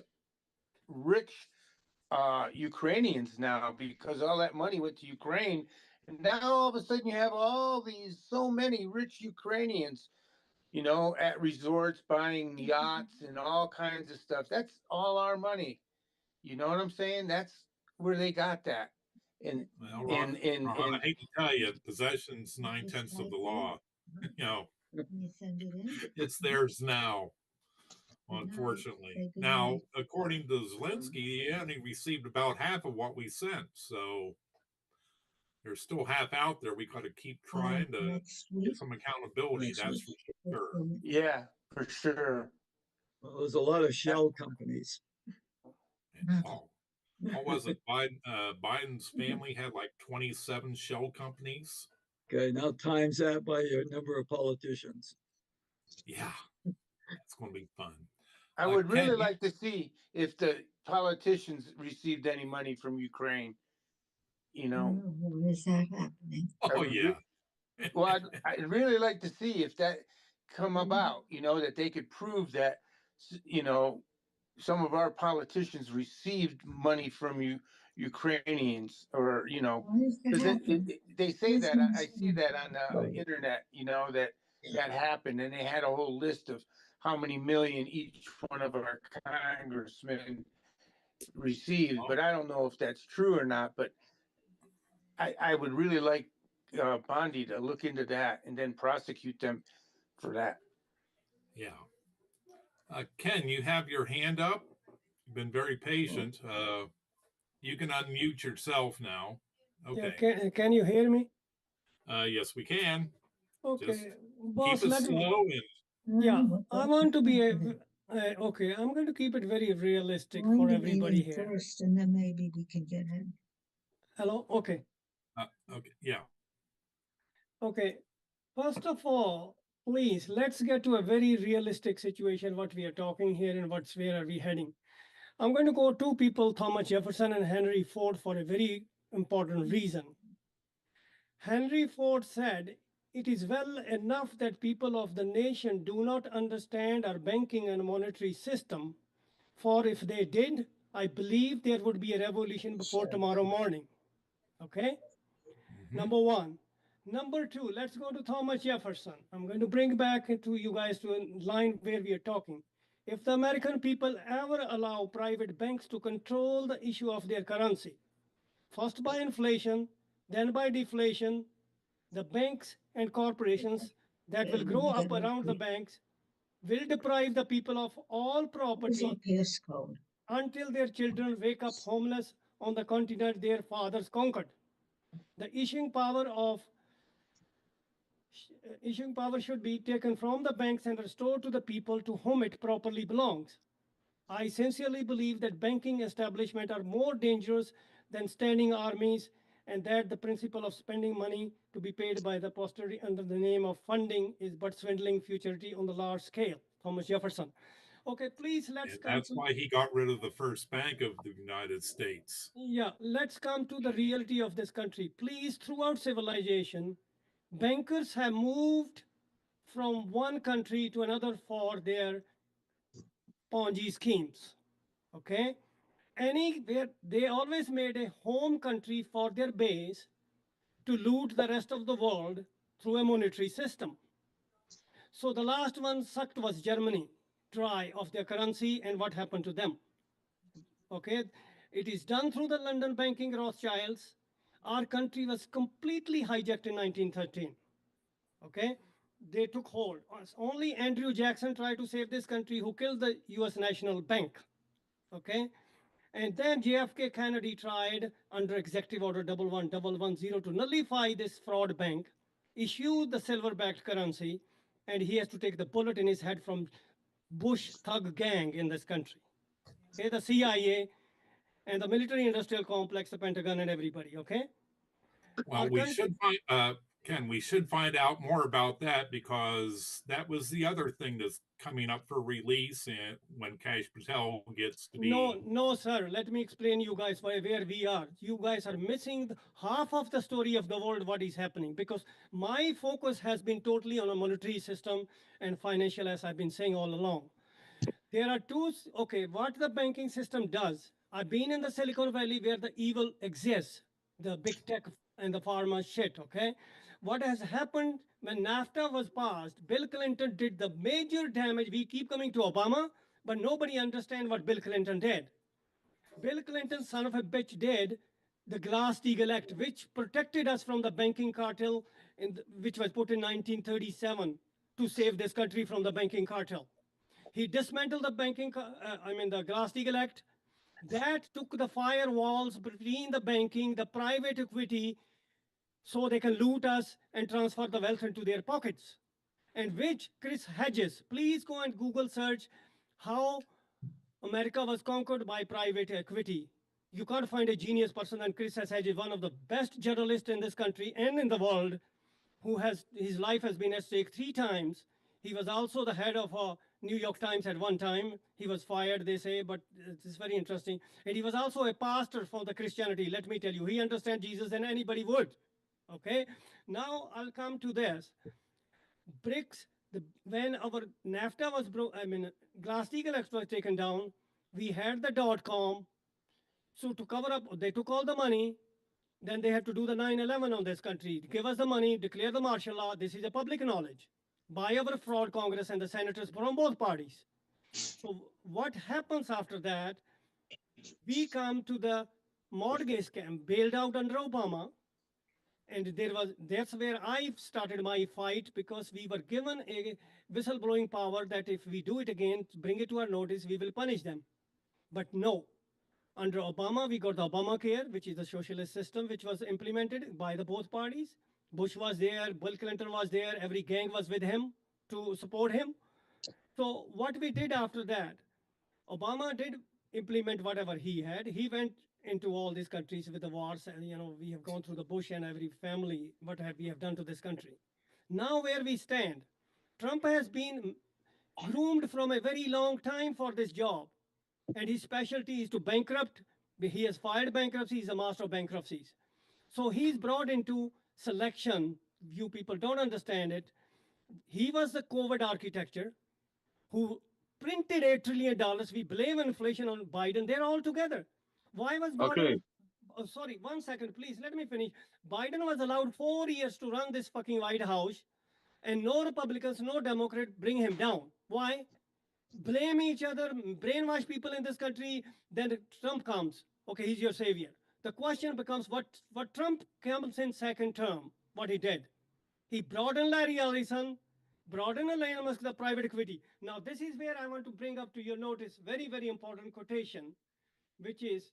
rich Ukrainians now because all that money went to Ukraine, and now all of a sudden you have so many rich Ukrainians, at resorts buying yachts and all kinds of stuff. That's all our money. You know what I'm saying? That's where they got that. And Ron, I hate to tell you, possession's 9/10 of the law. It's theirs now. Unfortunately. Now, according to Zelensky, he only received about half of what we sent. So there's still half out there. We got to keep trying to get some accountability. That's for sure. Yeah, for sure. Well, there's a lot of shell companies. Oh, what was it? Biden's family had like 27 shell companies. Okay, now times that by your number of politicians. Yeah, it's going to be fun. I would really like to see if the politicians received any money from Ukraine. When is that happening? Oh, yeah. Well, I'd really like to see if that come about, that they could prove that, some of our politicians received money from Ukrainians or, they say that, I see that on the internet, that happened, and they had a whole list of how many million each one of our congressmen received, but I don't know if that's true or not, but I would really like Bondi to look into that and then prosecute them for that. Yeah. Ken, you have your hand up. You've been very patient. You can unmute yourself now. Okay. Yeah, can you hear me? Yes, we can. Okay. Just Boss, keep it slow. Yeah, I want to be Okay, I'm going to keep it very realistic Going for to everybody Bailey here. first, and then maybe we can get in. Hello? Okay. Okay, yeah. Okay. First of all, please, let's get to a very realistic situation, what we are talking here and where are we heading. I'm going to go two people, Thomas Jefferson and Henry Ford, for a very important reason. Henry Ford said, "It is well enough that people of the nation do not understand our banking and monetary system, for if they did, I believe there would be a revolution before tomorrow morning." Okay? Number one. Number two, let's go to Thomas Jefferson. I'm going to bring back to you guys to a line where we are talking. If the American people ever allow private banks to control the issue of their currency, first by inflation, then by deflation, the banks and corporations that will grow up around the banks will deprive the people of all property until their children wake up homeless on the continent their fathers conquered. The issuing power should be taken from the banks and restored to the people to whom it properly belongs. I sincerely believe that banking establishments are more dangerous than standing armies, and that the principle of spending money to be paid by the posterity under the name of funding is but swindling futurity on the large scale. Thomas Jefferson. Okay, please let's And come that's to, why he got rid of the first bank of the United States. yeah, let's come to the reality of this country. Please, throughout civilization, bankers have moved from one country to another for their Ponzi schemes. Okay, anywhere they always made a home country for their base to loot the rest of the world through a monetary system. So the last one sucked was Germany, dry of their currency, and what happened to them? Okay, it is done through the London banking Rothschilds. Our country was completely hijacked in 1913. Okay, they took hold. Only Andrew Jackson tried to save this country, who killed the US National Bank. Okay, and then JFK Kennedy tried under Executive Order 11110 to nullify this fraud bank, issue the silver-backed currency, and he has to take the bullet in his head from Bush thug gang in this country. Okay, the CIA and the military-industrial complex, the Pentagon, and everybody. Okay. Well, Ken, we should find out more about that, because that was the other thing that's coming up for release, and when Cash Patel gets to be. No, sir. Let me explain you guys where we are. You guys are missing half of the story of the world, what is happening, because my focus has been totally on a monetary system and financial, as I've been saying all along. There are two, okay, what the banking system does. I've been in the Silicon Valley where the evil exists, the big tech and the pharma shit, okay? What has happened when NAFTA was passed, Bill Clinton did the major damage. We keep coming to Obama, but nobody understands what Bill Clinton did. Bill Clinton, son of a bitch, did the Glass-Steagall Act, which protected us from the banking cartel, which was put in 1937 to save this country from the banking cartel. He dismantled the the Glass-Steagall Act. That took the firewalls between the banking, the private equity, so they can loot us and transfer the wealth into their pockets. And which Chris Hedges, please go and Google search how America was conquered by private equity. You can't find a genius person than Chris Hedges, one of the best journalists in this country and in the world, who has his life has been at stake 3 times. He was also the head of New York Times at one time. He was fired, they say, but it's very interesting. And he was also a pastor for the Christianity. Let me tell you, he understands Jesus than anybody would. Okay, now I'll come to this. BRICS, when our NAFTA was Glass-Steagall Act was taken down, we had the .com. So to cover up, they took all the money. Then they had to do the 9/11 on this country. Give us the money, declare the martial law. This is a public knowledge by our fraud Congress and the senators from both parties. So what happens after that? We come to the mortgage scam, bailed out under Obama. And that's where I started my fight, because we were given a whistleblowing power that if we do it again, bring it to our notice, we will punish them. But no, under Obama, we got the Obamacare, which is the socialist system, which was implemented by the both parties. Bush was there, Bill Clinton was there, every gang was with him to support him. So what we did after that, Obama did implement whatever he had. He went into all these countries with the wars, and we have gone through the Bush and every family. What have we have done to this country? Now where we stand, Trump has been groomed from a very long time for this job, and his specialty is to bankrupt. He has filed bankruptcy. He's a master of bankruptcies. So he's brought into selection. You people don't understand it. He was the COVID architecture who printed $8 trillion. We blame inflation on Biden. They're all together. Why was Biden? Okay. Oh, sorry, 1 second, please. Let me finish. Biden was allowed 4 years to run this fucking White House, and no Republicans, no Democrat bring him down. Why? Blame each other, brainwash people in this country. Then Trump comes. Okay, he's your savior. The question becomes what Trump comes in second term, what he did. He brought in Larry Ellison, brought in Elon Musk, the private equity. Now, this is where I want to bring up to your notice very, very important quotation, which is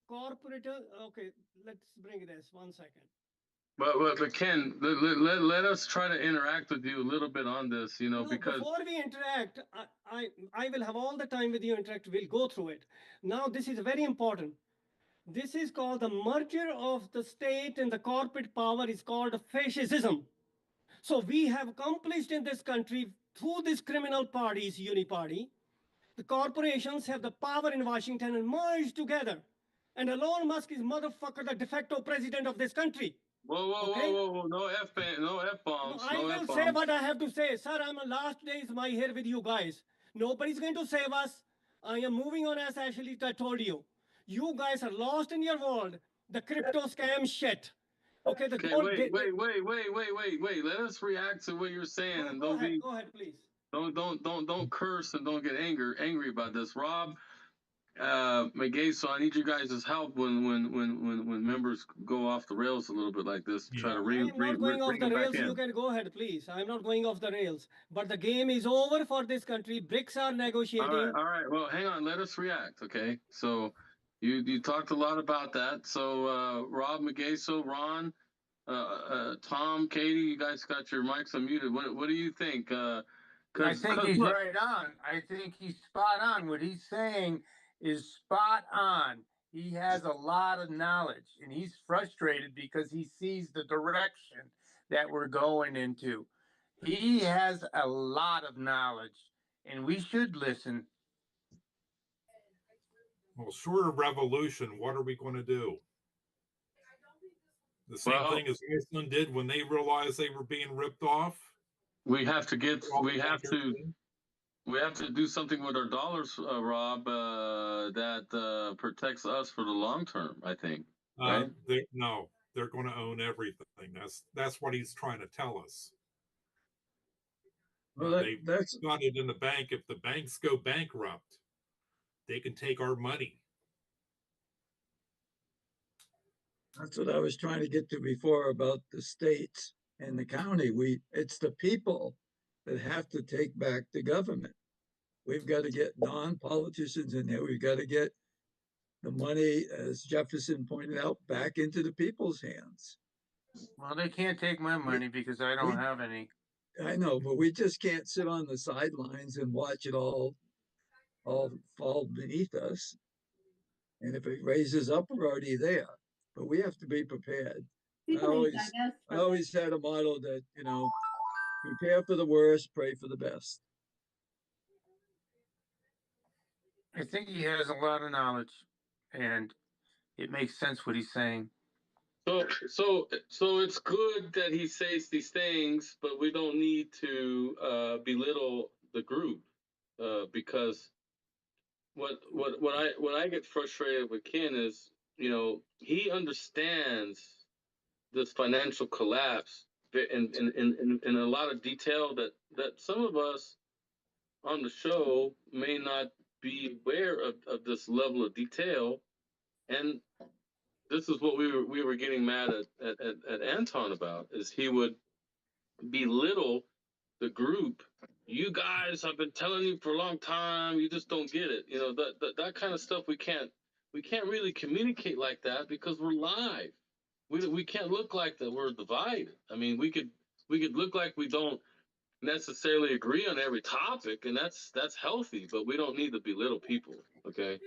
corporate. Okay, let's bring this 1 second. But Ken, let us try to interact with you a little bit on this, No, because before we interact, I will have all the time with you interact. We'll go through it. Now, this is very important. This is called the merger of the state and the corporate power is called fascism. So we have accomplished in this country through this criminal parties, uniparty, the corporations have the power in Washington and merged together. And Elon Musk is motherfucker, the de facto president of this country. Whoa, no F-bombs. I will say what I have to say. Sir, I'm the last days my here with you guys. Nobody's going to save us. I am moving on as Ashley told you. You guys are lost in your world. The crypto scam shit. Okay, wait. Let us react to what you're saying, and go ahead, please. Don't curse and don't get angry about this. Rob, McGay, so I need you guys' help when members go off the rails a little bit like this. Try to I'm not going off the rails. You can go ahead, please. I'm not going off the rails. But the game is over for this country. BRICS are negotiating. All right. Well, hang on. Let us react, okay? So you talked a lot about that. So Rob, McGay, so Ron, Tom, Katie, you guys got your mics unmuted. What do you think? I think he's right on. I think he's spot on. What he's saying is spot on. He has a lot of knowledge, and he's frustrated because he sees the direction that we're going into. He has a lot of knowledge, and we should listen. Well, short of revolution, what are we going to do? The same thing as Iceland did when they realized they were being ripped off. We have to do something with our dollars, Rob, that protects us for the long term, I think. Right? They're going to own everything. That's what he's trying to tell us. Well, they've got it in the bank. If the banks go bankrupt, they can take our money. That's what I was trying to get to before about the states and the county. It's the people that have to take back the government. We've got to get non-politicians in there. We've got to get the money, as Jefferson pointed out, back into the people's hands. Well, they can't take my money because I don't have any. I know, but we just can't sit on the sidelines and watch it all fall beneath us. And if it raises up, we're already there. But we have to be prepared. I always had a motto that, prepare for the worst, pray for the best. I think he has a lot of knowledge, and it makes sense what he's saying. So it's good that he says these things, but we don't need to belittle the group, because what I get frustrated with Ken is, he understands this financial collapse in a lot of detail that some of us on the show may not be aware of this level of detail. And this is what we were getting mad at Anton about, is he would belittle the group. You guys, I've been telling you for a long time, you just don't get it. That kind of stuff we can't really communicate like that because we're live. We can't look like that we're divided. I mean, we could look like we don't necessarily agree on every topic, and that's healthy. But we don't need to belittle people. Okay,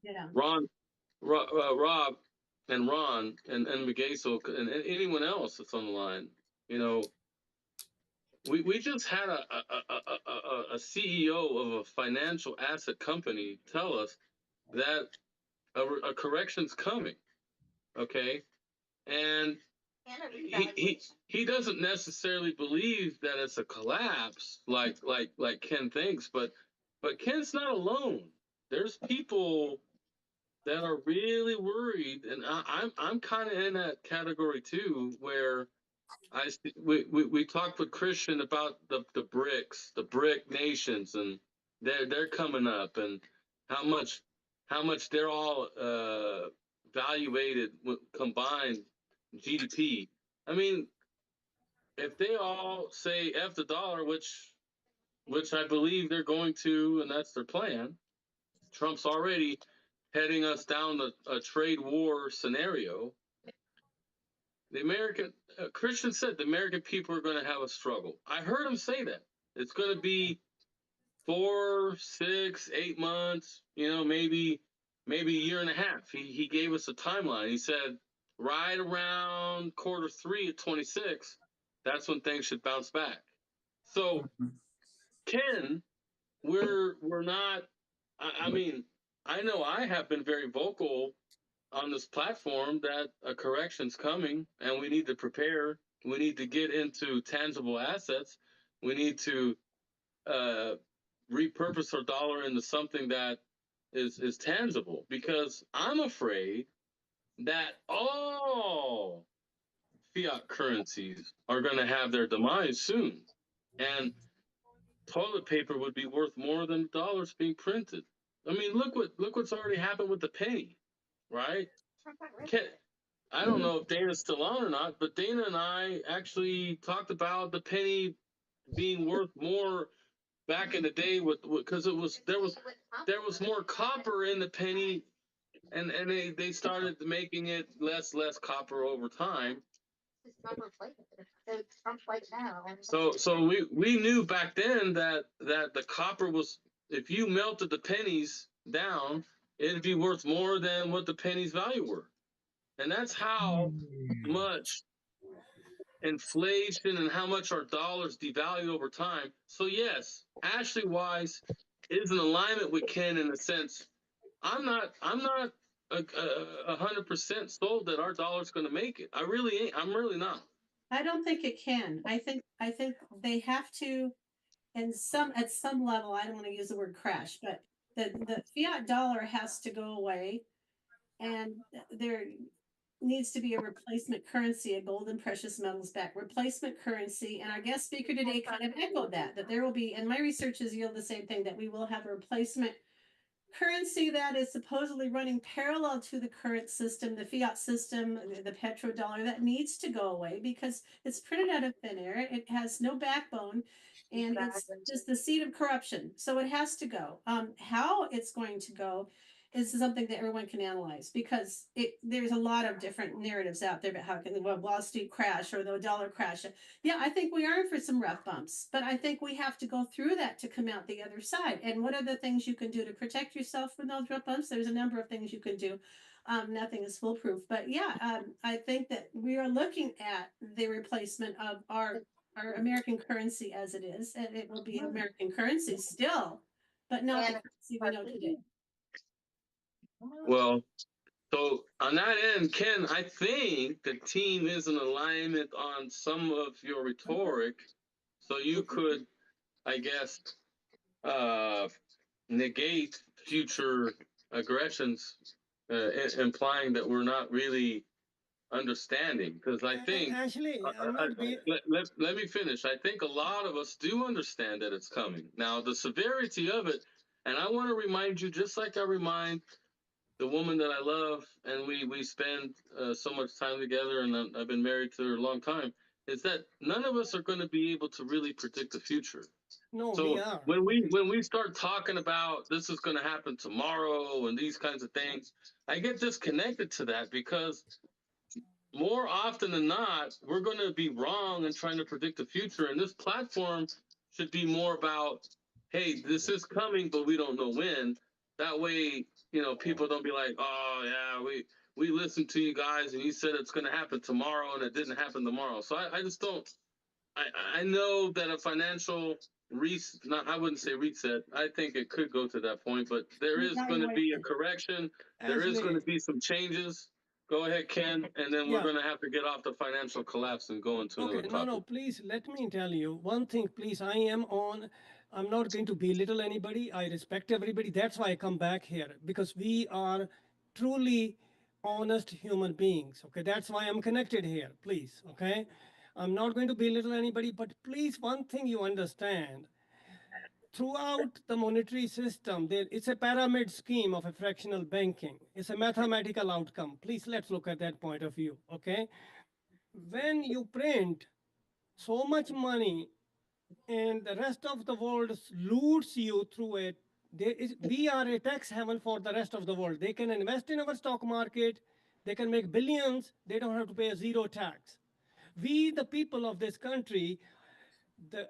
Yeah. Rob, and Ron, and Miguel, and anyone else that's on the line. You know, we just had a CEO of a financial asset company tell us that a correction's coming. Okay, and he doesn't necessarily believe that it's a collapse like Ken thinks, but Ken's not alone. There's people that are really worried, and I'm kind of in that category too, where we talked with Christian about the BRICS, the BRIC nations, and they're coming up, and how much they're all valuated combined GDP. I mean, if they all say F the dollar, which I believe they're going to, and that's their plan. Trump's already heading us down a trade war scenario. The American Christian said the American people are going to have a struggle. I heard him say that it's going to be 4, 6, 8 months. Maybe a year and a half. He gave us a timeline. He said right around Q3 of 26, that's when things should bounce back. So, Ken, we're not. I mean, I know I have been very vocal on this platform that a correction's coming, and we need to prepare. We need to get into tangible assets. We need to repurpose our dollar into something that is tangible, because I'm afraid that all fiat currencies are going to have their demise soon, and toilet paper would be worth more than dollars being printed. I mean, look what's already happened with the penny, right? I don't know if Dana's still on or not, but Dana and I actually talked about the penny being worth more back in the day because there was more copper in the penny, and they started making it less copper over time. So we knew back then that the copper was, if you melted the pennies down, it'd be worth more than what the pennies value were. And that's how much inflation and how much our dollars devalued over time. So yes, Ashley Wise is in alignment with Ken in the sense, I'm not 100% sold that our dollar's going to make it. I really ain't. I'm really not. I don't think it can. I think they have to, at some level. I don't want to use the word crash, but the fiat dollar has to go away, and there needs to be a replacement currency, a gold and precious metals backed replacement currency. And our guest speaker today kind of echoed that there will be, and my research has yielded the same thing, that we will have a replacement currency that is supposedly running parallel to the current system, the fiat system, the petrodollar, that needs to go away because it's printed out of thin air. It has no backbone, and it's just the seed of corruption. So it has to go. How it's going to go is something that everyone can analyze, because there's a lot of different narratives out there about how can the Wall Street crash or the dollar crash. Yeah, I think we are in for some rough bumps, but I think we have to go through that to come out the other side. And what are the things you can do to protect yourself from those rough bumps? There's a number of things you can do. Nothing is foolproof, but yeah, I think that we are looking at the replacement of our American currency as it is, and it will be American currency still, but not the currency we know today. Well, so on that end, Ken, I think the team is in alignment on some of your rhetoric. So you could, I guess, negate future aggressions, implying that we're not really understanding. Because I think, actually, let me finish. I think a lot of us do understand that it's coming. Now, the severity of it, and I want to remind you, just like I remind the woman that I love, and we spend so much time together, and I've been married to her a long time, is that none of us are going to be able to really predict the future. No, so we are. when we start talking about this is going to happen tomorrow and these kinds of things, I get disconnected to that, because more often than not, we're going to be wrong in trying to predict the future. And this platform should be more about, hey, this is coming, but we don't know when. That way, people don't be like, oh yeah, we listened to you guys and you said it's going to happen tomorrow and it didn't happen tomorrow. So I just don't. I know that a financial reset, not I wouldn't say reset. I think it could go to that point, but there is going to be a correction. There is going to be some changes. Go ahead, Ken, and then we're Yeah. going to have to get off the financial collapse and go into another Okay, topic. no, please let me tell you one thing, please. I'm not going to belittle anybody. I respect everybody. That's why I come back here, because we are truly honest human beings. Okay, that's why I'm connected here, please. Okay, I'm not going to belittle anybody, but please, one thing you understand. Throughout the monetary system, it's a pyramid scheme of a fractional banking. It's a mathematical outcome. Please, let's look at that point of view. Okay, when you print so much money and the rest of the world loots you through it, we are a tax haven for the rest of the world. They can invest in our stock market, they can make billions, they don't have to pay a zero tax. We, the people of this country, the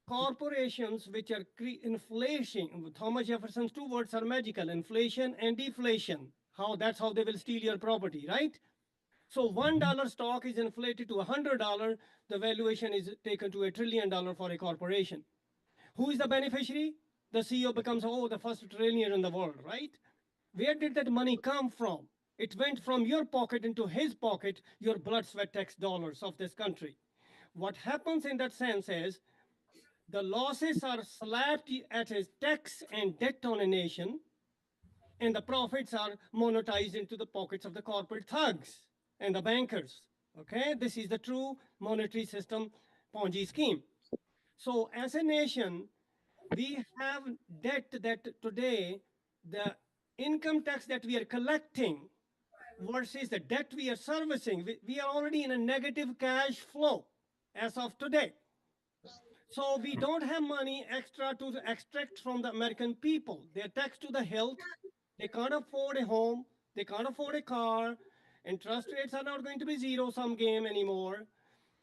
corporations which are inflation, Thomas Jefferson's two words are magical: inflation and deflation. That's how they will steal your property, right? So $1 stock is inflated to $100. The valuation is taken to $1 trillion for a corporation. Who is the beneficiary? The CEO becomes, the first trillionaire in the world, right? Where did that money come from? It went from your pocket into his pocket, your blood, sweat, tax dollars of this country. What happens in that sense is the losses are slapped at his tax and debt on a nation, and the profits are monetized into the pockets of the corporate thugs and the bankers. Okay, this is the true monetary system Ponzi scheme. So as a nation, we have debt that today, the income tax that we are collecting versus the debt we are servicing, we are already in a negative cash flow as of today. So we don't have money extra to extract from the American people. They're taxed to the hilt. They can't afford a home. They can't afford a car. Interest rates are not going to be zero sum game anymore.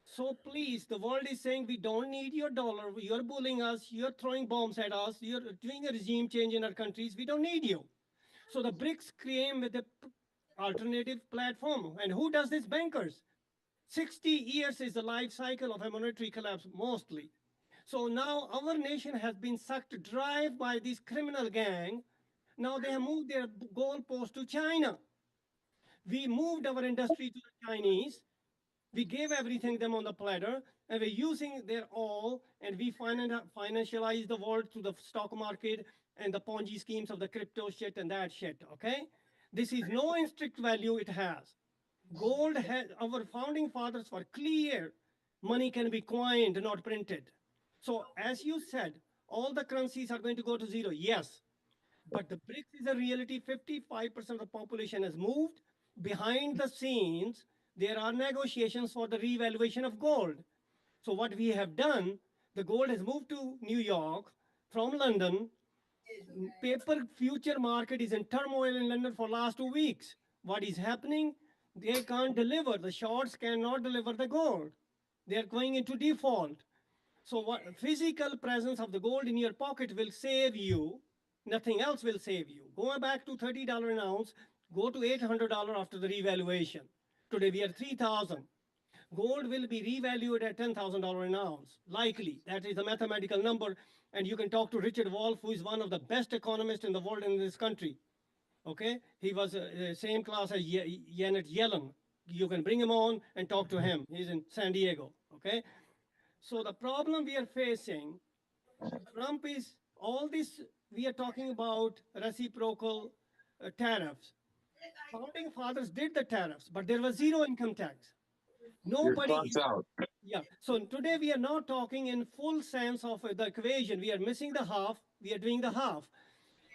So please, the world is saying we don't need your dollar. You're bullying us. You're throwing bombs at us. You're doing a regime change in our countries. We don't need you. So the BRICS came with an alternative platform. And who does this? Bankers. 60 years is the life cycle of a monetary collapse, mostly. So now our nation has been sucked dry by this criminal gang. Now they have moved their goalpost to China. We moved our industry to the Chinese. We gave everything them on the platter, and we're using their all, and we financialize the world through the stock market and the Ponzi schemes of the crypto shit and that shit, okay? This is no strict value it has. Gold has, our founding fathers were clear. Money can be coined, not printed. So as you said, all the currencies are going to go to zero. Yes, but the BRICS is a reality. 55% of the population has moved. Behind the scenes, there are negotiations for the revaluation of gold. So what we have done, the gold has moved to New York from London. Paper future market is in turmoil in London for last 2 weeks. What is happening? They can't deliver. The shorts cannot deliver the gold. They are going into default. So what physical presence of the gold in your pocket will save you. Nothing else will save you. Going back to $30 an ounce, go to $800 after the revaluation. Today we are 3,000. Gold will be revalued at $10,000 an ounce, likely. That is a mathematical number. And you can talk to Richard Wolff, who is one of the best economists in the world in this country. Okay, he was same class as Janet Yellen. You can bring him on and talk to him. He's in San Diego. Okay, so the problem we are facing, Trump is all this. We are talking about reciprocal tariffs. Founding fathers did the tariffs, but there was zero income tax. Nobody is, out. yeah. So today we are not talking in full sense of the equation. We are missing the half. We are doing the half.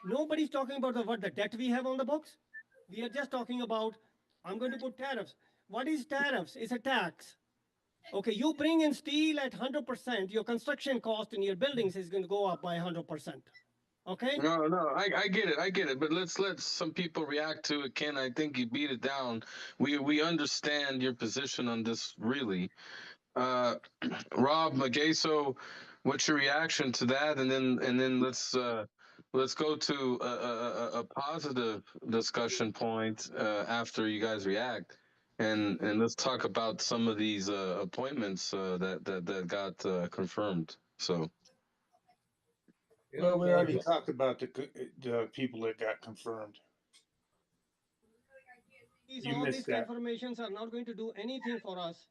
Nobody's talking about what the debt we have on the books. We are just talking about, I'm going to put tariffs. What is tariffs? It's a tax. Okay, you bring in steel at 100%, your construction cost in your buildings is going to go up by 100%. Okay. No, I get it. But let's let some people react to it. Ken, I think you beat it down. We understand your position on this, really. Uh, Rob Magaso, what's your reaction to that? And then let's go to a positive discussion point after you guys react, and let's talk about some of these appointments that got confirmed. So. Well, we already talked about the people that got confirmed. You All these missed that. confirmations are not going to do anything for us.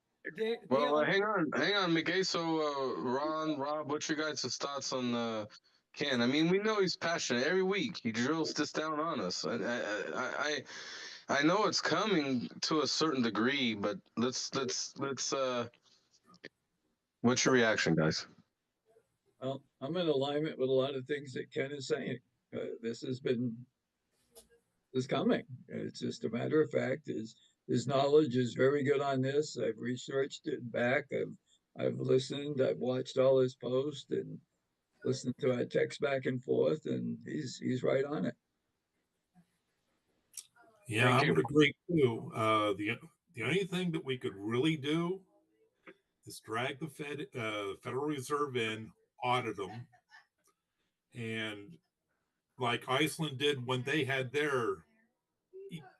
Well, hang on, Mickey. So, Rob, what's your guys' thoughts on Ken? I mean, we know he's passionate. Every week he drills this down on us. I know it's coming to a certain degree, but let's. What's your reaction, guys? Well, I'm in alignment with a lot of things that Ken is saying. This is coming. It's just a matter of fact. His knowledge is very good on this. I've researched it back. I've listened. I've watched all his posts and listened to our text back and forth, and he's right on it. Yeah, I would agree too. The only thing that we could really do is drag the Federal Reserve in, audit them, and like Iceland did when they had their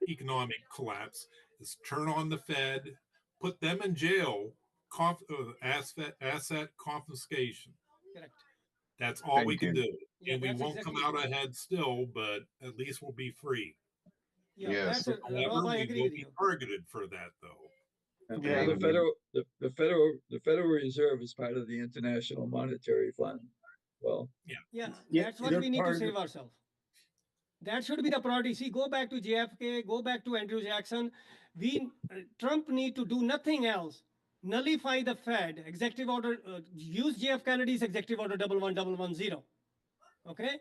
economic collapse, is turn on the Fed, put them in jail, asset confiscation. Correct. That's all we can do. Yeah, and we won't come out ahead still, but at least we'll be free. Yeah, yes. However, we will be targeted for that, though. Yeah, the Federal Reserve is part of the International Monetary Fund. Well, yeah, that's what we need to save ourselves. That should be the priority. See, go back to JFK, go back to Andrew Jackson. Trump need to do nothing else. Nullify the Fed executive order. Use JF Kennedy's executive order 11110. Okay.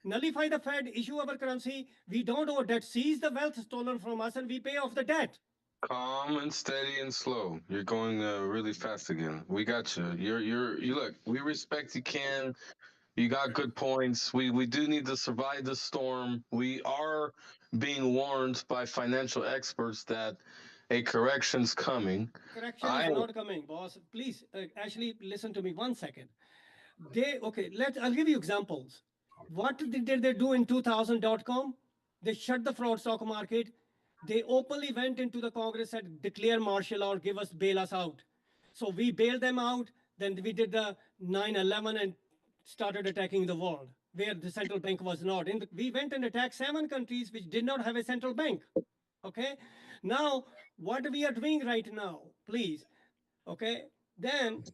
Nullify the Fed, issue our currency. We don't owe debt. Seize the wealth stolen from us, and we pay off the debt. Calm and steady and slow. You're going really fast again. We got you. You look. We respect you, Ken. You got good points. We do need to survive the storm. We are being warned by financial experts that a correction's coming. Correction is not coming, boss. Please, actually, listen to me 1 second. I'll give you examples. What did they do in 2000.com? They shut the fraud stock market. They openly went into the Congress and declare martial law, give us, bail us out. So we bailed them out. Then we did the 9/11 and started attacking the world where the central bank was not. We went and attacked 7 countries which did not have a central bank. Okay. Now, what we are doing right now, please. Okay. Then,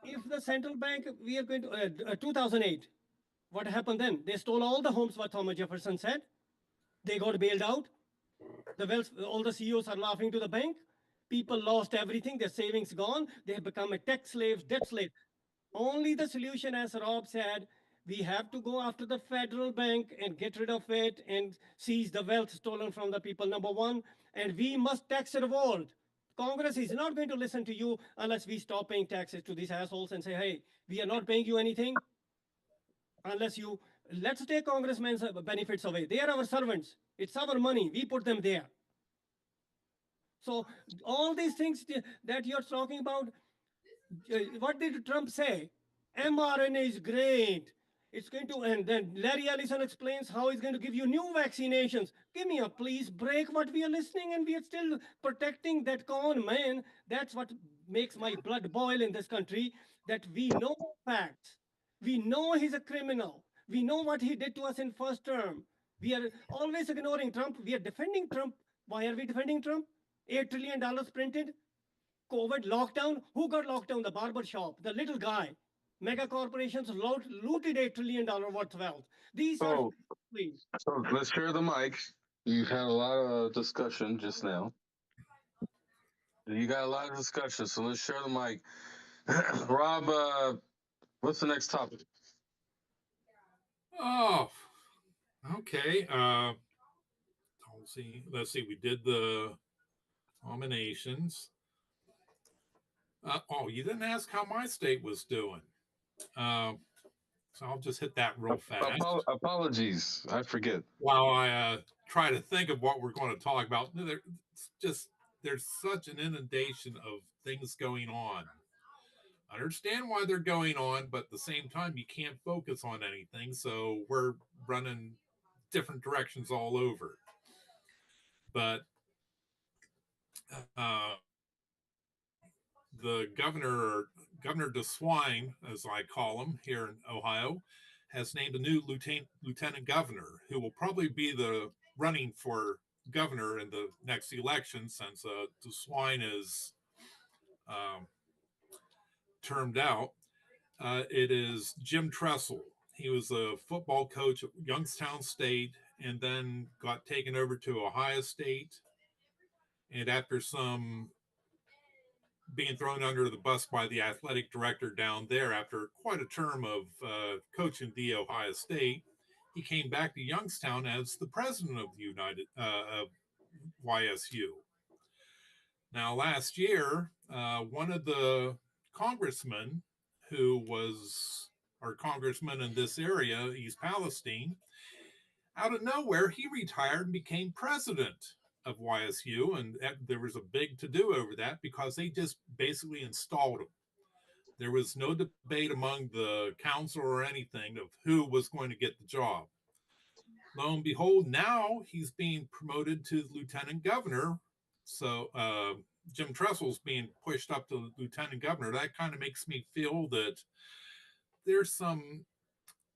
if the central bank, we are going to 2008. What happened then? They stole all the homes, what Thomas Jefferson said. They got bailed out. All the CEOs are laughing to the bank. People lost everything. Their savings gone. They have become a tax slaves, debt slave. Only the solution, as Rob said, we have to go after the federal bank and get rid of it and seize the wealth stolen from the people, number one. And we must tax revolt. Congress is not going to listen to you unless we stop paying taxes to these assholes and say, hey, we are not paying you anything. Let's take congressmen's benefits away. They are our servants. It's our money. We put them there. So all these things that you're talking about, what did Trump say? mRNA is great. It's going to, and then Larry Ellison explains how he's going to give you new vaccinations. Give me a please break what we are listening, and we are still protecting that con man. That's what makes my blood boil in this country, that we know facts. We know he's a criminal. We know what he did to us in first term. We are always ignoring Trump. We are defending Trump. Why are we defending Trump? $8 trillion printed. COVID lockdown. Who got locked down? The barber shop, the little guy. Mega corporations looted $8 trillion worth of wealth. These are please. So let's share the mic. You've had a lot of discussion just now. You got a lot of discussion, so let's share the mic. Rob, what's the next topic? Oh, okay. Let's see. We did the nominations. You didn't ask how my state was doing. So I'll just hit that real fast. Apologies, I forget. While I try to think of what we're going to talk about, there's such an inundation of things going on. I understand why they're going on, but at the same time, you can't focus on anything. So we're running different directions all over. But the Governor DeSwine, as I call him here in Ohio, has named a new lieutenant governor who will probably be the running for governor in the next election, since DeSwine is termed out. It is Jim Tressel. He was a football coach at Youngstown State and then got taken over to Ohio State. And after some being thrown under the bus by the athletic director down there after quite a term of coaching the Ohio State, he came back to Youngstown as the president of the YSU. Now, last year, one of the congressmen who was our congressman in this area, East Palestine, out of nowhere, he retired and became president of YSU, and there was a big to-do over that because they just basically installed him. There was no debate among the council or anything of who was going to get the job. Lo and behold, now he's being promoted to lieutenant governor. So Jim Tressel's being pushed up to lieutenant governor. That kind of makes me feel that there's some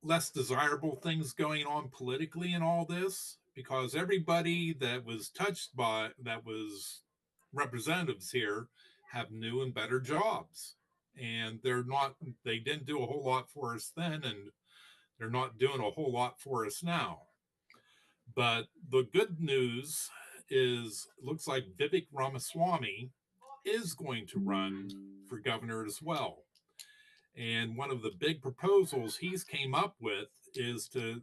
less desirable things going on politically in all this, because everybody that was touched by that was representatives here have new and better jobs, and they didn't do a whole lot for us then, and they're not doing a whole lot for us now. But the good news is, looks like Vivek Ramaswamy is going to run for governor as well. And one of the big proposals he's came up with is to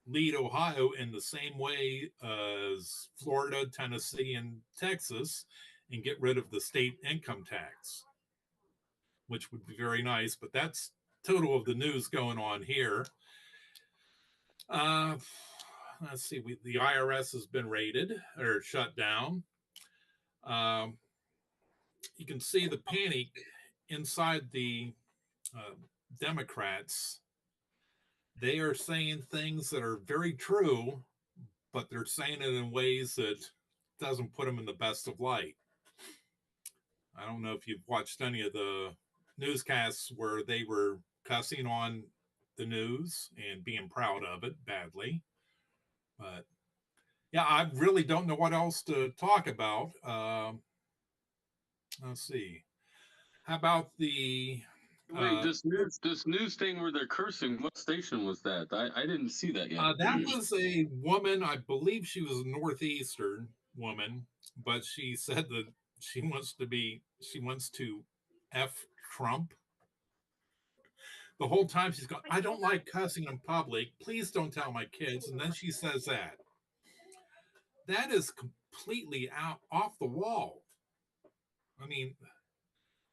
lead Ohio in the same way as Florida, Tennessee, and Texas, and get rid of the state income tax, which would be very nice. But that's total of the news going on here. Let's see, the IRS has been raided or shut down. You can see the panic inside the Democrats. They are saying things that are very true, but they're saying it in ways that doesn't put them in the best of light. I don't know if you've watched any of the newscasts where they were cussing on the news and being proud of it badly. But yeah, I really don't know what else to talk about. Let's see. How about the Wait, this news thing where they're cursing, what station was that? I didn't see that yet. That was a woman, I believe she was a Northeastern woman, but she said that she wants to F Trump. The whole time she's going, I don't like cussing in public. Please don't tell my kids. And then she says that. That is completely off the wall. I mean,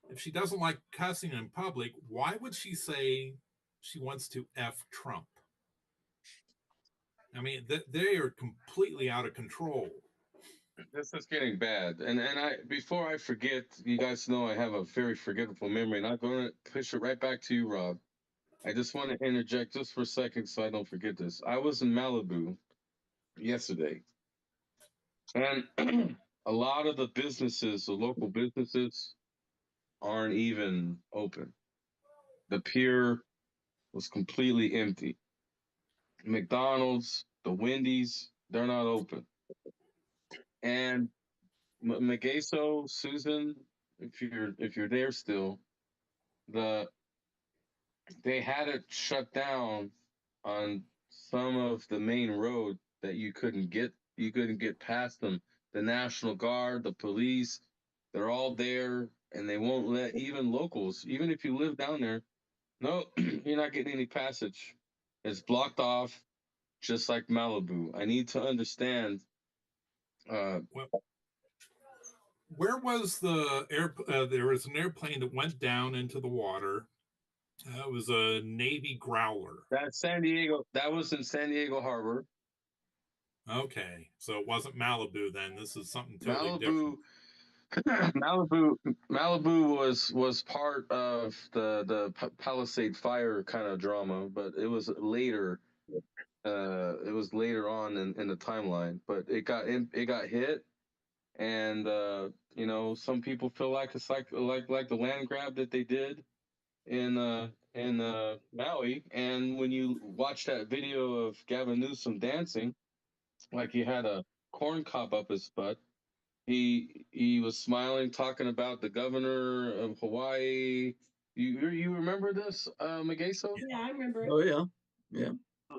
if she doesn't like cussing in public, why would she say she wants to F Trump? I mean, they are completely out of control. This is getting bad. And before I forget, you guys know I have a very forgetful memory, and I'm going to push it right back to you, Rob. I just want to interject just for a second so I don't forget this. I was in Malibu yesterday, and a lot of the local businesses, aren't even open. The pier was completely empty. McDonald's, the Wendy's, they're not open. And Megaso, Susan, if you're there still, they had it shut down on some of the main road that you couldn't get past them. The National Guard, the police, they're all there, and they won't let even locals, even if you live down there, no, you're not getting any passage. It's blocked off, just like Malibu. I need to understand. Where was the air? There was an airplane that went down into the water, That was a Navy Growler. That's San Diego. That was in San Diego Harbor. Okay, so it wasn't Malibu then. This is something totally different. Malibu was part of the Palisade Fire kind of drama, but it was later. It was later on in the timeline, but it got hit, and some people feel like it's like the land grab that they did in Maui. And when you watch that video of Gavin Newsom dancing, like he had a corn cob up his butt. He was smiling, talking about the governor of Hawaii. You remember this, Mageso? Yeah, I remember it. Oh yeah, yeah.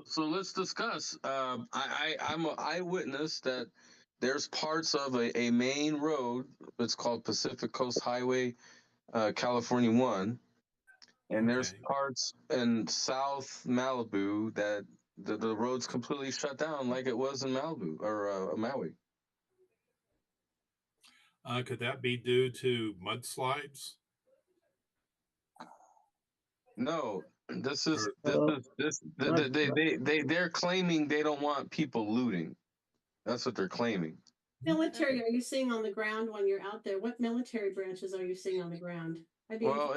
So let's discuss. I'm an eyewitness that there's parts of a main road. It's called Pacific Coast Highway, California 1. And there's parts in South Malibu that the road's completely shut down like it was in Malibu or Maui. Could that be due to mudslides? No, they're claiming they don't want people looting. That's what they're claiming. Military, are you seeing on the ground when you're out there? What military branches are you seeing on the ground? Well,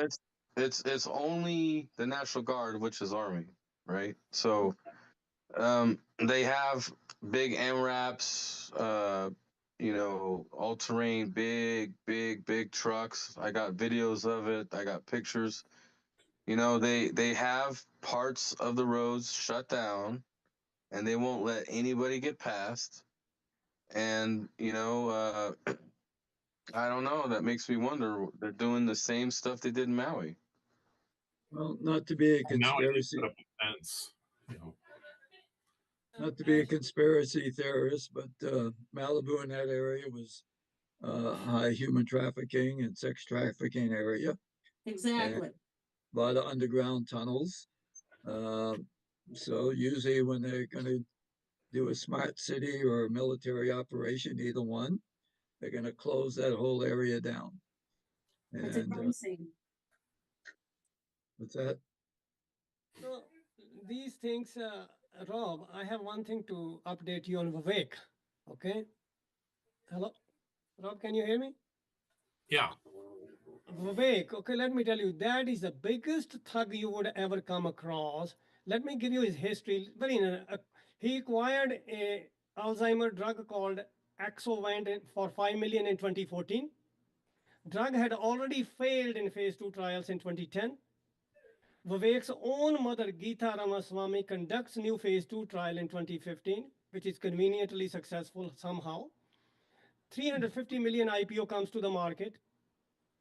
it's only the National Guard, which is Army, right? So they have big MRAPs, all-terrain, big trucks. I got videos of it. I got pictures. They have parts of the roads shut down, and they won't let anybody get past. And I don't know. That makes me wonder. They're doing the same stuff they did in Maui. Well, not to be a conspiracy. Not to be a conspiracy theorist, but Malibu in that area was high human trafficking and sex trafficking area. Exactly. A lot of underground tunnels. So usually when they're going to do a smart city or a military operation, either one, they're going to close that whole area down. It's a crime scene. What's that? So these things, Rob, I have one thing to update you on Vivek. Okay. Hello, Rob, can you hear me? Yeah. Vivek, okay, let me tell you, that is the biggest thug you would ever come across. Let me give you his history. He acquired a Alzheimer drug called Axovant for $5 million in 2014. Drug had already failed in phase 2 trials in 2010. Vivek's own mother, Geeta Ramaswamy, conducts new phase 2 trial in 2015, which is conveniently successful somehow. 350 million IPO comes to the market.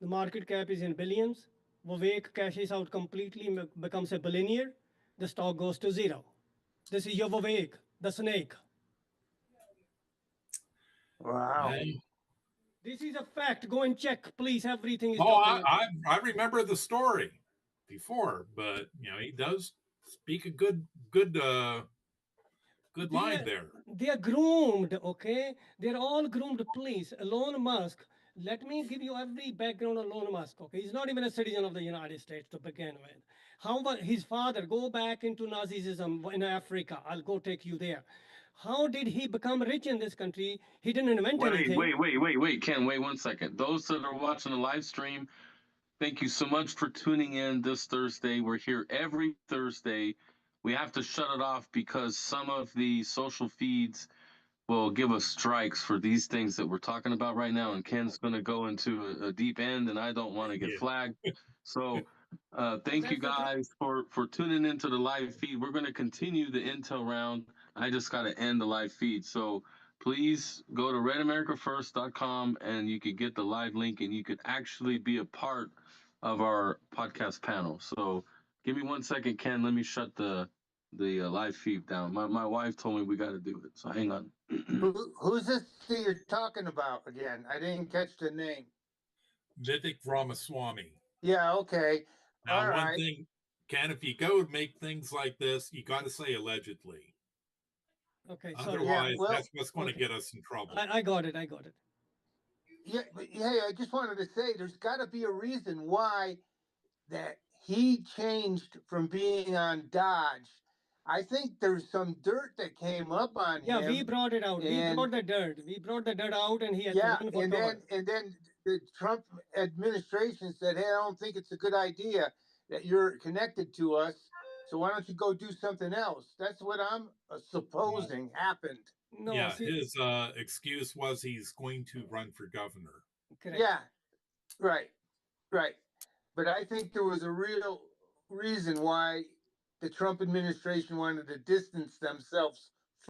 The market cap is in billions. Vivek cashes out completely, becomes a billionaire. The stock goes to zero. This is your Vivek, the snake. Wow. This is a fact. Go and check, please. Everything is documented. documented. I remember the story before, but he does speak a good line there. They are groomed, okay? They're all groomed. Please, Elon Musk. Let me give you every background on Elon Musk. Okay, he's not even a citizen of the United States to begin with. How about his father? Go back into Nazism in Africa. I'll go take you there. How did he become rich in this country? He didn't invent anything. Wait, Ken, wait 1 second. Those that are watching the live stream, thank you so much for tuning in this Thursday. We're here every Thursday. We have to shut it off because some of the social feeds will give us strikes for these things that we're talking about right now. And Ken's going to go into a deep end, and I don't want to get flagged. So thank you guys for tuning into the live feed. We're going to continue the intel round. I just got to end the live feed. So please go to redamericafirst.com and you can get the live link and you could actually be a part of our podcast panel. So give me 1 second, Ken. Let me shut the live feed down. My wife told me we got to do it. So hang on. Who's this that you're talking about again? I didn't catch the name. Vivek Ramaswamy. Yeah, okay. Now, one thing, Ken, if you go make things like this, you got to say allegedly. Okay. Otherwise, that's what's going to get us in trouble. I got it. Yeah, but hey, I just wanted to say there's got to be a reason why that he changed from being on Dodge. I think there's some dirt that came up on Yeah, him. we brought it out. We and brought the dirt. We brought the dirt out, and he had yeah, to run for and cover. then the Trump administration said, "Hey, I don't think it's a good idea that you're connected to us. So why don't you go do something else?" That's what I'm supposing happened. No, Yeah, see, his excuse was he's going to run for governor. correct. Yeah, right, right. But I think there was a real reason why the Trump administration wanted to distance themselves